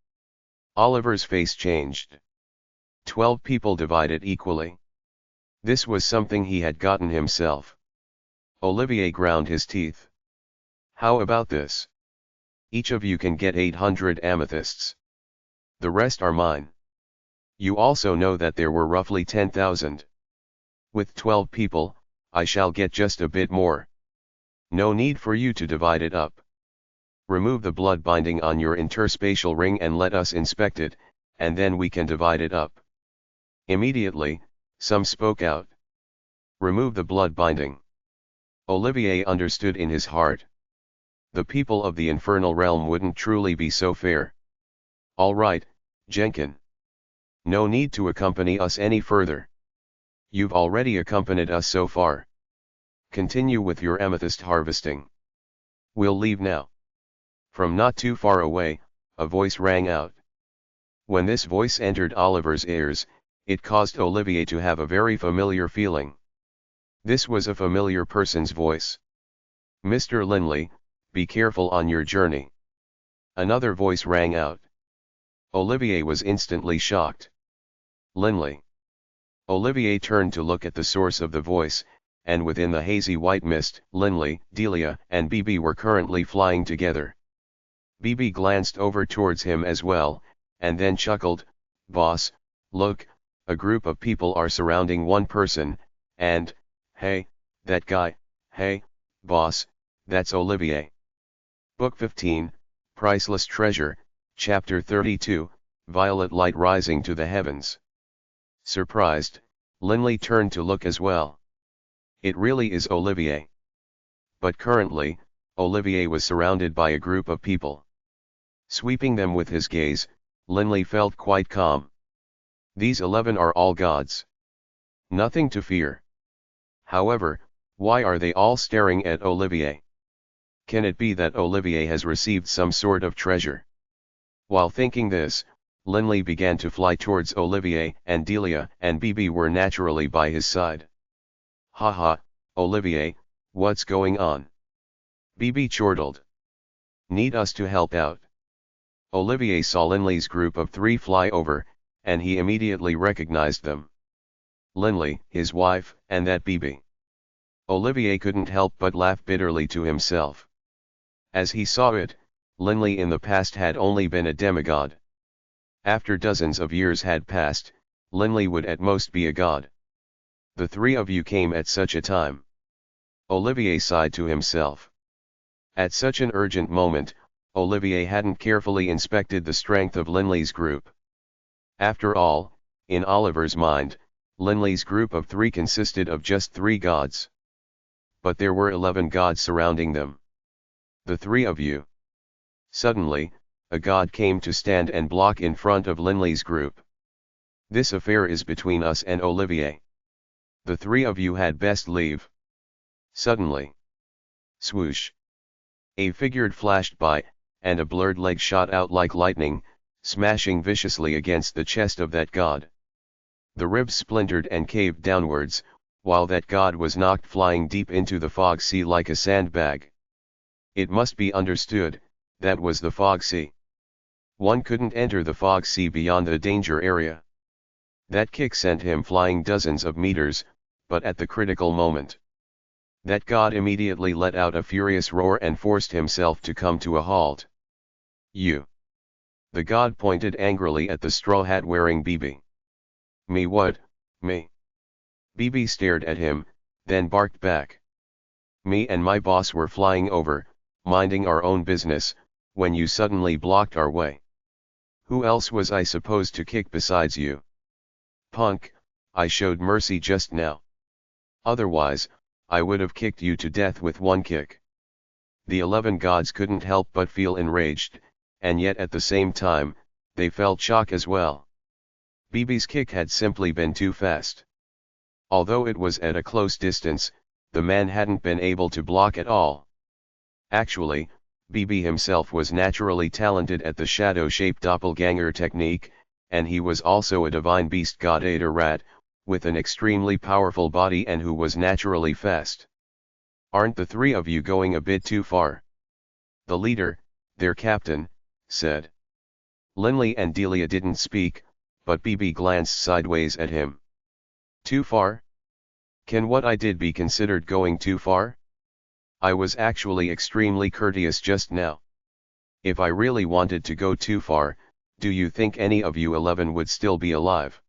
Oliver's face changed. 12 people divide it equally. This was something he had gotten himself. Olivier ground his teeth. How about this? Each of you can get 800 amethysts. The rest are mine. You also know that there were roughly 10,000. With 12 people, I shall get just a bit more. No need for you to divide it up. Remove the blood binding on your interspatial ring and let us inspect it, and then we can divide it up. Immediately, some spoke out. Remove the blood binding. Olivier understood in his heart. The people of the infernal realm wouldn't truly be so fair. All right, Jenkin. No need to accompany us any further. You've already accompanied us so far. Continue with your amethyst harvesting. We'll leave now. From not too far away, a voice rang out. When this voice entered Oliver's ears, it caused Olivier to have a very familiar feeling. This was a familiar person's voice. Mr. Linley, be careful on your journey. Another voice rang out. Olivier was instantly shocked. Linley. Olivier turned to look at the source of the voice, and within the hazy white mist, Linley, Delia, and Bibi were currently flying together. Bibi glanced over towards him as well, and then chuckled, "Boss, look, a group of people are surrounding one person, and, hey, that guy, hey, boss, that's Olivier." Book 15, Priceless Treasure, Chapter 32, Violet Light Rising to the Heavens. Surprised, Linley turned to look as well. It really is Olivier. But currently, Olivier was surrounded by a group of people. Sweeping them with his gaze, Linley felt quite calm. These 11 are all gods. Nothing to fear. However, why are they all staring at Olivier? Can it be that Olivier has received some sort of treasure? While thinking this, Linley began to fly towards Olivier, and Delia and Bibi were naturally by his side. "Haha, Olivier, what's going on?" Bibi chortled. "Need us to help out?" Olivier saw Linley's group of 3 fly over, and he immediately recognized them. Linley, his wife, and that Bibi. Olivier couldn't help but laugh bitterly to himself. As he saw it, Linley in the past had only been a demigod. After dozens of years had passed, Linley would at most be a god. The 3 of you came at such a time. Olivier sighed to himself. At such an urgent moment, Olivier hadn't carefully inspected the strength of Linley's group. After all, in Oliver's mind, Linley's group of 3 consisted of just 3 gods. But there were 11 gods surrounding them. The 3 of you. Suddenly, a god came to stand and block in front of Linley's group. "This affair is between us and Olivier. The 3 of you had best leave." Suddenly. Swoosh. A figure flashed by, and a blurred leg shot out like lightning, smashing viciously against the chest of that god. The ribs splintered and caved downwards, while that god was knocked flying deep into the fog sea like a sandbag. It must be understood, that was the fog sea. One couldn't enter the fog sea beyond the danger area. That kick sent him flying dozens of meters, but at the critical moment, that god immediately let out a furious roar and forced himself to come to a halt. "You!" The god pointed angrily at the straw hat wearing Bibi. "Me what, me?" Bibi stared at him, then barked back. "Me and my boss were flying over, minding our own business, when you suddenly blocked our way. Who else was I supposed to kick besides you? Punk, I showed mercy just now. Otherwise, I would have kicked you to death with one kick." The 11 gods couldn't help but feel enraged, and yet at the same time, they felt shock as well. Bibi's kick had simply been too fast. Although it was at a close distance, the man hadn't been able to block at all. Actually, Bibi himself was naturally talented at the shadow-shaped doppelganger technique, and he was also a divine beast god Ada Rat, with an extremely powerful body and who was naturally fast. "Aren't the 3 of you going a bit too far?" The leader, their captain, said. Linley and Delia didn't speak, but Bibi glanced sideways at him. "Too far? Can what I did be considered going too far? I was actually extremely courteous just now. If I really wanted to go too far, do you think any of you 11 would still be alive?"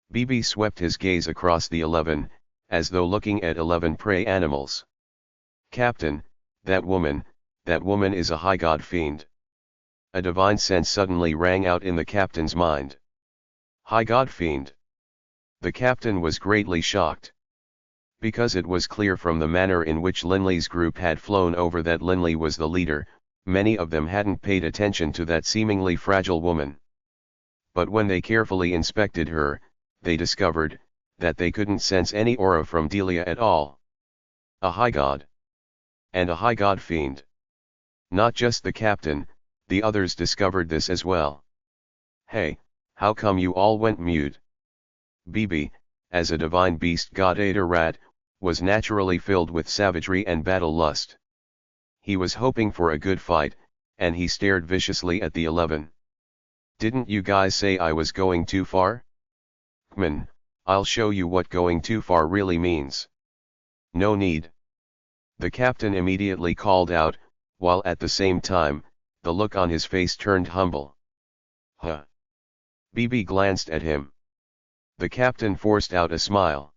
Bibi swept his gaze across the 11, as though looking at 11 prey animals. "Captain, that woman is a high god fiend." A divine sense suddenly rang out in the captain's mind. High god fiend? The captain was greatly shocked. Because it was clear from the manner in which Linley's group had flown over that Linley was the leader, many of them hadn't paid attention to that seemingly fragile woman. But when they carefully inspected her, they discovered that they couldn't sense any aura from Delia at all. A high god. And a high god fiend. Not just the captain, the others discovered this as well. "Hey, how come you all went mute?" Bibi, as a divine beast god Ada Rat, was naturally filled with savagery and battle lust. He was hoping for a good fight, and he stared viciously at the 11. "Didn't you guys say I was going too far? Kman, I'll show you what going too far really means. No need. The captain immediately called out, while at the same time, the look on his face turned humble. Huh. BB glanced at him. The captain forced out a smile.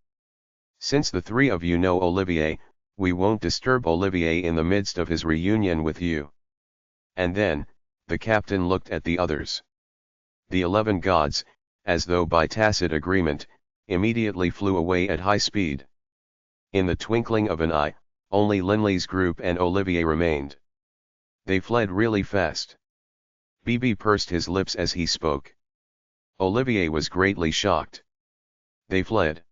Since the three of you know Olivier, we won't disturb Olivier in the midst of his reunion with you. And then, the captain looked at the others. The 11 gods, as though by tacit agreement, immediately flew away at high speed. In the twinkling of an eye, only Linley's group and Olivier remained. They fled really fast. BB pursed his lips as he spoke. Olivier was greatly shocked. They fled.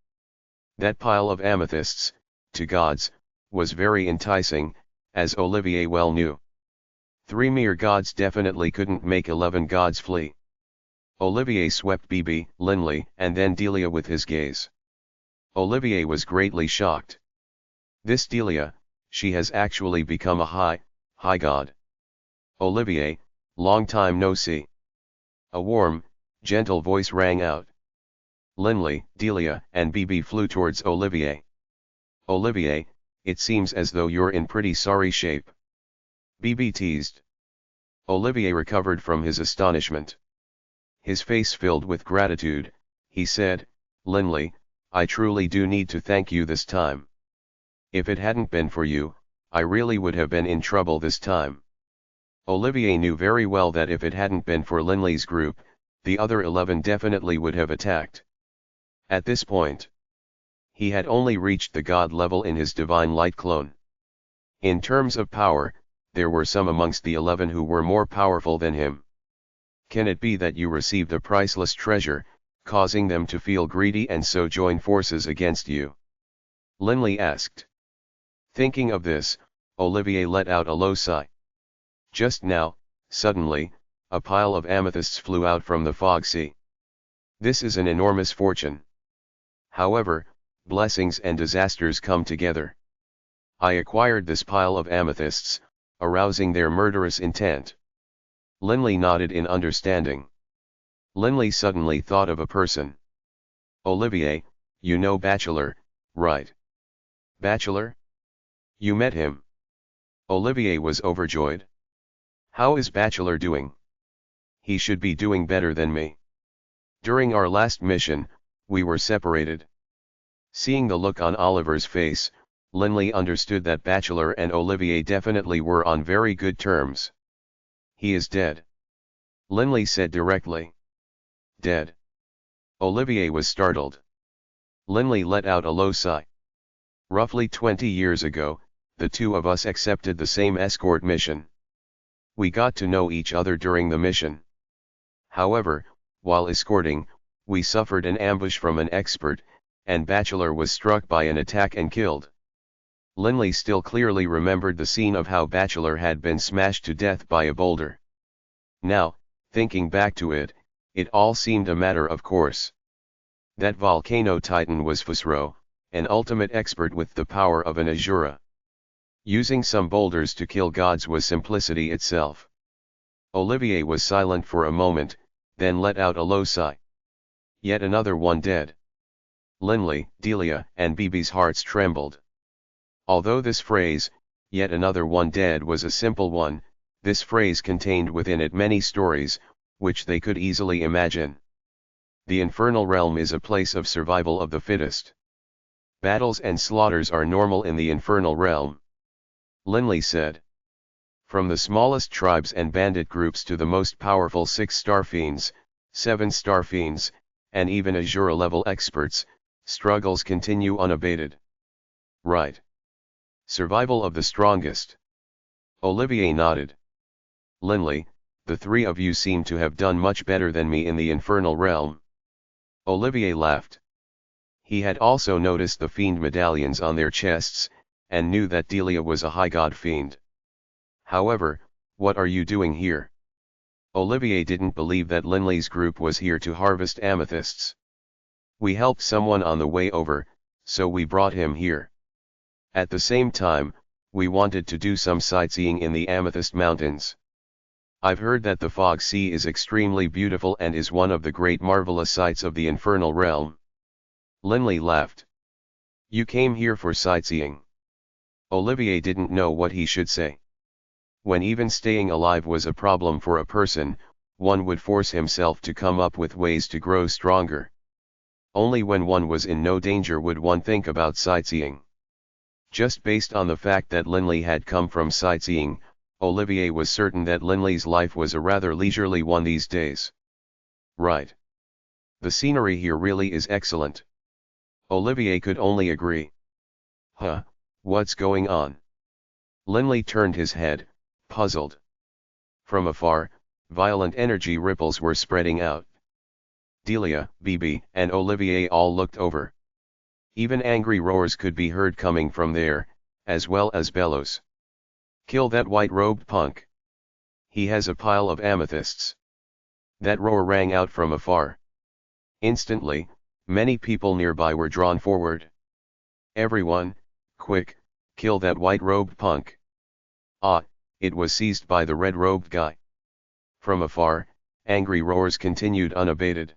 That pile of amethysts, to gods, was very enticing, as Olivier well knew. 3 mere gods definitely couldn't make 11 gods flee. Olivier swept BB, Linley, and then Delia with his gaze. Olivier was greatly shocked. This Delia, she has actually become a high god. Olivier, long time no see. A warm, gentle voice rang out. Linley, Delia, and BB flew towards Olivier. Olivier, it seems as though you're in pretty sorry shape. BB teased. Olivier recovered from his astonishment. His face filled with gratitude, he said, Linley, I truly do need to thank you this time. If it hadn't been for you, I really would have been in trouble this time. Olivier knew very well that if it hadn't been for Linley's group, the other 11 definitely would have attacked. At this point, he had only reached the god level in his divine light clone. In terms of power, there were some amongst the 11 who were more powerful than him. Can it be that you received a priceless treasure, causing them to feel greedy and so join forces against you? Linley asked. Thinking of this, Olivier let out a low sigh. Just now, suddenly, a pile of amethysts flew out from the fog sea. This is an enormous fortune. However, blessings and disasters come together. I acquired this pile of amethysts, arousing their murderous intent. Linley nodded in understanding. Linley suddenly thought of a person. Olivier, you know Bachelor, right? Bachelor? You met him. Olivier was overjoyed. How is Bachelor doing? He should be doing better than me. During our last mission, we were separated. Seeing the look on Oliver's face, Linley understood that Bachelor and Olivier definitely were on very good terms. He is dead. Linley said directly. Dead. Olivier was startled. Linley let out a low sigh. Roughly 20 years ago, the two of us accepted the same escort mission. We got to know each other during the mission. However, while escorting, we suffered an ambush from an expert, and Bachelor was struck by an attack and killed. Linley still clearly remembered the scene of how Bachelor had been smashed to death by a boulder. Now, thinking back to it, it all seemed a matter of course. That volcano titan was Fusro, an ultimate expert with the power of an Azura. Using some boulders to kill gods was simplicity itself. Olivier was silent for a moment, then let out a low sigh. Yet another one dead. Linley, Delia, and BB's hearts trembled. Although this phrase, yet another one dead, was a simple one, this phrase contained within it many stories, which they could easily imagine. The infernal realm is a place of survival of the fittest. Battles and slaughters are normal in the infernal realm. Linley said. From the smallest tribes and bandit groups to the most powerful 6-star fiends, 7-star fiends, and even Azura-level experts, struggles continue unabated. Right. Survival of the strongest. Olivier nodded. Linley, the three of you seem to have done much better than me in the infernal realm. Olivier laughed. He had also noticed the fiend medallions on their chests, and knew that Delia was a high god fiend. However, what are you doing here? Olivier didn't believe that Linley's group was here to harvest amethysts. We helped someone on the way over, so we brought him here. At the same time, we wanted to do some sightseeing in the Amethyst Mountains. I've heard that the Fog Sea is extremely beautiful and is one of the great marvelous sights of the infernal realm. Linley laughed. You came here for sightseeing. Olivier didn't know what he should say. When even staying alive was a problem for a person, one would force himself to come up with ways to grow stronger. Only when one was in no danger would one think about sightseeing. Just based on the fact that Linley had come from sightseeing, Olivier was certain that Linley's life was a rather leisurely one these days. Right. The scenery here really is excellent. Olivier could only agree. Huh, what's going on? Linley turned his head, puzzled. From afar, violent energy ripples were spreading out. Delia, Bibi, and Olivier all looked over. Even angry roars could be heard coming from there, as well as bellows. Kill that white-robed punk. He has a pile of amethysts. That roar rang out from afar. Instantly, many people nearby were drawn forward. Everyone, quick, kill that white-robed punk. Ah, it was seized by the red-robed guy. From afar, angry roars continued unabated.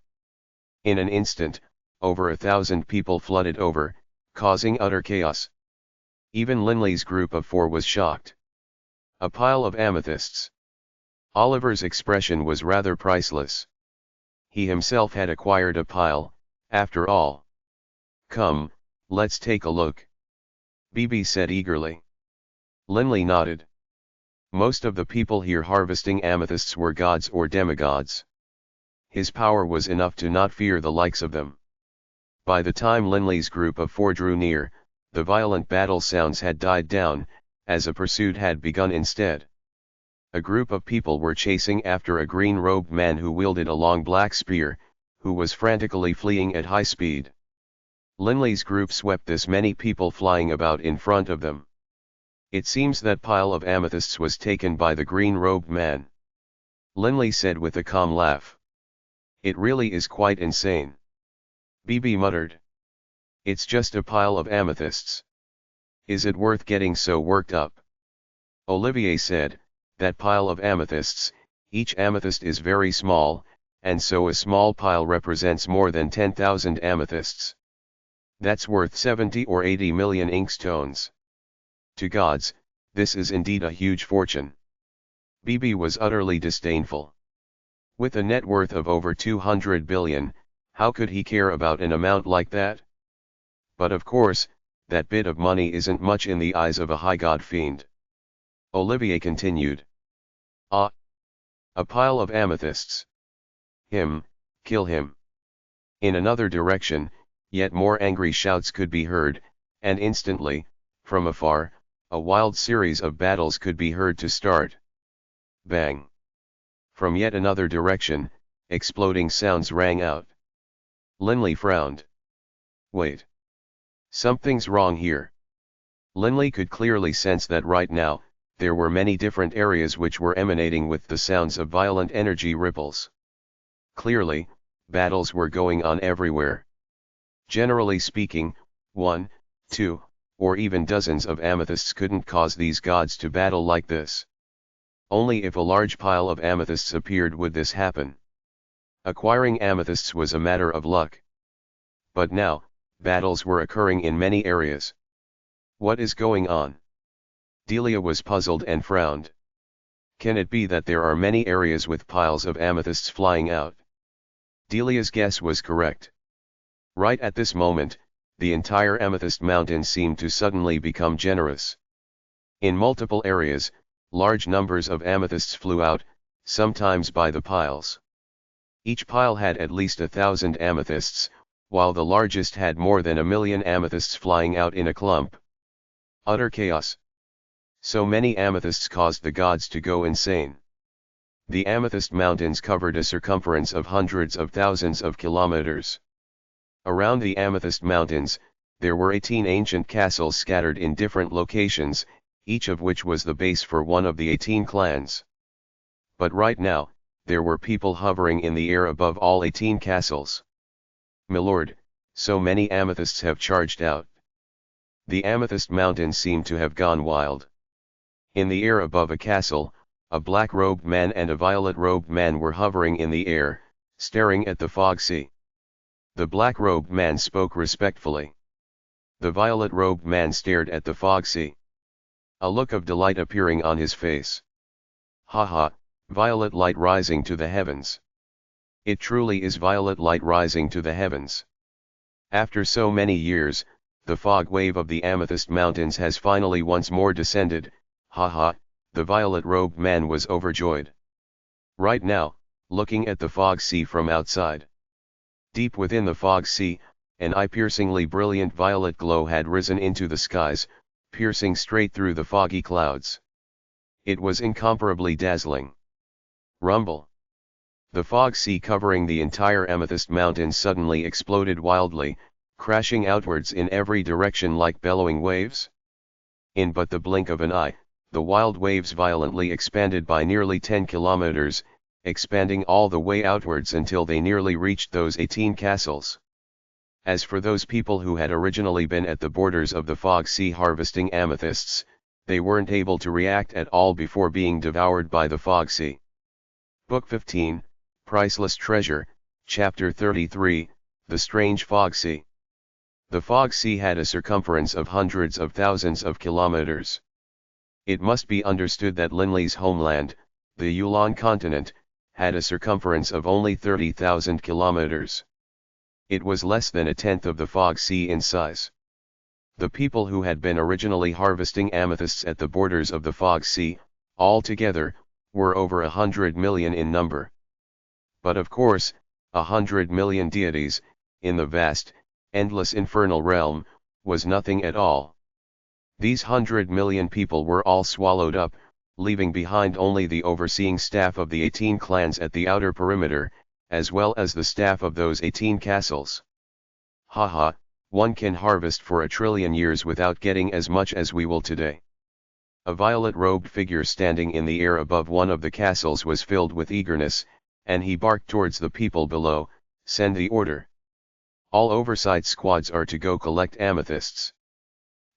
In an instant, over 1,000 people flooded over, causing utter chaos. Even Linley's group of 4 was shocked. A pile of amethysts. Oliver's expression was rather priceless. He himself had acquired a pile, after all. Come, let's take a look. Bibi said eagerly. Linley nodded. Most of the people here harvesting amethysts were gods or demigods. His power was enough to not fear the likes of them. By the time Linley's group of 4 drew near, the violent battle sounds had died down, as a pursuit had begun instead. A group of people were chasing after a green-robed man who wielded a long black spear, who was frantically fleeing at high speed. Linley's group swept this many people flying about in front of them. It seems that pile of amethysts was taken by the green-robed man. Linley said with a calm laugh. It really is quite insane. Bibi muttered. It's just a pile of amethysts. Is it worth getting so worked up? Olivier said, that pile of amethysts, each amethyst is very small, and so a small pile represents more than 10,000 amethysts. That's worth 70 or 80 million inkstones. To gods, this is indeed a huge fortune. Bibi was utterly disdainful. With a net worth of over 200 billion, how could he care about an amount like that? But of course, that bit of money isn't much in the eyes of a high god fiend. Olivier continued. Ah! A pile of amethysts. Kill him. In another direction, yet more angry shouts could be heard, and instantly, from afar, a wild series of battles could be heard to start. Bang! From yet another direction, exploding sounds rang out. Linley frowned. Wait. Something's wrong here. Linley could clearly sense that right now, there were many different areas which were emanating with the sounds of violent energy ripples. Clearly, battles were going on everywhere. Generally speaking, 1, 2, or even dozens of amethysts couldn't cause these gods to battle like this. Only if a large pile of amethysts appeared would this happen. Acquiring amethysts was a matter of luck. But now, battles were occurring in many areas. What is going on? Delia was puzzled and frowned. Can it be that there are many areas with piles of amethysts flying out? Delia's guess was correct. Right at this moment, the entire amethyst mountain seemed to suddenly become generous. In multiple areas, large numbers of amethysts flew out, sometimes by the piles. Each pile had at least 1,000 amethysts, while the largest had more than 1,000,000 amethysts flying out in a clump. Utter chaos. So many amethysts caused the gods to go insane. The amethyst mountains covered a circumference of hundreds of thousands of kilometers. Around the amethyst mountains, there were 18 ancient castles scattered in different locations, each of which was the base for one of the 18 clans. But right now, there were people hovering in the air above all 18 castles. Milord, so many amethysts have charged out. The amethyst mountains seemed to have gone wild. In the air above a castle, a black-robed man and a violet-robed man were hovering in the air, staring at the fog sea. The black-robed man spoke respectfully. The violet-robed man stared at the fog sea. A look of delight appearing on his face. Ha ha, violet light rising to the heavens. It truly is violet light rising to the heavens. After so many years, the fog wave of the Amethyst Mountains has finally once more descended. Ha ha, the violet-robed man was overjoyed. Right now, looking at the fog sea from outside. Deep within the fog sea, an eye-piercingly brilliant violet glow had risen into the skies, piercing straight through the foggy clouds. It was incomparably dazzling. Rumble. The fog sea covering the entire Amethyst Mountains suddenly exploded wildly, crashing outwards in every direction like bellowing waves. In but the blink of an eye, the wild waves violently expanded by nearly 10 kilometers, expanding all the way outwards until they nearly reached those 18 castles. As for those people who had originally been at the borders of the fog sea harvesting amethysts, they weren't able to react at all before being devoured by the fog sea. Book 15, Priceless Treasure, Chapter 33, The Strange Fog Sea. The fog sea had a circumference of hundreds of thousands of kilometers. It must be understood that Linley's homeland, the Yulon continent, had a circumference of only 30,000 kilometers. It was less than a tenth of the fog sea in size. The people who had been originally harvesting amethysts at the borders of the fog sea, altogether, were over 100 million in number. But of course, 100 million deities, in the vast, endless infernal realm, was nothing at all. These 100 million people were all swallowed up, leaving behind only the overseeing staff of the 18 clans at the outer perimeter, as well as the staff of those 18 castles. Haha, one can harvest for 1 trillion years without getting as much as we will today. A violet-robed figure standing in the air above one of the castles was filled with eagerness, and he barked towards the people below, "Send the order. All oversight squads are to go collect amethysts.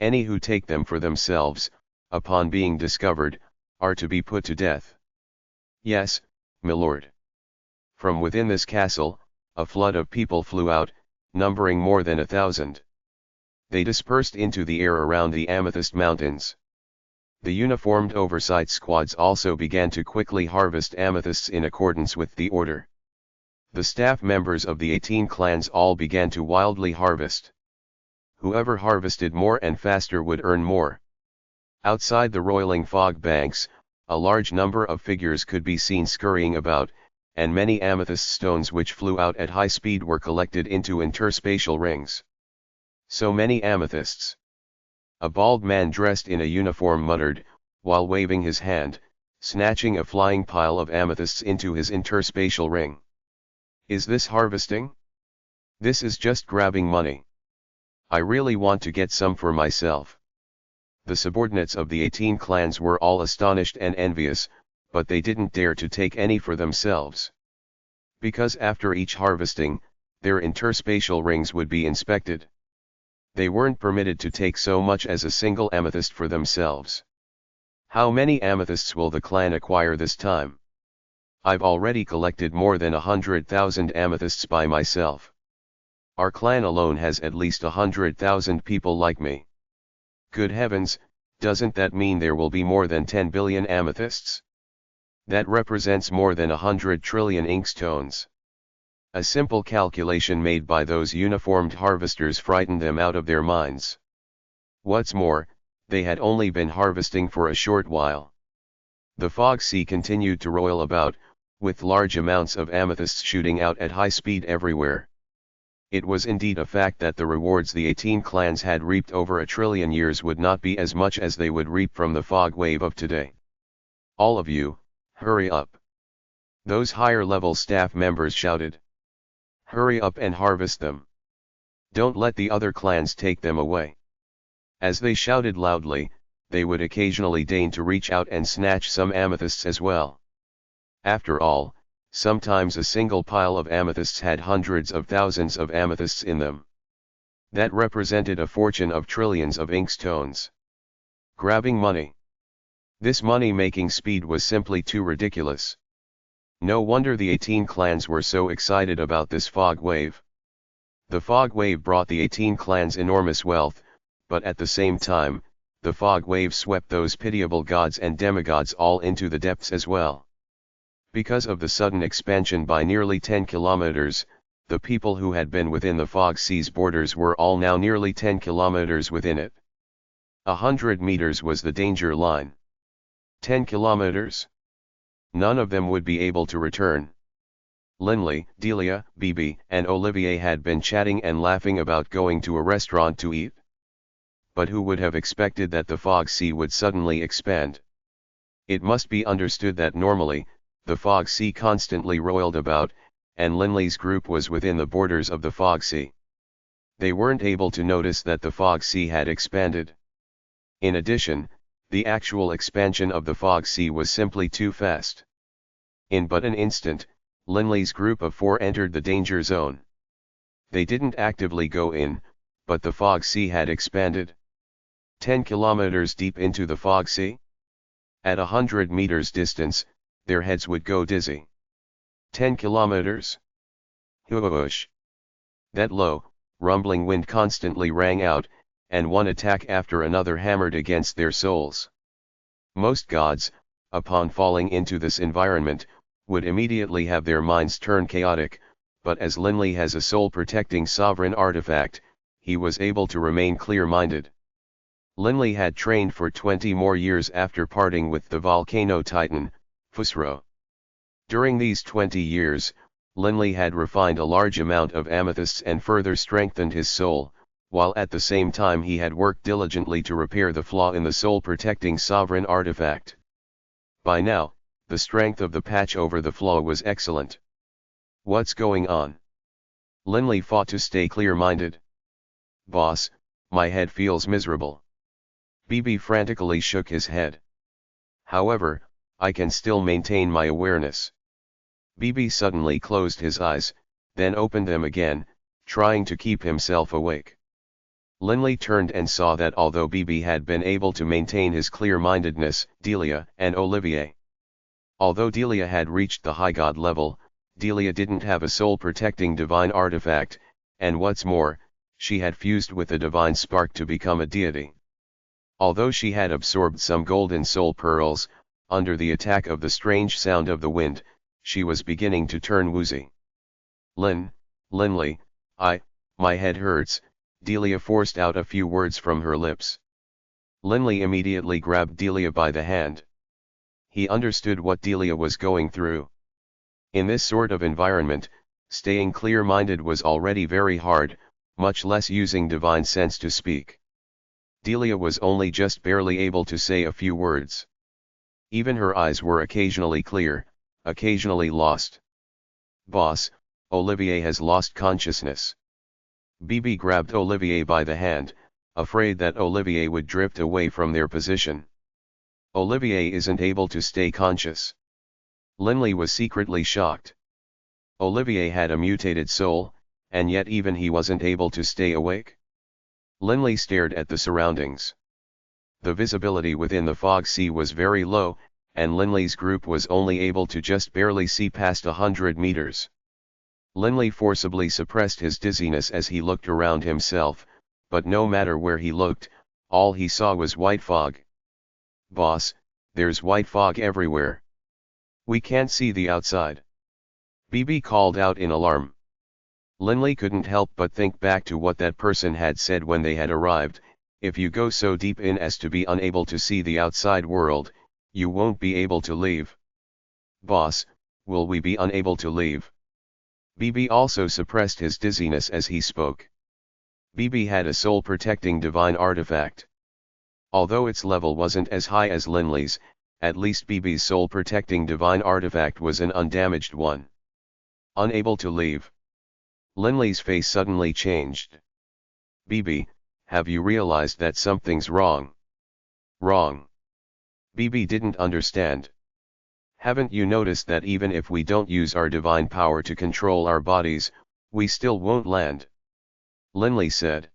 Any who take them for themselves, upon being discovered, are to be put to death." "Yes, milord." From within this castle, a flood of people flew out, numbering more than 1,000. They dispersed into the air around the Amethyst Mountains. The uniformed oversight squads also began to quickly harvest amethysts in accordance with the order. The staff members of the 18 clans all began to wildly harvest. Whoever harvested more and faster would earn more. Outside the roiling fog banks, a large number of figures could be seen scurrying about, and many amethyst stones which flew out at high speed were collected into interspatial rings. So many amethysts. A bald man dressed in a uniform muttered, while waving his hand, snatching a flying pile of amethysts into his interspatial ring. "Is this harvesting? This is just grabbing money. I really want to get some for myself." The subordinates of the 18 clans were all astonished and envious, but they didn't dare to take any for themselves. Because after each harvesting, their interspatial rings would be inspected. They weren't permitted to take so much as a single amethyst for themselves. "How many amethysts will the clan acquire this time? I've already collected more than 100,000 amethysts by myself. Our clan alone has at least 100,000 people like me. Good heavens, doesn't that mean there will be more than 10 billion amethysts? That represents more than 100 trillion inkstones." A simple calculation made by those uniformed harvesters frightened them out of their minds. What's more, they had only been harvesting for a short while. The fog sea continued to roil about, with large amounts of amethysts shooting out at high speed everywhere. It was indeed a fact that the rewards the 18 clans had reaped over 1 trillion years would not be as much as they would reap from the fog wave of today. "All of you, hurry up!" Those higher-level staff members shouted. "Hurry up and harvest them. Don't let the other clans take them away." As they shouted loudly, they would occasionally deign to reach out and snatch some amethysts as well. After all, sometimes a single pile of amethysts had hundreds of thousands of amethysts in them. That represented a fortune of trillions of inkstones. Grabbing money. This money-making speed was simply too ridiculous. No wonder the 18 clans were so excited about this fog wave. The fog wave brought the 18 clans enormous wealth, but at the same time, the fog wave swept those pitiable gods and demigods all into the depths as well. Because of the sudden expansion by nearly 10 kilometers, the people who had been within the fog sea's borders were all now nearly 10 kilometers within it. 100 meters was the danger line. 10 kilometers? None of them would be able to return. Linley, Delia, Bibi, and Olivier had been chatting and laughing about going to a restaurant to eat. But who would have expected that the fog sea would suddenly expand? It must be understood that normally, the fog sea constantly roiled about, and Linley's group was within the borders of the fog sea. They weren't able to notice that the fog sea had expanded. In addition, the actual expansion of the fog sea was simply too fast. In but an instant, Linley's group of 4 entered the danger zone. They didn't actively go in, but the fog sea had expanded. 10 kilometers deep into the fog sea? At 100 meters distance, their heads would go dizzy. 10 kilometers? Whoosh! That low, rumbling wind constantly rang out, and one attack after another hammered against their souls. Most gods, upon falling into this environment, would immediately have their minds turn chaotic, but as Linley has a soul-protecting sovereign artifact, he was able to remain clear-minded. Linley had trained for 20 more years after parting with the volcano titan, Fusro. During these 20 years, Linley had refined a large amount of amethysts and further strengthened his soul, while at the same time he had worked diligently to repair the flaw in the soul-protecting sovereign artifact. By now, the strength of the patch over the flaw was excellent. What's going on? Linley fought to stay clear-minded. Boss, my head feels miserable. Bibi frantically shook his head. However, I can still maintain my awareness. Bibi suddenly closed his eyes, then opened them again, trying to keep himself awake. Linley turned and saw that although Bibi had been able to maintain his clear-mindedness, Delia and Olivier. Although Delia had reached the high god level, Delia didn't have a soul-protecting divine artifact, and what's more, she had fused with a divine spark to become a deity. Although she had absorbed some golden soul pearls, under the attack of the strange sound of the wind, she was beginning to turn woozy. Linley, my head hurts, Delia forced out a few words from her lips. Linley immediately grabbed Delia by the hand. He understood what Delia was going through. In this sort of environment, staying clear-minded was already very hard, much less using divine sense to speak. Delia was only just barely able to say a few words. Even her eyes were occasionally clear, occasionally lost. Boss, Olivier has lost consciousness. Bibi grabbed Olivier by the hand, afraid that Olivier would drift away from their position. Olivier isn't able to stay conscious. Linley was secretly shocked. Olivier had a mutated soul, and yet even he wasn't able to stay awake. Linley stared at the surroundings. The visibility within the fog sea was very low, and Linley's group was only able to just barely see past 100 meters. Linley forcibly suppressed his dizziness as he looked around himself, but no matter where he looked, all he saw was white fog. Boss, there's white fog everywhere. We can't see the outside. Bibi called out in alarm. Linley couldn't help but think back to what that person had said when they had arrived: if you go so deep in as to be unable to see the outside world, you won't be able to leave. Boss, will we be unable to leave? Bibi also suppressed his dizziness as he spoke. Bibi had a soul-protecting divine artifact. Although its level wasn't as high as Linley's, at least Bibi's soul-protecting divine artifact was an undamaged one. Unable to leave. Linley's face suddenly changed. Bibi, have you realized that something's wrong? Wrong. Bibi didn't understand. Haven't you noticed that even if we don't use our divine power to control our bodies, we still won't land? Linley said.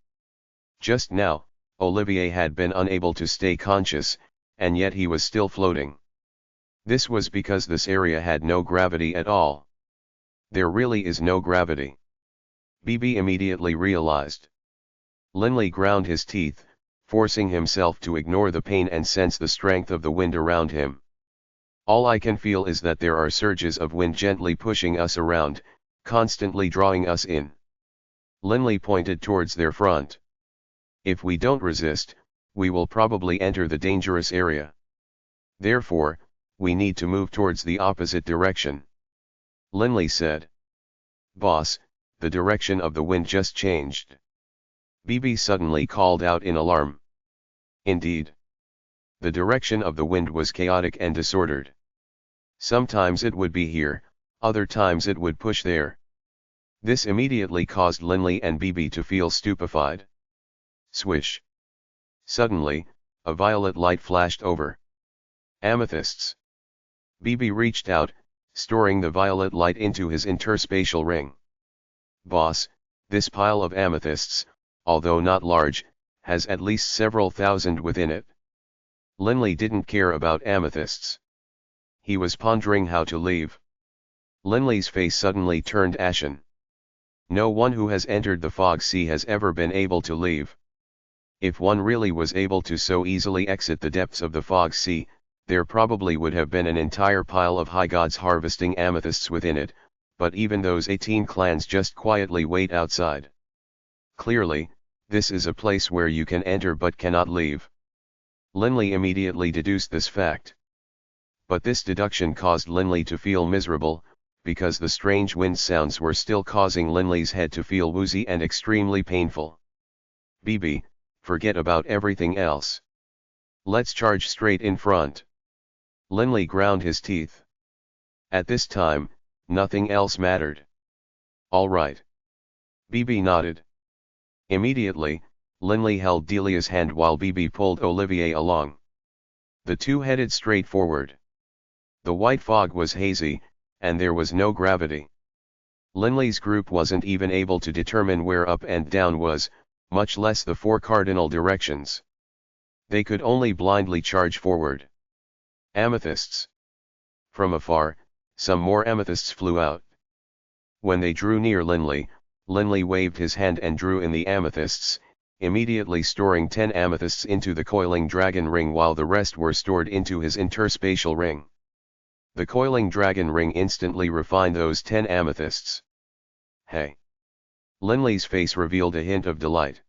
Just now, Olivier had been unable to stay conscious, and yet he was still floating. This was because this area had no gravity at all. There really is no gravity. BB immediately realized. Linley ground his teeth, forcing himself to ignore the pain and sense the strength of the wind around him. All I can feel is that there are surges of wind gently pushing us around, constantly drawing us in. Linley pointed towards their front. If we don't resist, we will probably enter the dangerous area. Therefore, we need to move towards the opposite direction. Linley said. Boss, the direction of the wind just changed. BB suddenly called out in alarm. Indeed. The direction of the wind was chaotic and disordered. Sometimes it would be here, other times it would push there. This immediately caused Linley and BB to feel stupefied. Swish. Suddenly, a violet light flashed over. Amethysts. BB reached out, storing the violet light into his interspatial ring. Boss, this pile of amethysts, although not large, has at least several thousand within it. Linley didn't care about amethysts. He was pondering how to leave. Linley's face suddenly turned ashen. No one who has entered the fog sea has ever been able to leave. If one really was able to so easily exit the depths of the fog sea, there probably would have been an entire pile of high gods harvesting amethysts within it, but even those 18 clans just quietly wait outside. Clearly, this is a place where you can enter but cannot leave. Linley immediately deduced this fact. But this deduction caused Linley to feel miserable, because the strange wind sounds were still causing Linley's head to feel woozy and extremely painful. BB, forget about everything else. Let's charge straight in front. Linley ground his teeth. At this time, nothing else mattered. All right. BB nodded. Immediately, Linley held Delia's hand while BB pulled Olivier along. The two headed straight forward. The white fog was hazy, and there was no gravity. Linley's group wasn't even able to determine where up and down was, much less the 4 cardinal directions. They could only blindly charge forward. Amethysts. From afar, some more amethysts flew out. When they drew near Linley, Linley waved his hand and drew in the amethysts, immediately storing 10 amethysts into the coiling dragon ring while the rest were stored into his interspatial ring. The coiling dragon ring instantly refined those 10 amethysts. Hey! Linley's face revealed a hint of delight.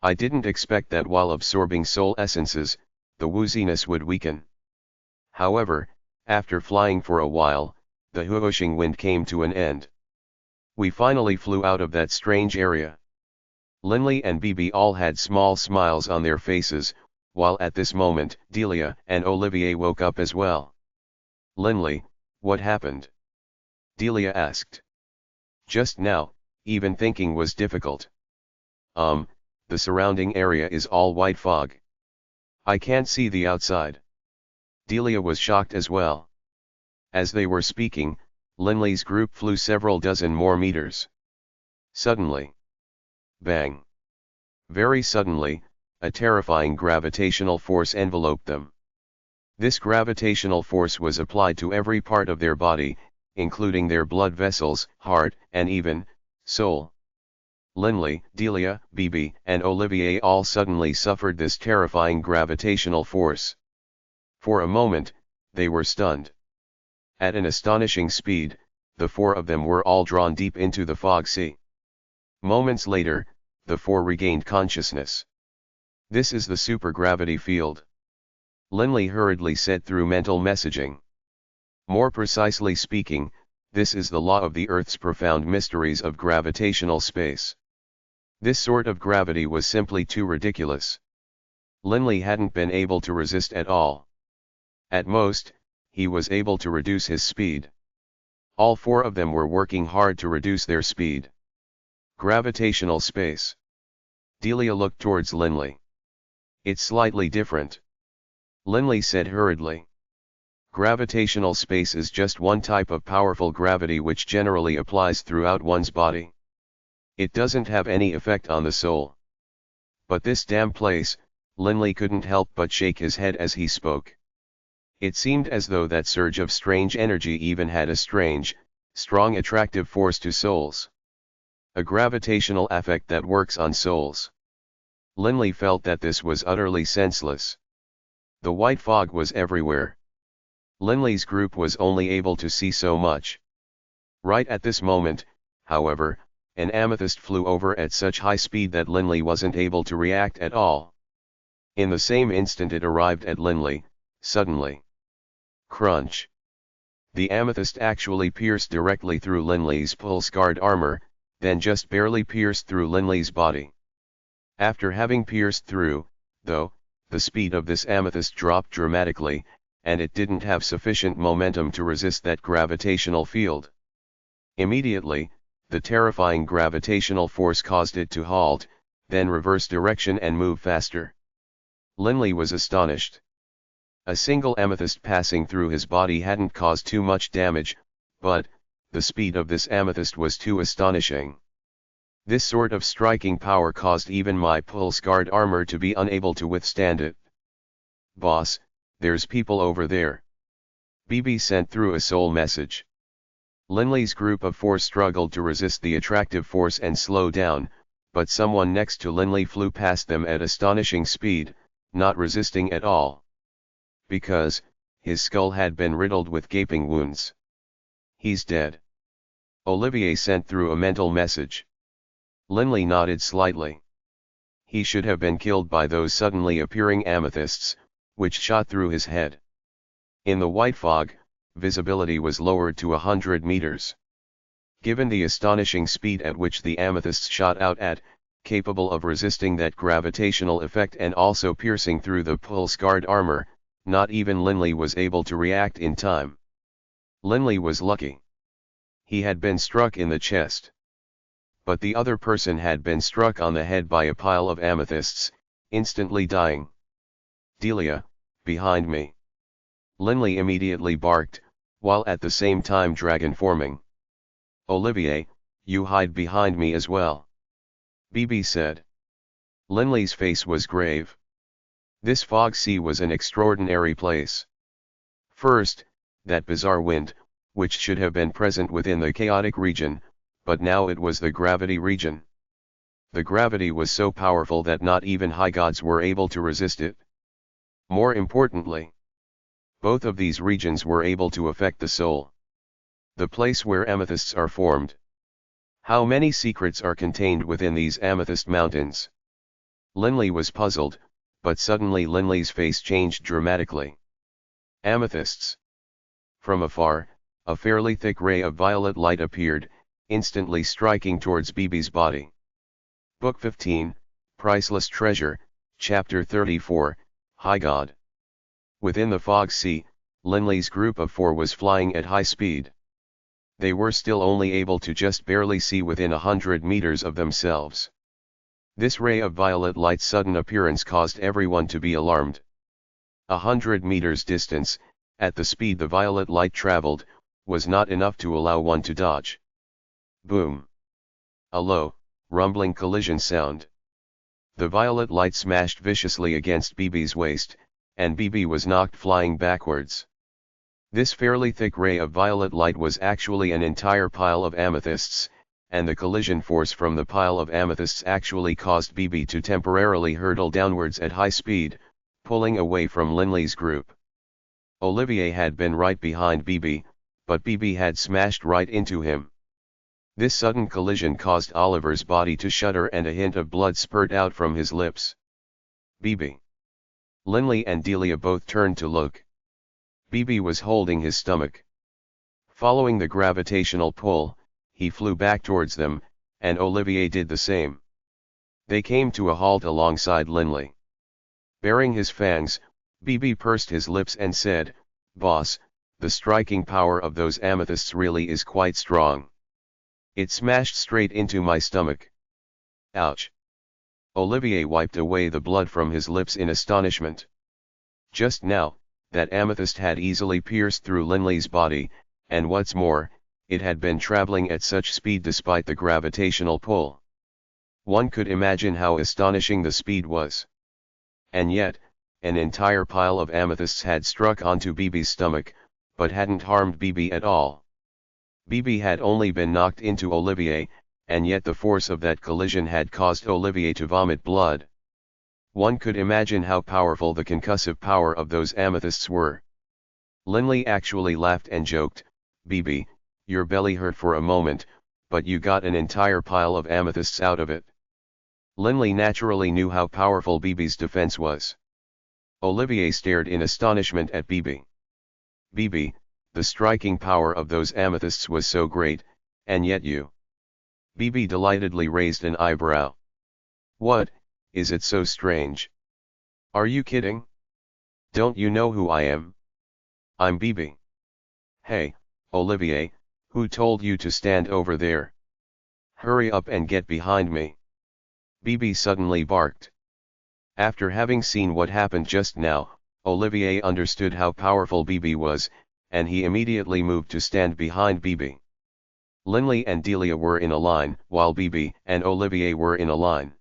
I didn't expect that while absorbing soul essences, the wooziness would weaken. However, after flying for a while, the whooshing wind came to an end. We finally flew out of that strange area. Linley and BB all had small smiles on their faces, while at this moment Delia and Olivier woke up as well. Linley, what happened? Delia asked. Just now, even thinking was difficult. The surrounding area is all white fog. I can't see the outside. Delia was shocked as well. As they were speaking, Linley's group flew several dozen more meters. Suddenly. Bang. Very suddenly, a terrifying gravitational force enveloped them. This gravitational force was applied to every part of their body, including their blood vessels, heart, and even soul. Linley, Delia, BB, and Olivier all suddenly suffered this terrifying gravitational force. For a moment, they were stunned. At an astonishing speed, the 4 of them were all drawn deep into the fog sea. Moments later, the 4 regained consciousness. This is the supergravity field. Linley hurriedly said through mental messaging. More precisely speaking, this is the law of the Earth's profound mysteries of gravitational space. This sort of gravity was simply too ridiculous. Linley hadn't been able to resist at all. At most, he was able to reduce his speed. All 4 of them were working hard to reduce their speed. Gravitational space. Delia looked towards Linley. It's slightly different. Linley said hurriedly. Gravitational space is just one type of powerful gravity which generally applies throughout one's body. It doesn't have any effect on the soul. But this damn place, Linley couldn't help but shake his head as he spoke. It seemed as though that surge of strange energy even had a strange, strong attractive force to souls. A gravitational effect that works on souls. Linley felt that this was utterly senseless. The white fog was everywhere. Linley's group was only able to see so much. Right at this moment, however, an amethyst flew over at such high speed that Linley wasn't able to react at all. In the same instant it arrived at Linley, suddenly. Crunch. The amethyst actually pierced directly through Linley's pulse-guard armor, then just barely pierced through Linley's body. After having pierced through, though, the speed of this amethyst dropped dramatically, and it didn't have sufficient momentum to resist that gravitational field. Immediately, the terrifying gravitational force caused it to halt, then reverse direction and move faster. Linley was astonished. A single amethyst passing through his body hadn't caused too much damage, but the speed of this amethyst was too astonishing. This sort of striking power caused even my pulse-guard armor to be unable to withstand it. "Boss, there's people over there." BB sent through a soul message. Linley's group of 4 struggled to resist the attractive force and slow down, but someone next to Linley flew past them at astonishing speed, not resisting at all. Because his skull had been riddled with gaping wounds. "He's dead." Olivier sent through a mental message. Linley nodded slightly. He should have been killed by those suddenly appearing amethysts, which shot through his head. In the white fog, visibility was lowered to 100 meters. Given the astonishing speed at which the amethysts shot out at, capable of resisting that gravitational effect and also piercing through the pulse-guard armor, not even Linley was able to react in time. Linley was lucky. He had been struck in the chest. But the other person had been struck on the head by a pile of amethysts, instantly dying. "Delia, behind me." Linley immediately barked, while at the same time dragon forming. "Olivier, you hide behind me as well," BB said. Linley's face was grave. This fog sea was an extraordinary place. First, that bizarre wind, which should have been present within the chaotic region, but now it was the gravity region. The gravity was so powerful that not even high gods were able to resist it. More importantly, both of these regions were able to affect the soul. The place where amethysts are formed. How many secrets are contained within these amethyst mountains? Linley was puzzled, but suddenly Linley's face changed dramatically. Amethysts. From afar, a fairly thick ray of violet light appeared, instantly striking towards BB's body. Book 15, Priceless Treasure, Chapter 34, High God. Within the fog sea, Linley's group of 4 was flying at high speed. They were still only able to just barely see within 100 meters of themselves. This ray of violet light's sudden appearance caused everyone to be alarmed. 100 meters distance, at the speed the violet light traveled, was not enough to allow one to dodge. Boom! A low, rumbling collision sound. The violet light smashed viciously against BB's waist, and BB was knocked flying backwards. This fairly thick ray of violet light was actually an entire pile of amethysts, and the collision force from the pile of amethysts actually caused BB to temporarily hurtle downwards at high speed, pulling away from Linley's group. Olivier had been right behind BB, but BB had smashed right into him. This sudden collision caused Oliver's body to shudder and a hint of blood spurt out from his lips. BB. Linley and Delia both turned to look. BB was holding his stomach. Following the gravitational pull, he flew back towards them, and Olivier did the same. They came to a halt alongside Linley. Baring his fangs, BB pursed his lips and said, "Boss, the striking power of those amethysts really is quite strong. It smashed straight into my stomach. Ouch." Olivier wiped away the blood from his lips in astonishment. Just now, that amethyst had easily pierced through Linley's body, and what's more, it had been traveling at such speed despite the gravitational pull. One could imagine how astonishing the speed was. And yet, an entire pile of amethysts had struck onto BB's stomach, but hadn't harmed BB at all. BB had only been knocked into Olivier, and yet the force of that collision had caused Olivier to vomit blood. One could imagine how powerful the concussive power of those amethysts were. Linley actually laughed and joked, "Bibi, your belly hurt for a moment, but you got an entire pile of amethysts out of it." Linley naturally knew how powerful Bibi's defense was. Olivier stared in astonishment at Bibi. "Bibi, the striking power of those amethysts was so great, and yet you..." Bibi delightedly raised an eyebrow. "What, is it so strange? Are you kidding? Don't you know who I am? I'm Bibi." "Hey, Olivier, who told you to stand over there? Hurry up and get behind me." Bibi suddenly barked. After having seen what happened just now, Olivier understood how powerful Bibi was, and he immediately moved to stand behind Bibi. Linley and Delia were in a line, while Bibi and Olivier were in a line.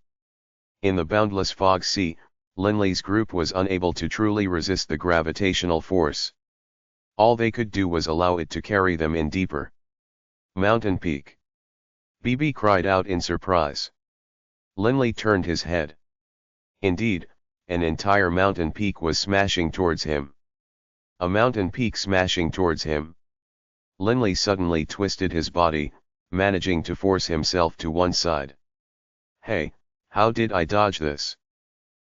In the boundless fog sea, Linley's group was unable to truly resist the gravitational force. All they could do was allow it to carry them in deeper. "Mountain peak!" Bibi cried out in surprise. Linley turned his head. Indeed, an entire mountain peak was smashing towards him. A mountain peak smashing towards him. Linley suddenly twisted his body, managing to force himself to one side. "Hey, how did I dodge this?"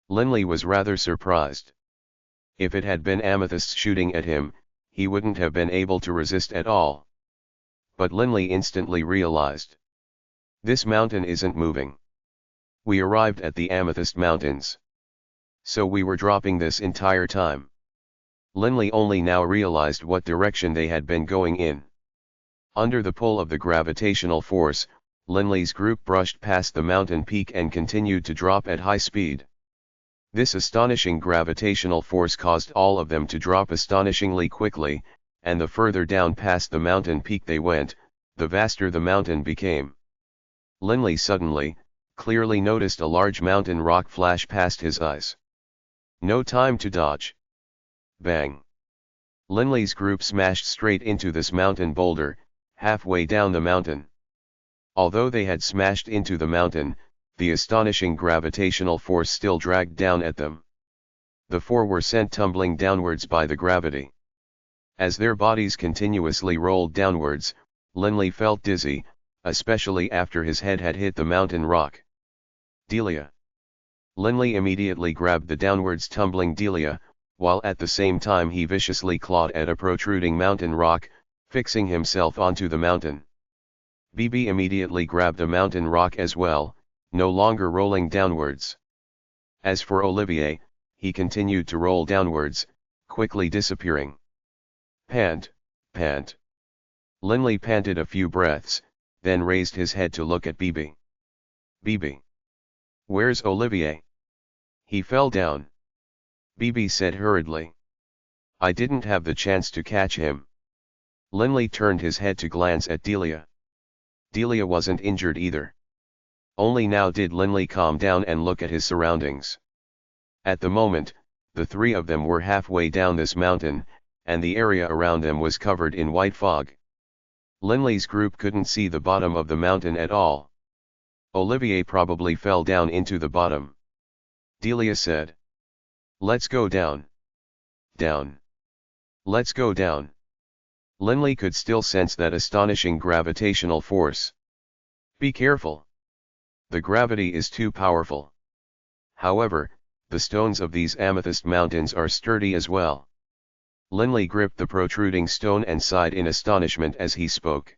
Linley was rather surprised. If it had been amethysts shooting at him, he wouldn't have been able to resist at all. But Linley instantly realized. This mountain isn't moving. We arrived at the Amethyst Mountains. So we were dropping this entire time. Linley only now realized what direction they had been going in. Under the pull of the gravitational force, Linley's group brushed past the mountain peak and continued to drop at high speed. This astonishing gravitational force caused all of them to drop astonishingly quickly, and the further down past the mountain peak they went, the vaster the mountain became. Linley suddenly, clearly noticed a large mountain rock flash past his eyes. No time to dodge. Bang! Linley's group smashed straight into this mountain boulder, halfway down the mountain. Although they had smashed into the mountain, the astonishing gravitational force still dragged down at them. The four were sent tumbling downwards by the gravity. As their bodies continuously rolled downwards, Linley felt dizzy, especially after his head had hit the mountain rock. "Delia!" Linley immediately grabbed the downwards tumbling Delia, while at the same time he viciously clawed at a protruding mountain rock, fixing himself onto the mountain. Bibi immediately grabbed a mountain rock as well, no longer rolling downwards. As for Olivier, he continued to roll downwards, quickly disappearing. "Pant, pant." Linley panted a few breaths, then raised his head to look at Bibi. "Bibi. Where's Olivier? He fell down." Bibi said hurriedly. "I didn't have the chance to catch him." Linley turned his head to glance at Delia. Delia wasn't injured either. Only now did Linley calm down and look at his surroundings. At the moment, the three of them were halfway down this mountain, and the area around them was covered in white fog. Linley's group couldn't see the bottom of the mountain at all. Olivier probably fell down into the bottom. Delia said. "Let's go down. Down. Let's go down." Linley could still sense that astonishing gravitational force. "Be careful. The gravity is too powerful." However, the stones of these amethyst mountains are sturdy as well. Linley gripped the protruding stone and sighed in astonishment as he spoke.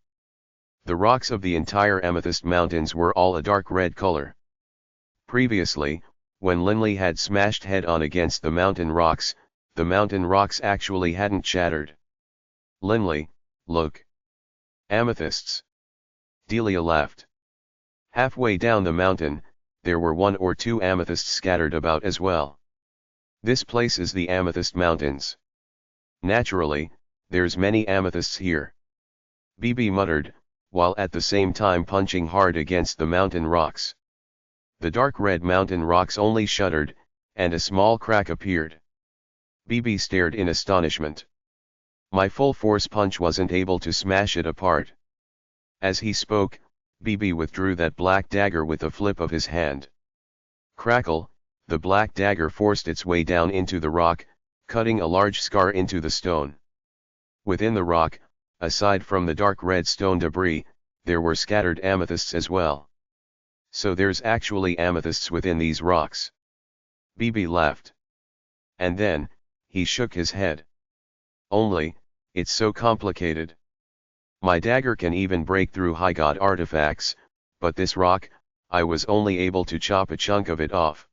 The rocks of the entire amethyst mountains were all a dark red color. Previously, when Linley had smashed head-on against the mountain rocks actually hadn't shattered. "Linley, look. Amethysts." Delia laughed. Halfway down the mountain, there were 1 or 2 amethysts scattered about as well. "This place is the Amethyst Mountains. Naturally, there's many amethysts here," Bibi muttered, while at the same time punching hard against the mountain rocks. The dark red mountain rocks only shuddered, and a small crack appeared. Bibi stared in astonishment. "My full force punch wasn't able to smash it apart." As he spoke, BB withdrew that black dagger with a flip of his hand. Crackle, the black dagger forced its way down into the rock, cutting a large scar into the stone. Within the rock, aside from the dark red stone debris, there were scattered amethysts as well. So there's actually amethysts within these rocks. BB laughed. And then, he shook his head. Only, it's so complicated. My dagger can even break through high god artifacts, but this rock, I was only able to chop a chunk of it off.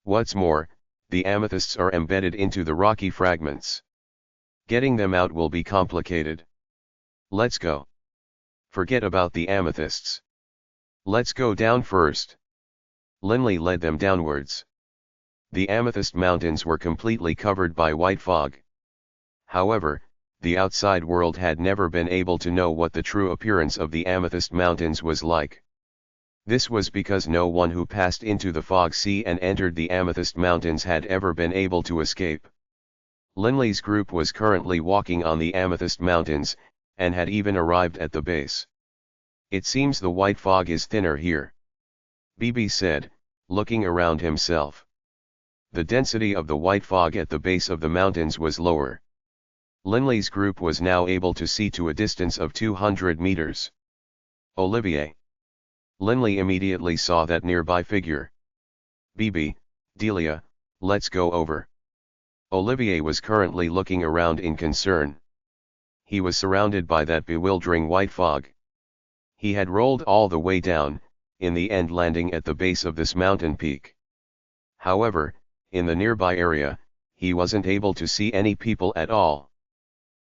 What's more, the amethysts are embedded into the rocky fragments. Getting them out will be complicated. Let's go. Forget about the amethysts. Let's go down first. Linley led them downwards. The amethyst mountains were completely covered by white fog. However, the outside world had never been able to know what the true appearance of the amethyst mountains was like. This was because no one who passed into the fog sea and entered the amethyst mountains had ever been able to escape. Linley's group was currently walking on the amethyst mountains, and had even arrived at the base. It seems the white fog is thinner here, BB said, looking around himself. The density of the white fog at the base of the mountains was lower. Linley's group was now able to see to a distance of 200 meters. Olivier. Linley immediately saw that nearby figure. BB, Delia, let's go over. Olivier was currently looking around in concern. He was surrounded by that bewildering white fog. He had rolled all the way down, in the end landing at the base of this mountain peak. However, in the nearby area, he wasn't able to see any people at all.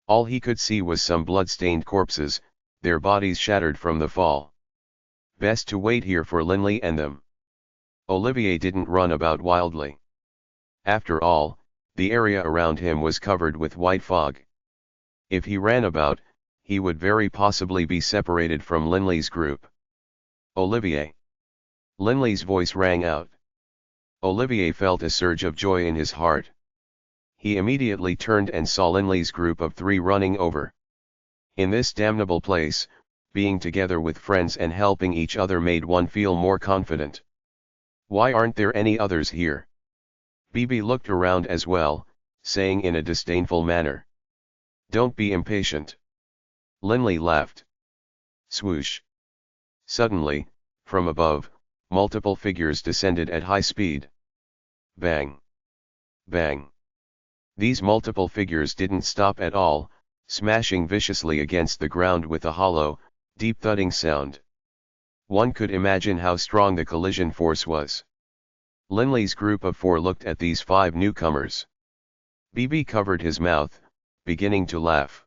All he could see was some blood-stained corpses, their bodies shattered from the fall. Best to wait here for Linley and them. Olivier didn't run about wildly. After all, the area around him was covered with white fog. If he ran about, he would very possibly be separated from Linley's group. Olivier. Linley's voice rang out. Olivier felt a surge of joy in his heart. He immediately turned and saw Linley's group of 3 running over. In this damnable place, being together with friends and helping each other made one feel more confident. Why aren't there any others here? BB looked around as well, saying in a disdainful manner. Don't be impatient. Linley laughed. Swoosh. Suddenly, from above, multiple figures descended at high speed. Bang. Bang. These multiple figures didn't stop at all, smashing viciously against the ground with a hollow, deep thudding sound. One could imagine how strong the collision force was. Linley's group of 4 looked at these 5 newcomers. BB covered his mouth, beginning to laugh.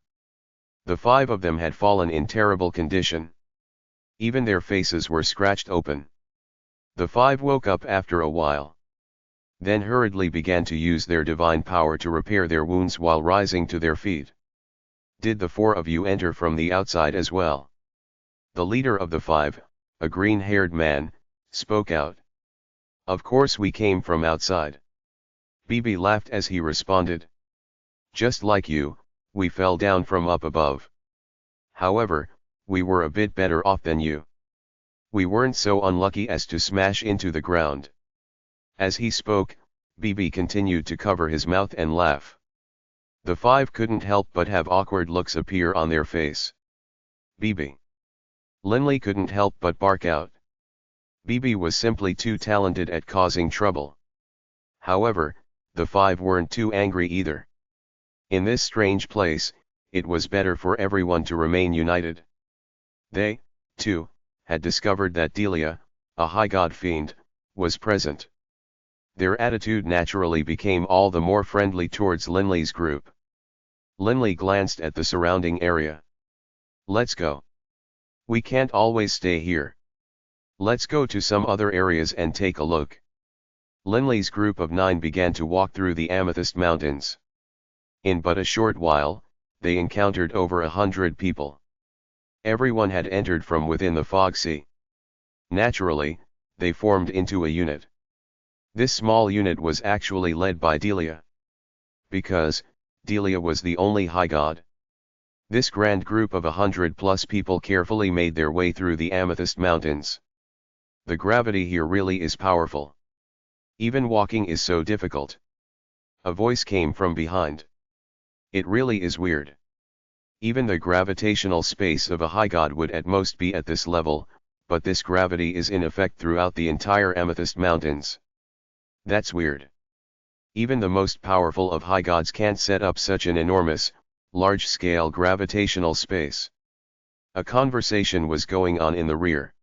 The 5 of them had fallen in terrible condition. Even their faces were scratched open. The 5 woke up after a while. Then hurriedly began to use their divine power to repair their wounds while rising to their feet. Did the 4 of you enter from the outside as well? The leader of the 5, a green-haired man, spoke out. Of course we came from outside. BB laughed as he responded. Just like you, we fell down from up above. However, we were a bit better off than you. We weren't so unlucky as to smash into the ground. As he spoke, BB continued to cover his mouth and laugh. The 5 couldn't help but have awkward looks appear on their face. BB. Linley couldn't help but bark out. BB was simply too talented at causing trouble. However, the 5 weren't too angry either. In this strange place, it was better for everyone to remain united. They, too, had discovered that Delia, a high god fiend, was present. Their attitude naturally became all the more friendly towards Linley's group. Linley glanced at the surrounding area. Let's go. We can't always stay here. Let's go to some other areas and take a look. Linley's group of 9 began to walk through the Amethyst Mountains. In but a short while, they encountered over 100 people. Everyone had entered from within the fog sea. Naturally, they formed into a unit. This small unit was actually led by Delia. Because, Delia was the only high god. This grand group of 100+ people carefully made their way through the Amethyst Mountains. The gravity here really is powerful. Even walking is so difficult. A voice came from behind. It really is weird. Even the gravitational space of a high god would at most be at this level, but this gravity is in effect throughout the entire Amethyst Mountains. That's weird. Even the most powerful of high gods can't set up such an enormous, large-scale gravitational space. A conversation was going on in the rear.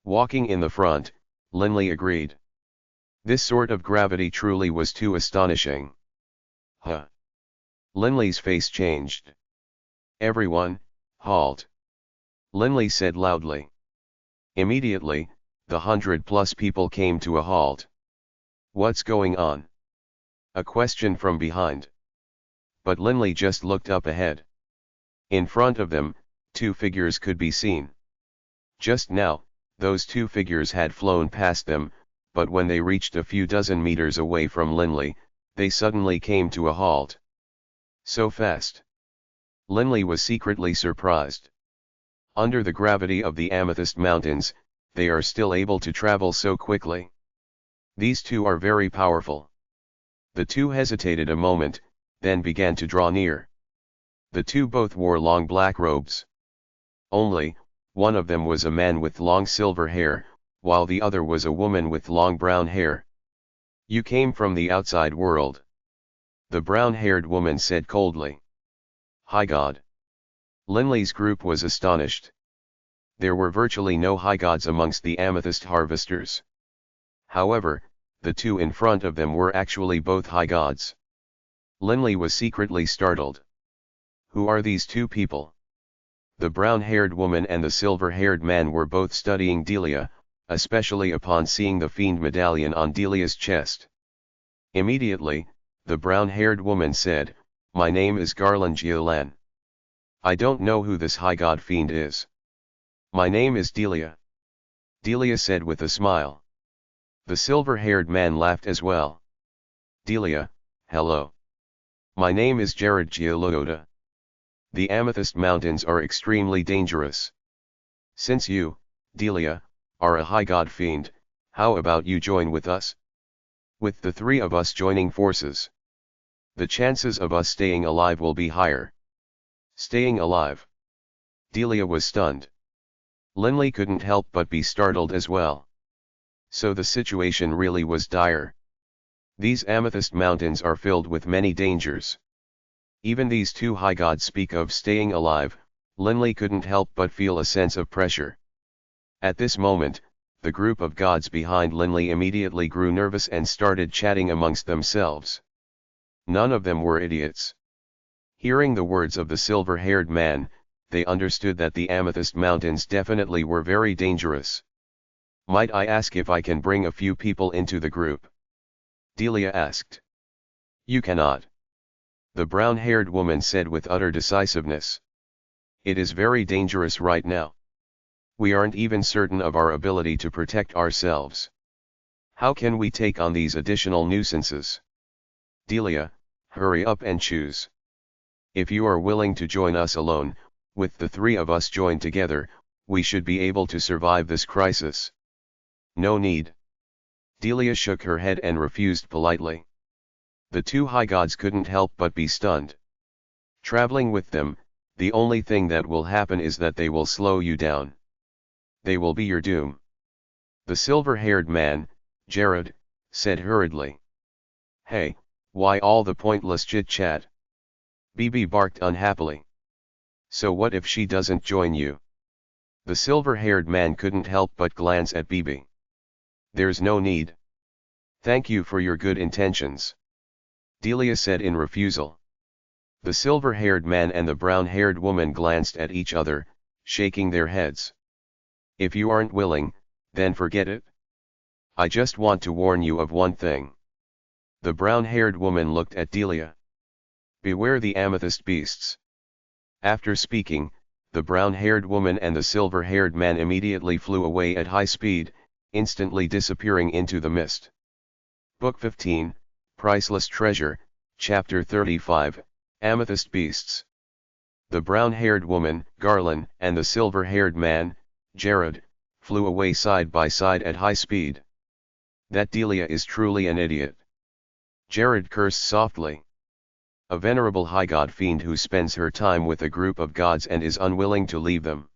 Walking in the front, Linley agreed. This sort of gravity truly was too astonishing. Huh. Linley's face changed. Everyone, halt. Linley said loudly. Immediately, the 100+ people came to a halt. What's going on? A question from behind. But Linley just looked up ahead. In front of them, two figures could be seen. Just now, those two figures had flown past them, but when they reached a few dozen meters away from Linley, they suddenly came to a halt. So fast. Linley was secretly surprised. Under the gravity of the Amethyst Mountains, they are still able to travel so quickly. These two are very powerful. The two hesitated a moment, then began to draw near. The two both wore long black robes. Only, one of them was a man with long silver hair, while the other was a woman with long brown hair. You came from the outside world. The brown-haired woman said coldly. High God. Linley's group was astonished. There were virtually no high gods amongst the amethyst harvesters. However, the two in front of them were actually both high gods. Linley was secretly startled. Who are these two people? The brown-haired woman and the silver-haired man were both studying Delia, especially upon seeing the fiend medallion on Delia's chest. Immediately, the brown-haired woman said, My name is Garland Giolan. I don't know who this high god fiend is. My name is Delia. Delia said with a smile. The silver-haired man laughed as well. Delia, hello. My name is Jared Giolota. The Amethyst Mountains are extremely dangerous. Since you, Delia, are a high god fiend, how about you join with us? With the three of us joining forces, the chances of us staying alive will be higher. Staying alive? Delia was stunned. Linley couldn't help but be startled as well. So the situation really was dire. These Amethyst Mountains are filled with many dangers. Even these two high gods speak of staying alive. Linley couldn't help but feel a sense of pressure. At this moment, the group of gods behind Linley immediately grew nervous and started chatting amongst themselves. None of them were idiots. Hearing the words of the silver-haired man, they understood that the Amethyst Mountains definitely were very dangerous. Might I ask if I can bring a few people into the group? Delia asked. You cannot. The brown-haired woman said with utter decisiveness. It is very dangerous right now. We aren't even certain of our ability to protect ourselves. How can we take on these additional nuisances? Delia, hurry up and choose. If you are willing to join us alone, with the three of us joined together, we should be able to survive this crisis. No need. Delia shook her head and refused politely. The two high gods couldn't help but be stunned. Traveling with them, the only thing that will happen is that they will slow you down. They will be your doom. The silver-haired man, Jared, said hurriedly. Hey, why all the pointless chit-chat? Bibi barked unhappily. So what if she doesn't join you? The silver-haired man couldn't help but glance at Bibi. There's no need. Thank you for your good intentions. Delia said in refusal. The silver-haired man and the brown-haired woman glanced at each other, shaking their heads. If you aren't willing, then forget it. I just want to warn you of one thing. The brown-haired woman looked at Delia. Beware the amethyst beasts. After speaking, the brown-haired woman and the silver-haired man immediately flew away at high speed, instantly disappearing into the mist. Book 15, Priceless Treasure, Chapter 35, Amethyst Beasts. The brown-haired woman, Garland, and the silver-haired man, Jared, flew away side by side at high speed. That Delia is truly an idiot. Jared cursed softly. A venerable high god fiend who spends her time with a group of gods and is unwilling to leave them.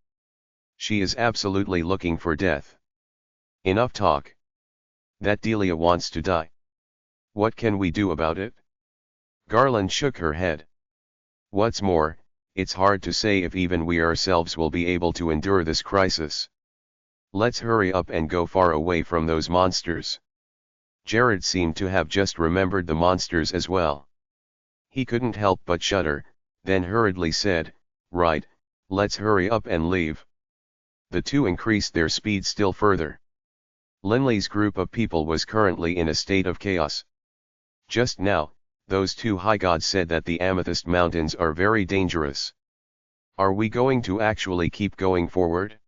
She is absolutely looking for death. Enough talk. That Delia wants to die. What can we do about it? Garland shook her head. What's more, it's hard to say if even we ourselves will be able to endure this crisis. Let's hurry up and go far away from those monsters. Jared seemed to have just remembered the monsters as well. He couldn't help but shudder, then hurriedly said, "Right, let's hurry up and leave." The two increased their speed still further. Linley's group of people was currently in a state of chaos. Just now, those two high gods said that the Amethyst Mountains are very dangerous. Are we going to actually keep going forward?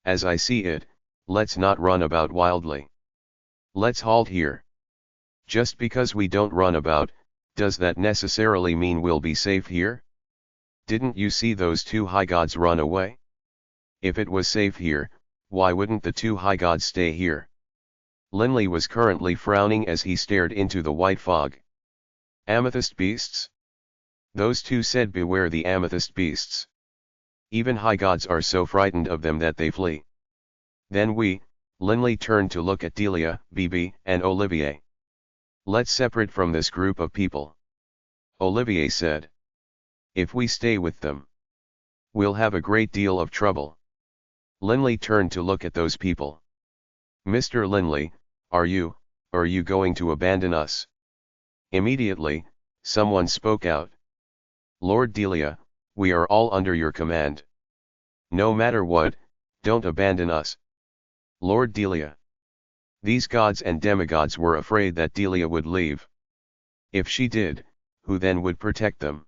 As I see it, let's not run about wildly. Let's halt here. Just because we don't run about, does that necessarily mean we'll be safe here? Didn't you see those two high gods run away? If it was safe here, why wouldn't the two high gods stay here? Linley was currently frowning as he stared into the white fog. Amethyst beasts? Those two said beware the amethyst beasts. Even high gods are so frightened of them that they flee. Then Linley turned to look at Delia, Bibi, and Olivier. Let's separate from this group of people. Olivier said. If we stay with them, we'll have a great deal of trouble. Linley turned to look at those people. Mr. Linley, are you going to abandon us? Immediately, someone spoke out. Lord Delia, we are all under your command. No matter what, don't abandon us. Lord Delia. These gods and demigods were afraid that Delia would leave. If she did, who then would protect them?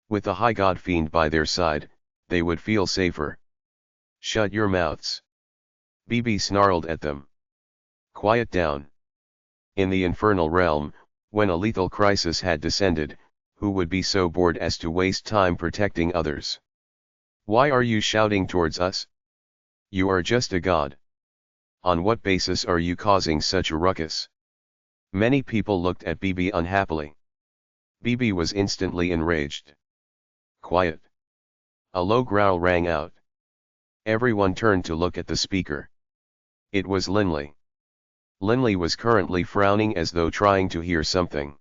With the high god fiend by their side, they would feel safer. Shut your mouths. Bibi snarled at them. Quiet down. In the infernal realm, when a lethal crisis had descended, who would be so bored as to waste time protecting others? Why are you shouting towards us? You are just a god. On what basis are you causing such a ruckus? Many people looked at Bibi unhappily. Bibi was instantly enraged. Quiet. A low growl rang out. Everyone turned to look at the speaker. It was Linley. Linley was currently frowning as though trying to hear something.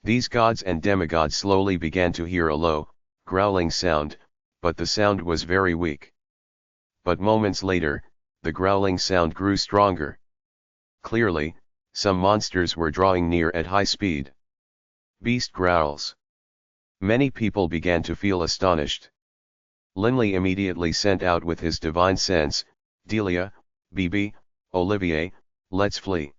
These gods and demigods slowly began to hear a low, growling sound, but the sound was very weak. But moments later, the growling sound grew stronger. Clearly, some monsters were drawing near at high speed. Beast growls. Many people began to feel astonished. Linley immediately sent out with his divine sense, Delia, Bibi, Olivier, let's flee.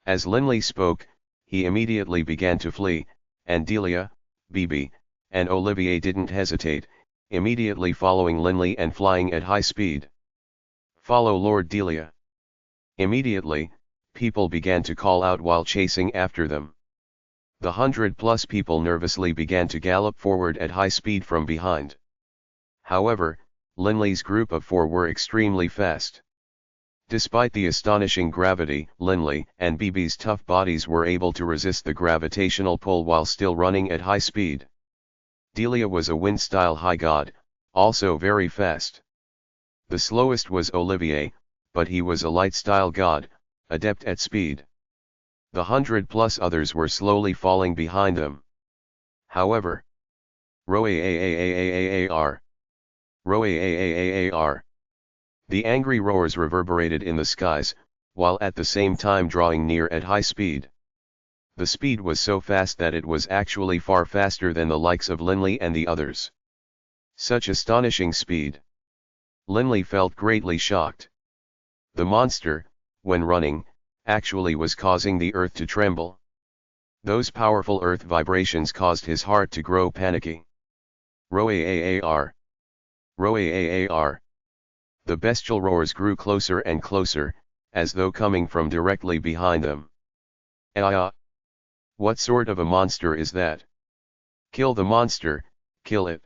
As Linley spoke, he immediately began to flee, and Delia, Bibi, and Olivier didn't hesitate, immediately following Linley and flying at high speed. Follow Lord Delia. Immediately, people began to call out while chasing after them. The 100+ people nervously began to gallop forward at high speed from behind. However, Linley's group of 4 were extremely fast. Despite the astonishing gravity, Linley and Bibi's tough bodies were able to resist the gravitational pull while still running at high speed. Delia was a wind-style high god, also very fast. The slowest was Olivier, but he was a light-style god, adept at speed. The 100+ others were slowly falling behind them. However, roar, roar. The angry roars reverberated in the skies, while at the same time drawing near at high speed. The speed was so fast that it was actually far faster than the likes of Linley and the others. Such astonishing speed. Linley felt greatly shocked. The monster, when running, actually was causing the earth to tremble. Those powerful earth vibrations caused his heart to grow panicky. Roar, roar. The bestial roars grew closer and closer, as though coming from directly behind them. Ah! What sort of a monster is that? Kill the monster, kill it,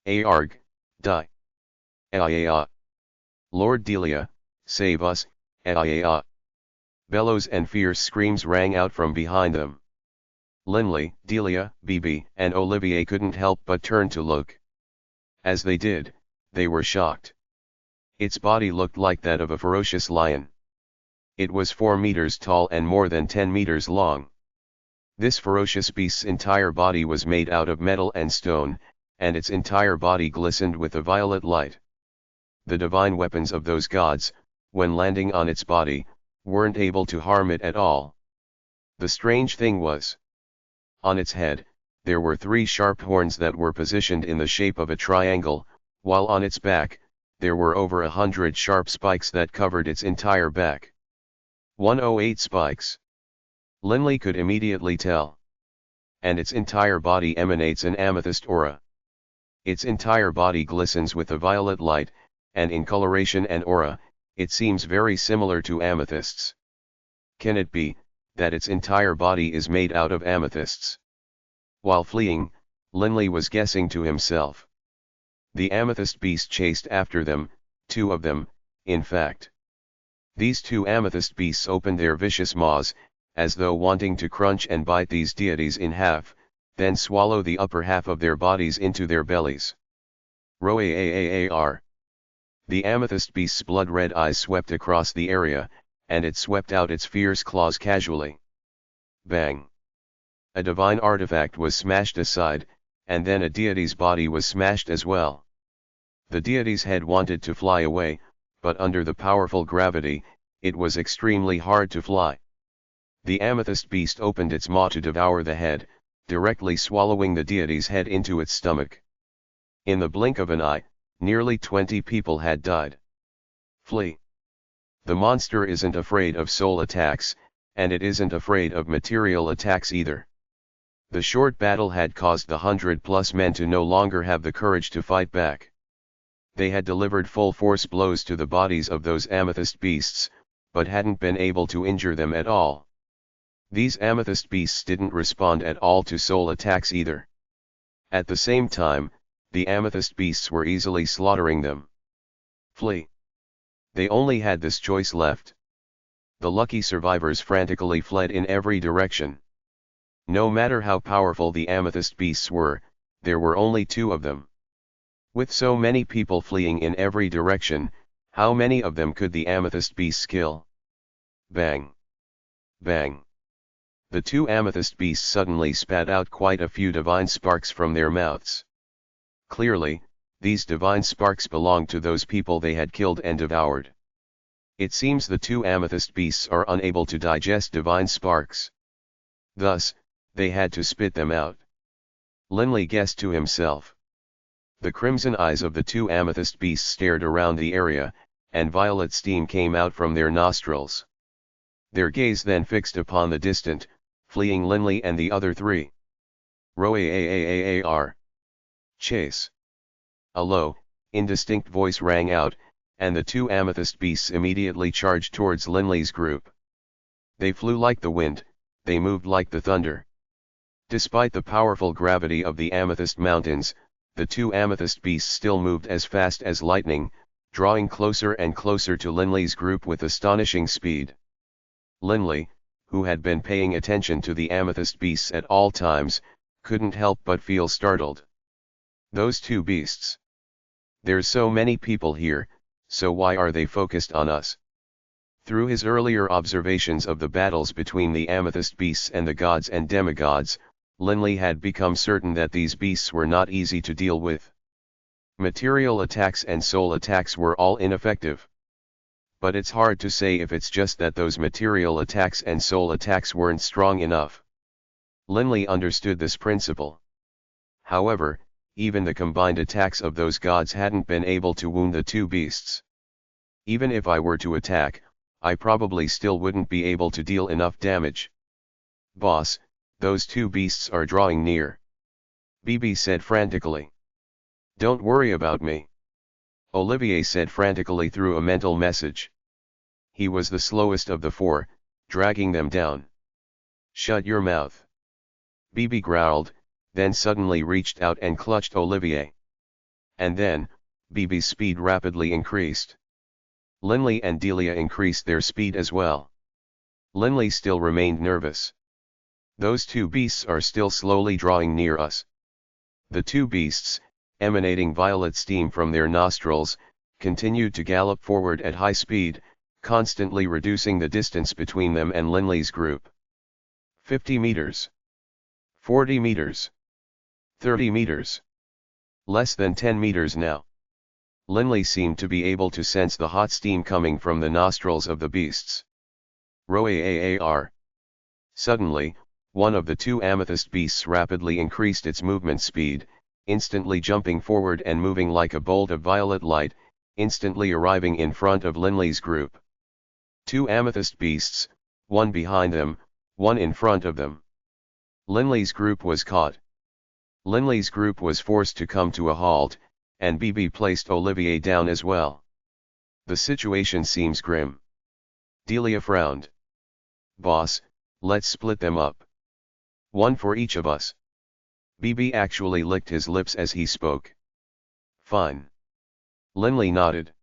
Arg, die. Aia. Lord Delia, save us, aia. Bellows and fierce screams rang out from behind them. Linley, Delia, Bibi, and Olivier couldn't help but turn to look. As they did, they were shocked. Its body looked like that of a ferocious lion. It was 4 meters tall and more than 10 meters long. This ferocious beast's entire body was made out of metal and stone, and its entire body glistened with a violet light. The divine weapons of those gods, when landing on its body, weren't able to harm it at all. The strange thing was, on its head, there were 3 sharp horns that were positioned in the shape of a triangle, while on its back, there were over 100 sharp spikes that covered its entire back. 108 spikes. Linley could immediately tell. And its entire body emanates an amethyst aura. Its entire body glistens with a violet light, and in coloration and aura, it seems very similar to amethysts. Can it be that its entire body is made out of amethysts? While fleeing, Linley was guessing to himself. The amethyst beast chased after them, 2 of them, in fact. These 2 amethyst beasts opened their vicious maws, as though wanting to crunch and bite these deities in half, then swallow the upper half of their bodies into their bellies. Roar. The amethyst beast's blood-red eyes swept across the area, and it swept out its fierce claws casually. Bang! A divine artifact was smashed aside, and then a deity's body was smashed as well. The deity's head wanted to fly away, but under the powerful gravity, it was extremely hard to fly. The amethyst beast opened its maw to devour the head, directly swallowing the deity's head into its stomach. In the blink of an eye, nearly 20 people had died. Flee. The monster isn't afraid of soul attacks, and it isn't afraid of material attacks either. The short battle had caused the 100+ men to no longer have the courage to fight back. They had delivered full force blows to the bodies of those amethyst beasts, but hadn't been able to injure them at all. These amethyst beasts didn't respond at all to soul attacks either. At the same time, the amethyst beasts were easily slaughtering them. Flee. They only had this choice left. The lucky survivors frantically fled in every direction. No matter how powerful the amethyst beasts were, there were only 2 of them. With so many people fleeing in every direction, how many of them could the amethyst beasts kill? Bang! Bang! The 2 amethyst beasts suddenly spat out quite a few divine sparks from their mouths. Clearly, these divine sparks belonged to those people they had killed and devoured. It seems the 2 amethyst beasts are unable to digest divine sparks. Thus, they had to spit them out. Linley guessed to himself. The crimson eyes of the 2 amethyst beasts stared around the area, and violet steam came out from their nostrils. Their gaze then fixed upon the distant, fleeing Linley and the other 3. Roar. Chase. A low, indistinct voice rang out, and the 2 amethyst beasts immediately charged towards Linley's group. They flew like the wind, they moved like the thunder. Despite the powerful gravity of the amethyst mountains, the 2 amethyst beasts still moved as fast as lightning, drawing closer and closer to Linley's group with astonishing speed. Linley, who had been paying attention to the amethyst beasts at all times, couldn't help but feel startled. Those 2 beasts. There's so many people here, so why are they focused on us? Through his earlier observations of the battles between the amethyst beasts and the gods and demigods, Linley had become certain that these beasts were not easy to deal with. Material attacks and soul attacks were all ineffective. But it's hard to say if it's just that those material attacks and soul attacks weren't strong enough. Linley understood this principle. However, even the combined attacks of those gods hadn't been able to wound the 2 beasts. Even if I were to attack, I probably still wouldn't be able to deal enough damage. Boss, those 2 beasts are drawing near. Bibi said frantically. Don't worry about me. Olivier said frantically through a mental message. He was the slowest of the 4, dragging them down. Shut your mouth. Bibi growled, then suddenly reached out and clutched Olivier. And then, BB's speed rapidly increased. Linley and Delia increased their speed as well. Linley still remained nervous. Those two beasts are still slowly drawing near us. The two beasts, emanating violet steam from their nostrils, continued to gallop forward at high speed, constantly reducing the distance between them and Linley's group. 50 meters. 40 meters. 30 meters. Less than 10 meters now. Linley seemed to be able to sense the hot steam coming from the nostrils of the beasts. Roar. Suddenly, one of the two amethyst beasts rapidly increased its movement speed, instantly jumping forward and moving like a bolt of violet light, instantly arriving in front of Linley's group. Two amethyst beasts, one behind them, one in front of them. Linley's group was caught. Linley's group was forced to come to a halt, and BB placed Olivier down as well. The situation seems grim. Delia frowned. Boss, let's split them up. One for each of us. BB actually licked his lips as he spoke. Fine. Linley nodded.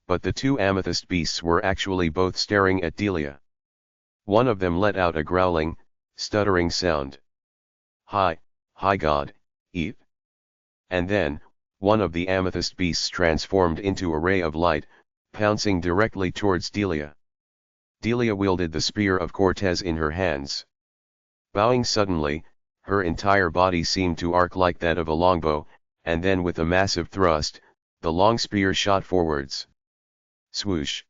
But the two amethyst beasts were actually both staring at Delia. One of them let out a growling, stuttering sound. Hi God, eat. And then, one of the amethyst beasts transformed into a ray of light, pouncing directly towards Delia. Delia wielded the spear of Cortez in her hands. Bowing suddenly, her entire body seemed to arc like that of a longbow, and then with a massive thrust, the long spear shot forwards. Swoosh!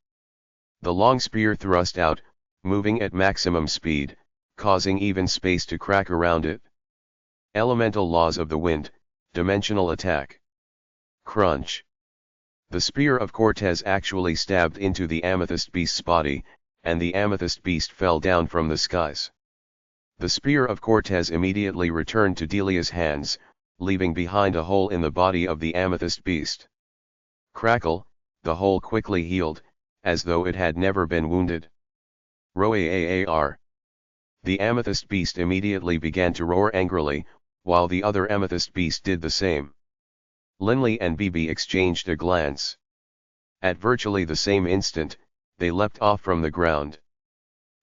The long spear thrust out, moving at maximum speed, causing even space to crack around it. Elemental laws of the wind, dimensional attack. Crunch! The spear of Cortez actually stabbed into the amethyst beast's body, and the amethyst beast fell down from the skies. The spear of Cortez immediately returned to Delia's hands, leaving behind a hole in the body of the amethyst beast. Crackle, the hole quickly healed, as though it had never been wounded. Roar! The amethyst beast immediately began to roar angrily, while the other amethyst beast did the same. Linley and BB exchanged a glance. At virtually the same instant, they leapt off from the ground.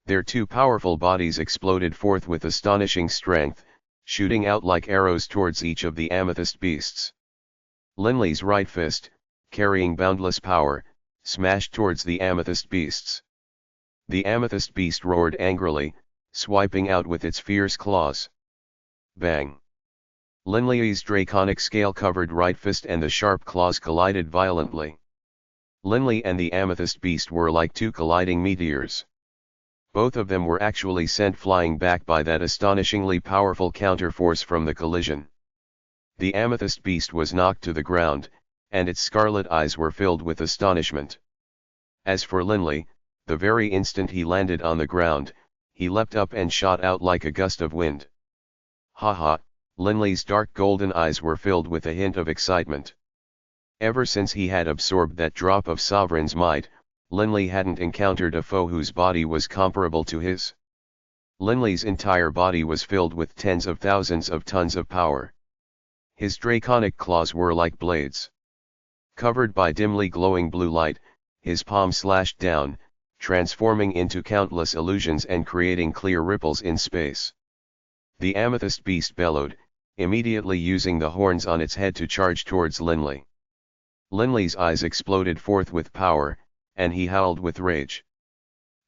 Their two powerful bodies exploded forth with astonishing strength, shooting out like arrows towards each of the amethyst beasts. Linley's right fist, carrying boundless power, smashed towards the amethyst beasts. The amethyst beast roared angrily, swiping out with its fierce claws. Bang! Linley's draconic scale-covered right fist and the sharp claws collided violently. Linley and the amethyst beast were like two colliding meteors. Both of them were actually sent flying back by that astonishingly powerful counterforce from the collision. The amethyst beast was knocked to the ground, and its scarlet eyes were filled with astonishment. As for Linley, the very instant he landed on the ground, he leapt up and shot out like a gust of wind. Ha ha! Linley's dark golden eyes were filled with a hint of excitement. Ever since he had absorbed that drop of Sovereign's might, Linley hadn't encountered a foe whose body was comparable to his. Linley's entire body was filled with tens of thousands of tons of power. His draconic claws were like blades. Covered by dimly glowing blue light, his palm slashed down, transforming into countless illusions and creating clear ripples in space. The amethyst beast bellowed, immediately using the horns on its head to charge towards Linley. Linley's eyes exploded forth with power, and he howled with rage.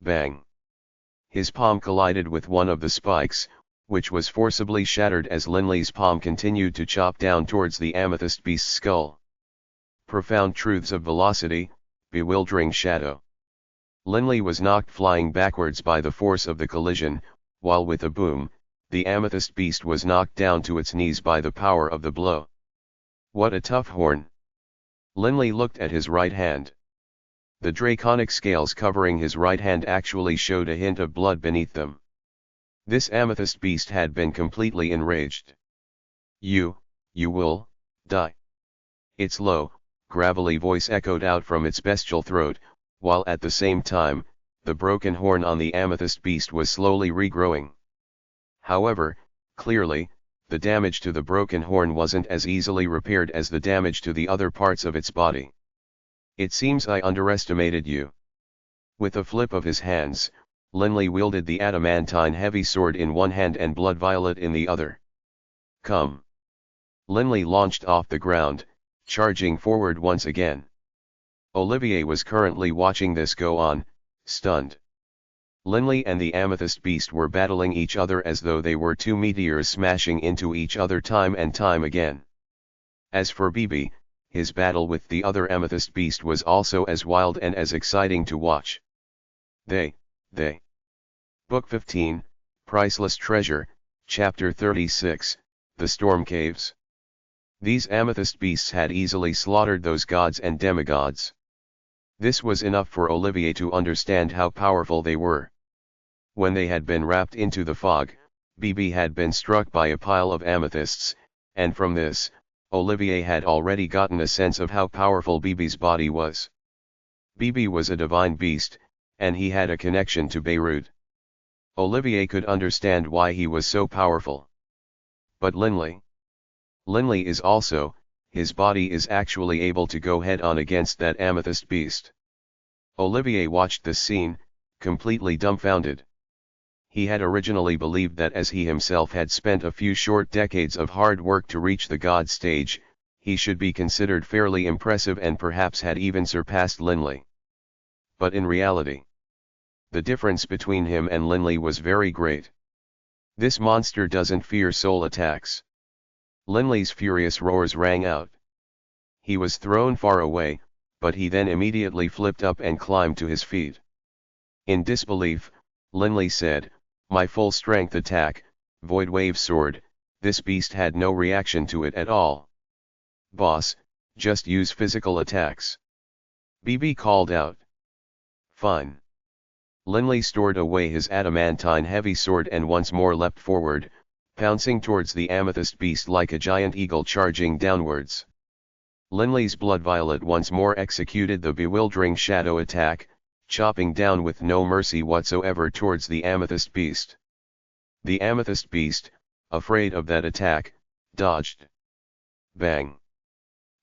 Bang! His palm collided with one of the spikes, which was forcibly shattered as Linley's palm continued to chop down towards the amethyst beast's skull. Profound truths of velocity, bewildering shadow. Linley was knocked flying backwards by the force of the collision, while with a boom, the amethyst beast was knocked down to its knees by the power of the blow. What a tough horn! Linley looked at his right hand. The draconic scales covering his right hand actually showed a hint of blood beneath them. This amethyst beast had been completely enraged. You will, die. Its low, gravelly voice echoed out from its bestial throat, while at the same time, the broken horn on the amethyst beast was slowly regrowing. However, clearly, the damage to the broken horn wasn't as easily repaired as the damage to the other parts of its body. It seems I underestimated you. With a flip of his hands, Linley wielded the adamantine heavy sword in one hand and blood violet in the other. Come. Linley launched off the ground, charging forward once again. Olivier was currently watching this go on, stunned. Linley and the amethyst beast were battling each other as though they were two meteors smashing into each other time and time again. As for Bibi, his battle with the other amethyst beast was also as wild and as exciting to watch. They. Book 15, Priceless Treasure, Chapter 36, The Storm Caves. These amethyst beasts had easily slaughtered those gods and demigods. This was enough for Olivier to understand how powerful they were. When they had been wrapped into the fog, Bibi had been struck by a pile of amethysts, and from this, Olivier had already gotten a sense of how powerful Bibi's body was. Bibi was a divine beast, and he had a connection to Beirut. Olivier could understand why he was so powerful. But Linley is also, his body is actually able to go head-on against that amethyst beast. Olivier watched this scene, completely dumbfounded. He had originally believed that as he himself had spent a few short decades of hard work to reach the god stage, he should be considered fairly impressive and perhaps had even surpassed Linley. But in reality, the difference between him and Linley was very great. This monster doesn't fear soul attacks. Linley's furious roars rang out. He was thrown far away, but he then immediately flipped up and climbed to his feet. In disbelief, Linley said, "My full strength attack, Void Wave Sword." This beast had no reaction to it at all. "Boss, just use physical attacks," Bibi called out. "Fine." Linley stored away his adamantine heavy sword and once more leapt forward, pouncing towards the amethyst beast like a giant eagle charging downwards. Linley's blood violet once more executed the bewildering shadow attack, chopping down with no mercy whatsoever towards the amethyst beast. The amethyst beast, afraid of that attack, dodged. Bang!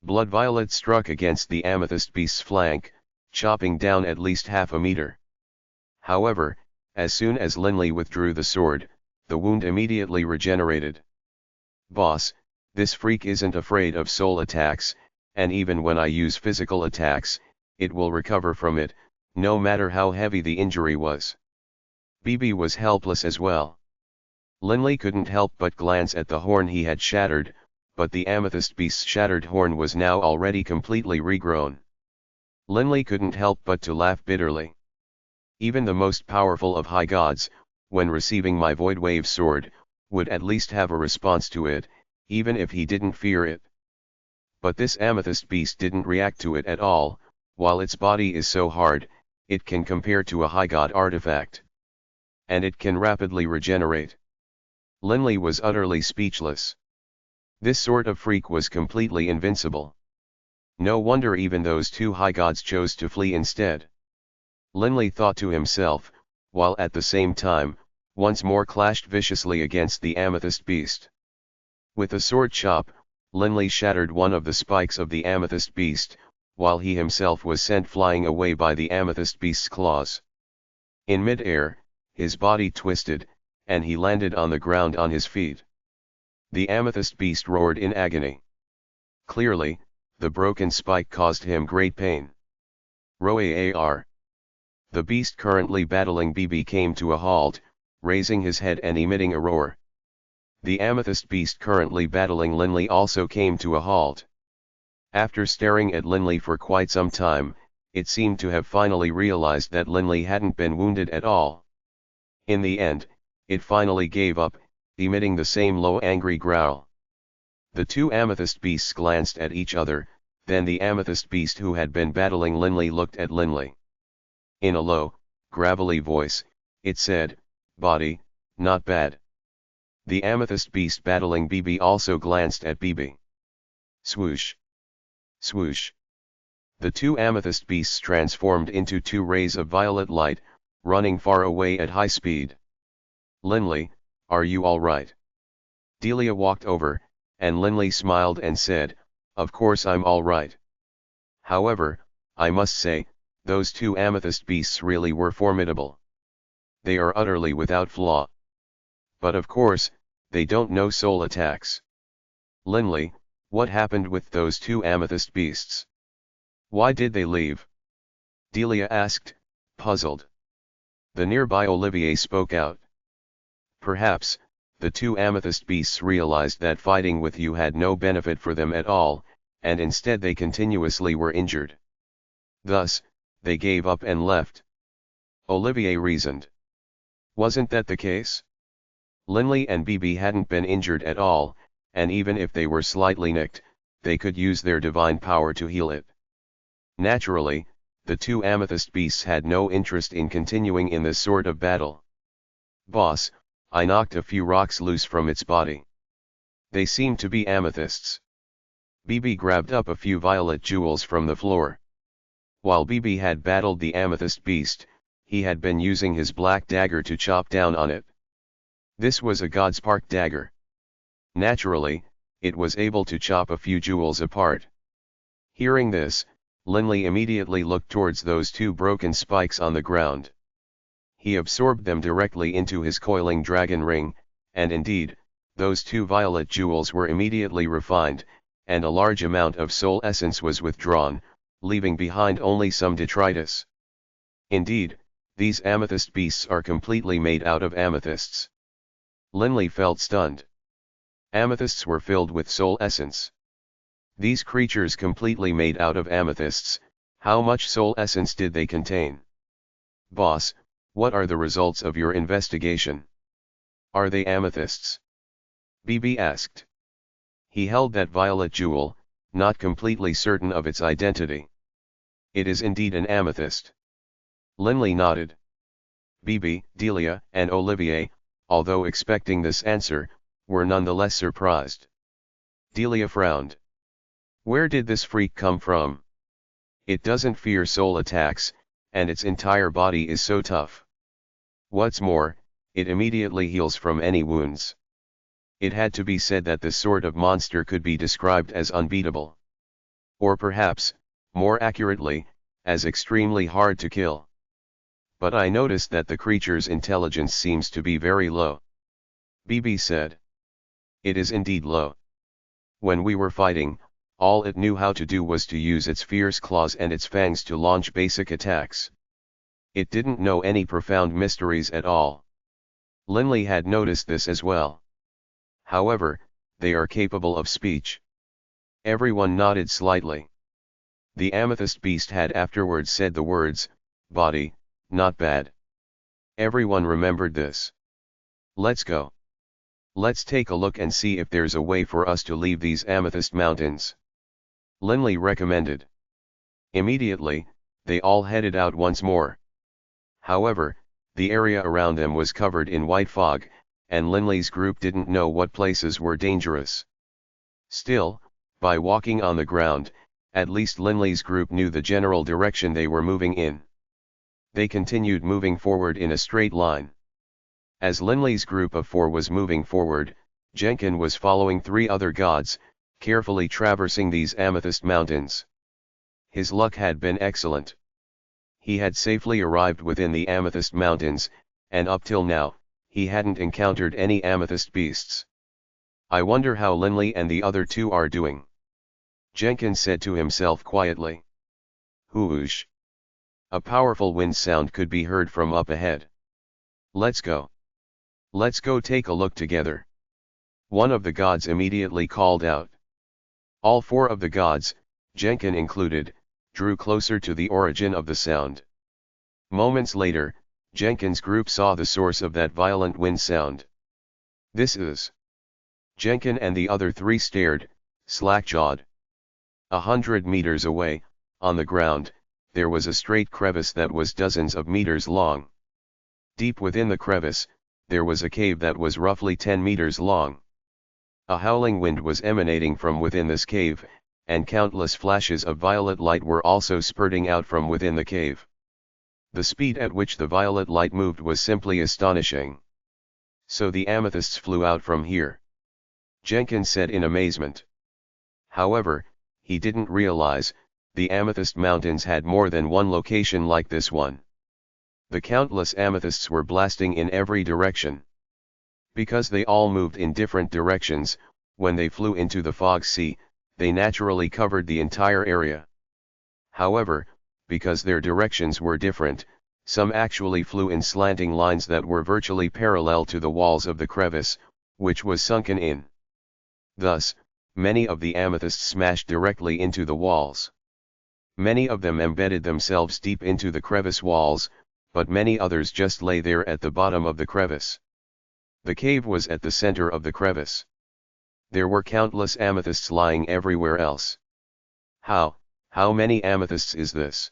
Blood violet struck against the amethyst beast's flank, chopping down at least half a meter. However, as soon as Linley withdrew the sword, the wound immediately regenerated. "Boss, this freak isn't afraid of soul attacks, and even when I use physical attacks, it will recover from it, no matter how heavy the injury was." Bibi was helpless as well. Linley couldn't help but glance at the horn he had shattered, but the amethyst beast's shattered horn was now already completely regrown. Linley couldn't help but to laugh bitterly. Even the most powerful of high gods, when receiving my Void Wave Sword, would at least have a response to it, even if he didn't fear it. But this amethyst beast didn't react to it at all. While its body is so hard, it can compare to a high god artifact. And it can rapidly regenerate. Linley was utterly speechless. This sort of freak was completely invincible. No wonder even those two high gods chose to flee instead. Linley thought to himself, while at the same time, once more clashed viciously against the amethyst beast. With a sword chop, Linley shattered one of the spikes of the amethyst beast, while he himself was sent flying away by the amethyst beast's claws. In mid-air, his body twisted, and he landed on the ground on his feet. The amethyst beast roared in agony. Clearly, the broken spike caused him great pain. Roar. The beast currently battling Bibi came to a halt, raising his head and emitting a roar. The amethyst beast currently battling Linley also came to a halt. After staring at Linley for quite some time, it seemed to have finally realized that Linley hadn't been wounded at all. In the end, it finally gave up, emitting the same low angry growl. The two amethyst beasts glanced at each other, then the amethyst beast who had been battling Linley looked at Linley. In a low, gravelly voice, it said, "Body, not bad." The amethyst beast battling Bibi also glanced at Bibi. Swoosh! Swoosh! The two amethyst beasts transformed into two rays of violet light, running far away at high speed. "Linley, are you all right?" Delia walked over, and Linley smiled and said, "Of course I'm all right. However, I must say, those two amethyst beasts really were formidable. They are utterly without flaw. But of course, they don't know soul attacks. Linley, what happened with those two amethyst beasts? Why did they leave?" Delia asked, puzzled. The nearby Olivier spoke out. "Perhaps, the two amethyst beasts realized that fighting with you had no benefit for them at all, and instead they continuously were injured. Thus, they gave up and left," Olivier reasoned. "Wasn't that the case? Linley and Bibi hadn't been injured at all, and even if they were slightly nicked, they could use their divine power to heal it. Naturally, the two amethyst beasts had no interest in continuing in this sort of battle. Boss, I knocked a few rocks loose from its body. They seemed to be amethysts." Bibi grabbed up a few violet jewels from the floor. While Bibi had battled the amethyst beast, he had been using his black dagger to chop down on it. This was a Godspark dagger. Naturally, it was able to chop a few jewels apart. Hearing this, Linley immediately looked towards those two broken spikes on the ground. He absorbed them directly into his coiling dragon ring, and indeed, those two violet jewels were immediately refined, and a large amount of soul essence was withdrawn, leaving behind only some detritus. Indeed, these amethyst beasts are completely made out of amethysts. Linley felt stunned. Amethysts were filled with soul essence. These creatures completely made out of amethysts, how much soul essence did they contain? "Boss, what are the results of your investigation? Are they amethysts?" Bibi asked. He held that violet jewel, not completely certain of its identity. "It is indeed an amethyst." Linley nodded. Bibi, Delia, and Olivier, although expecting this answer, were nonetheless surprised. Delia frowned. "Where did this freak come from? It doesn't fear soul attacks, and its entire body is so tough. What's more, it immediately heals from any wounds." It had to be said that this sort of monster could be described as unbeatable. Or perhaps, more accurately, as extremely hard to kill. "But I noticed that the creature's intelligence seems to be very low," Bibi said. "It is indeed low. When we were fighting, all it knew how to do was to use its fierce claws and its fangs to launch basic attacks. It didn't know any profound mysteries at all." Linley had noticed this as well. "However, they are capable of speech." Everyone nodded slightly. The amethyst beast had afterwards said the words, "Body, not bad." Everyone remembered this. "Let's go. Let's take a look and see if there's a way for us to leave these amethyst mountains," Linley recommended. Immediately, they all headed out once more. However, the area around them was covered in white fog, and Linley's group didn't know what places were dangerous. Still, by walking on the ground, at least Linley's group knew the general direction they were moving in. They continued moving forward in a straight line. As Linley's group of 4 was moving forward, Jenkin was following 3 other gods, carefully traversing these amethyst mountains. His luck had been excellent. He had safely arrived within the amethyst mountains, and up till now, he hadn't encountered any amethyst beasts. "I wonder how Linley and the other 2 are doing," Jenkin said to himself quietly. Whoosh! A powerful wind sound could be heard from up ahead. "Let's go. Let's go take a look together," one of the gods immediately called out. All 4 of the gods, Jenkin included, drew closer to the origin of the sound. Moments later, Jenkin's group saw the source of that violent wind sound. "This is..." Jenkin and the other 3 stared, slack-jawed. 100 meters away, on the ground, there was a straight crevice that was dozens of meters long. Deep within the crevice, there was a cave that was roughly 10 meters long. A howling wind was emanating from within this cave, and countless flashes of violet light were also spurting out from within the cave. The speed at which the violet light moved was simply astonishing. "So the amethysts flew out from here. Jenkins said in amazement. However, he didn't realize, the Amethyst Mountains had more than one location like this one. The countless amethysts were blasting in every direction. Because they all moved in different directions, when they flew into the fog sea, they naturally covered the entire area. However, because their directions were different, some actually flew in slanting lines that were virtually parallel to the walls of the crevice, which was sunken in. Thus, many of the amethysts smashed directly into the walls. Many of them embedded themselves deep into the crevice walls, but many others just lay there at the bottom of the crevice. The cave was at the center of the crevice. There were countless amethysts lying everywhere else. How many amethysts is this?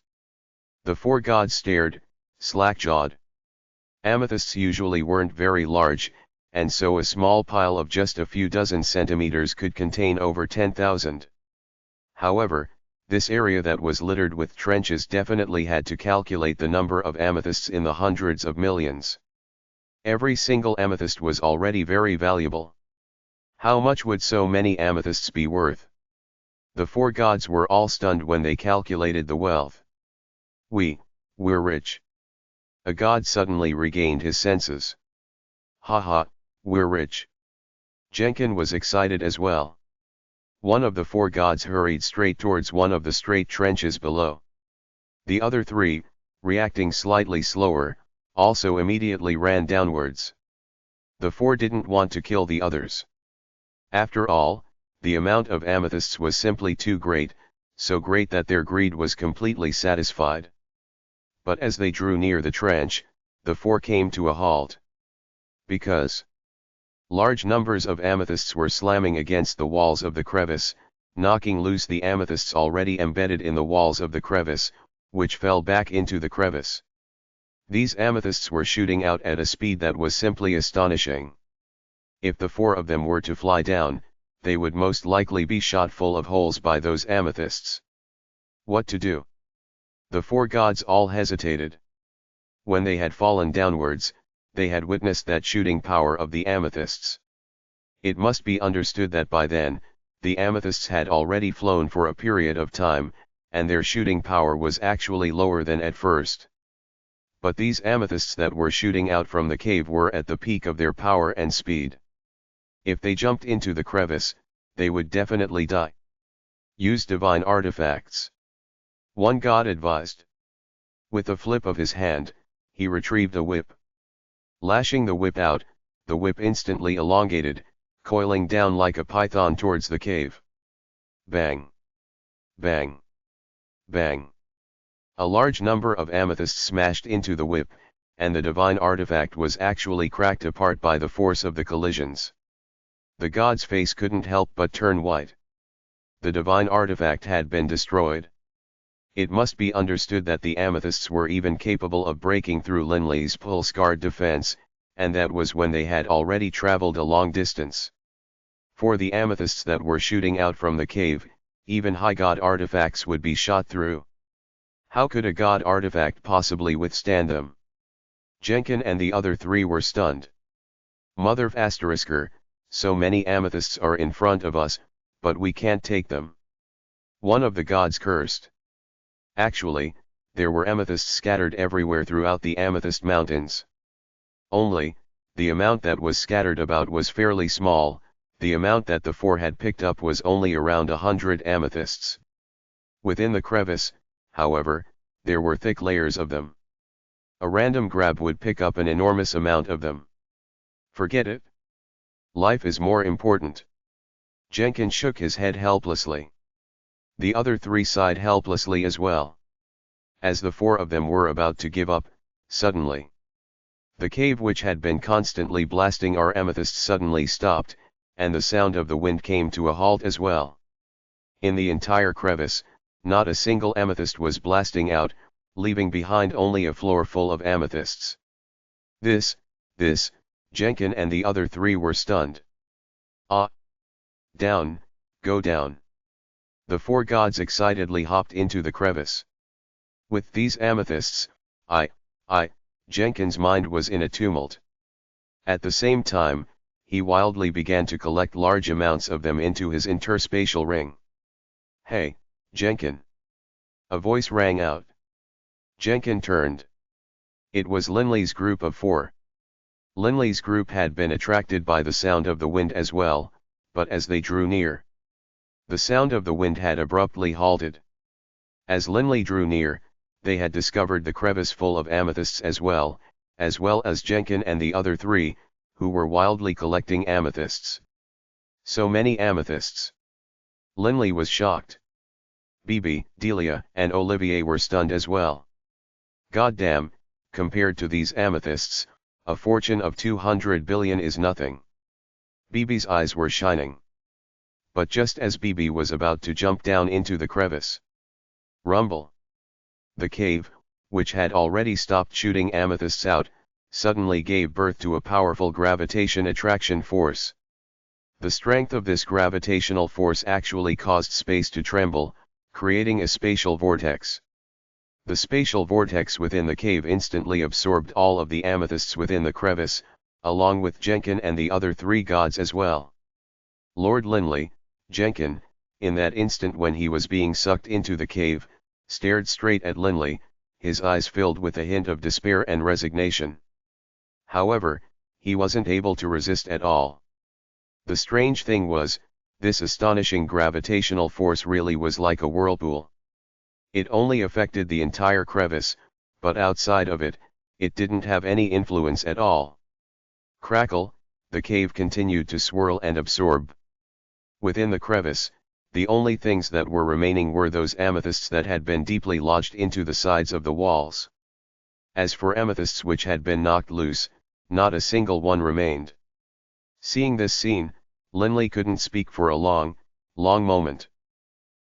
The four gods stared, slack-jawed. Amethysts usually weren't very large, and so a small pile of just a few dozen centimeters could contain over 10,000. However, this area that was littered with trenches definitely had to calculate the number of amethysts in the hundreds of millions. Every single amethyst was already very valuable. How much would so many amethysts be worth? The four gods were all stunned when they calculated the wealth. We're rich. A god suddenly regained his senses. Haha, we're rich. Jenkins was excited as well. One of the four gods hurried straight towards one of the straight trenches below. The other three, reacting slightly slower, also immediately ran downwards. The four didn't want to kill the others. After all, the amount of amethysts was simply too great, so great that their greed was completely satisfied. But as they drew near the trench, the four came to a halt. Because large numbers of amethysts were slamming against the walls of the crevice, knocking loose the amethysts already embedded in the walls of the crevice, which fell back into the crevice. These amethysts were shooting out at a speed that was simply astonishing. If the four of them were to fly down, they would most likely be shot full of holes by those amethysts. What to do? The four gods all hesitated. When they had fallen downwards, they had witnessed that shooting power of the amethysts. It must be understood that by then, the amethysts had already flown for a period of time, and their shooting power was actually lower than at first. But these amethysts that were shooting out from the cave were at the peak of their power and speed. If they jumped into the crevice, they would definitely die. Use divine artifacts. One god advised. With a flip of his hand, he retrieved a whip. Lashing the whip out, the whip instantly elongated, coiling down like a python towards the cave. Bang! Bang! Bang! A large number of amethysts smashed into the whip, and the divine artifact was actually cracked apart by the force of the collisions. The god's face couldn't help but turn white. The divine artifact had been destroyed. It must be understood that the amethysts were even capable of breaking through Linley's pulse guard defense, and that was when they had already traveled a long distance. For the amethysts that were shooting out from the cave, even high god artifacts would be shot through. How could a god artifact possibly withstand them? Jenkins and the other three were stunned. Mother of Asterisker, so many amethysts are in front of us, but we can't take them. One of the gods cursed. Actually, there were amethysts scattered everywhere throughout the Amethyst Mountains. Only, the amount that was scattered about was fairly small, the amount that the four had picked up was only around 100 amethysts. Within the crevice, however, there were thick layers of them. A random grab would pick up an enormous amount of them. Forget it. Life is more important. Jenkins shook his head helplessly. The other three sighed helplessly as well. As the four of them were about to give up, suddenly, the cave which had been constantly blasting our amethysts suddenly stopped, and the sound of the wind came to a halt as well. In the entire crevice, not a single amethyst was blasting out, leaving behind only a floor full of amethysts. This, Jenkins and the other three were stunned. Ah! Down, go down. The four gods excitedly hopped into the crevice. With these amethysts, Jenkins' mind was in a tumult. At the same time, he wildly began to collect large amounts of them into his interspatial ring. "Hey, Jenkin!" a voice rang out. Jenkin turned. It was Linley's group of 4. Linley's group had been attracted by the sound of the wind as well, but as they drew near, the sound of the wind had abruptly halted. As Linley drew near, they had discovered the crevice full of amethysts as well as Jenkin and the other 3, who were wildly collecting amethysts. So many amethysts! Linley was shocked. Bibi, Delia, and Olivier were stunned as well. Goddamn, compared to these amethysts, a fortune of 200 billion is nothing. Bibi's eyes were shining. But just as Bibi was about to jump down into the crevice, rumble! The cave, which had already stopped shooting amethysts out, suddenly gave birth to a powerful gravitation attraction force. The strength of this gravitational force actually caused space to tremble, creating a spatial vortex. The spatial vortex within the cave instantly absorbed all of the amethysts within the crevice, along with Jenkin and the other 3 gods as well. Lord Linley, Jenkin, in that instant when he was being sucked into the cave, stared straight at Linley, his eyes filled with a hint of despair and resignation. However, he wasn't able to resist at all. The strange thing was, this astonishing gravitational force really was like a whirlpool. It only affected the entire crevice, but outside of it, it didn't have any influence at all. Crackle, the cave continued to swirl and absorb. Within the crevice, the only things that were remaining were those amethysts that had been deeply lodged into the sides of the walls. As for amethysts which had been knocked loose, not a single one remained. Seeing this scene, Linley couldn't speak for a long moment.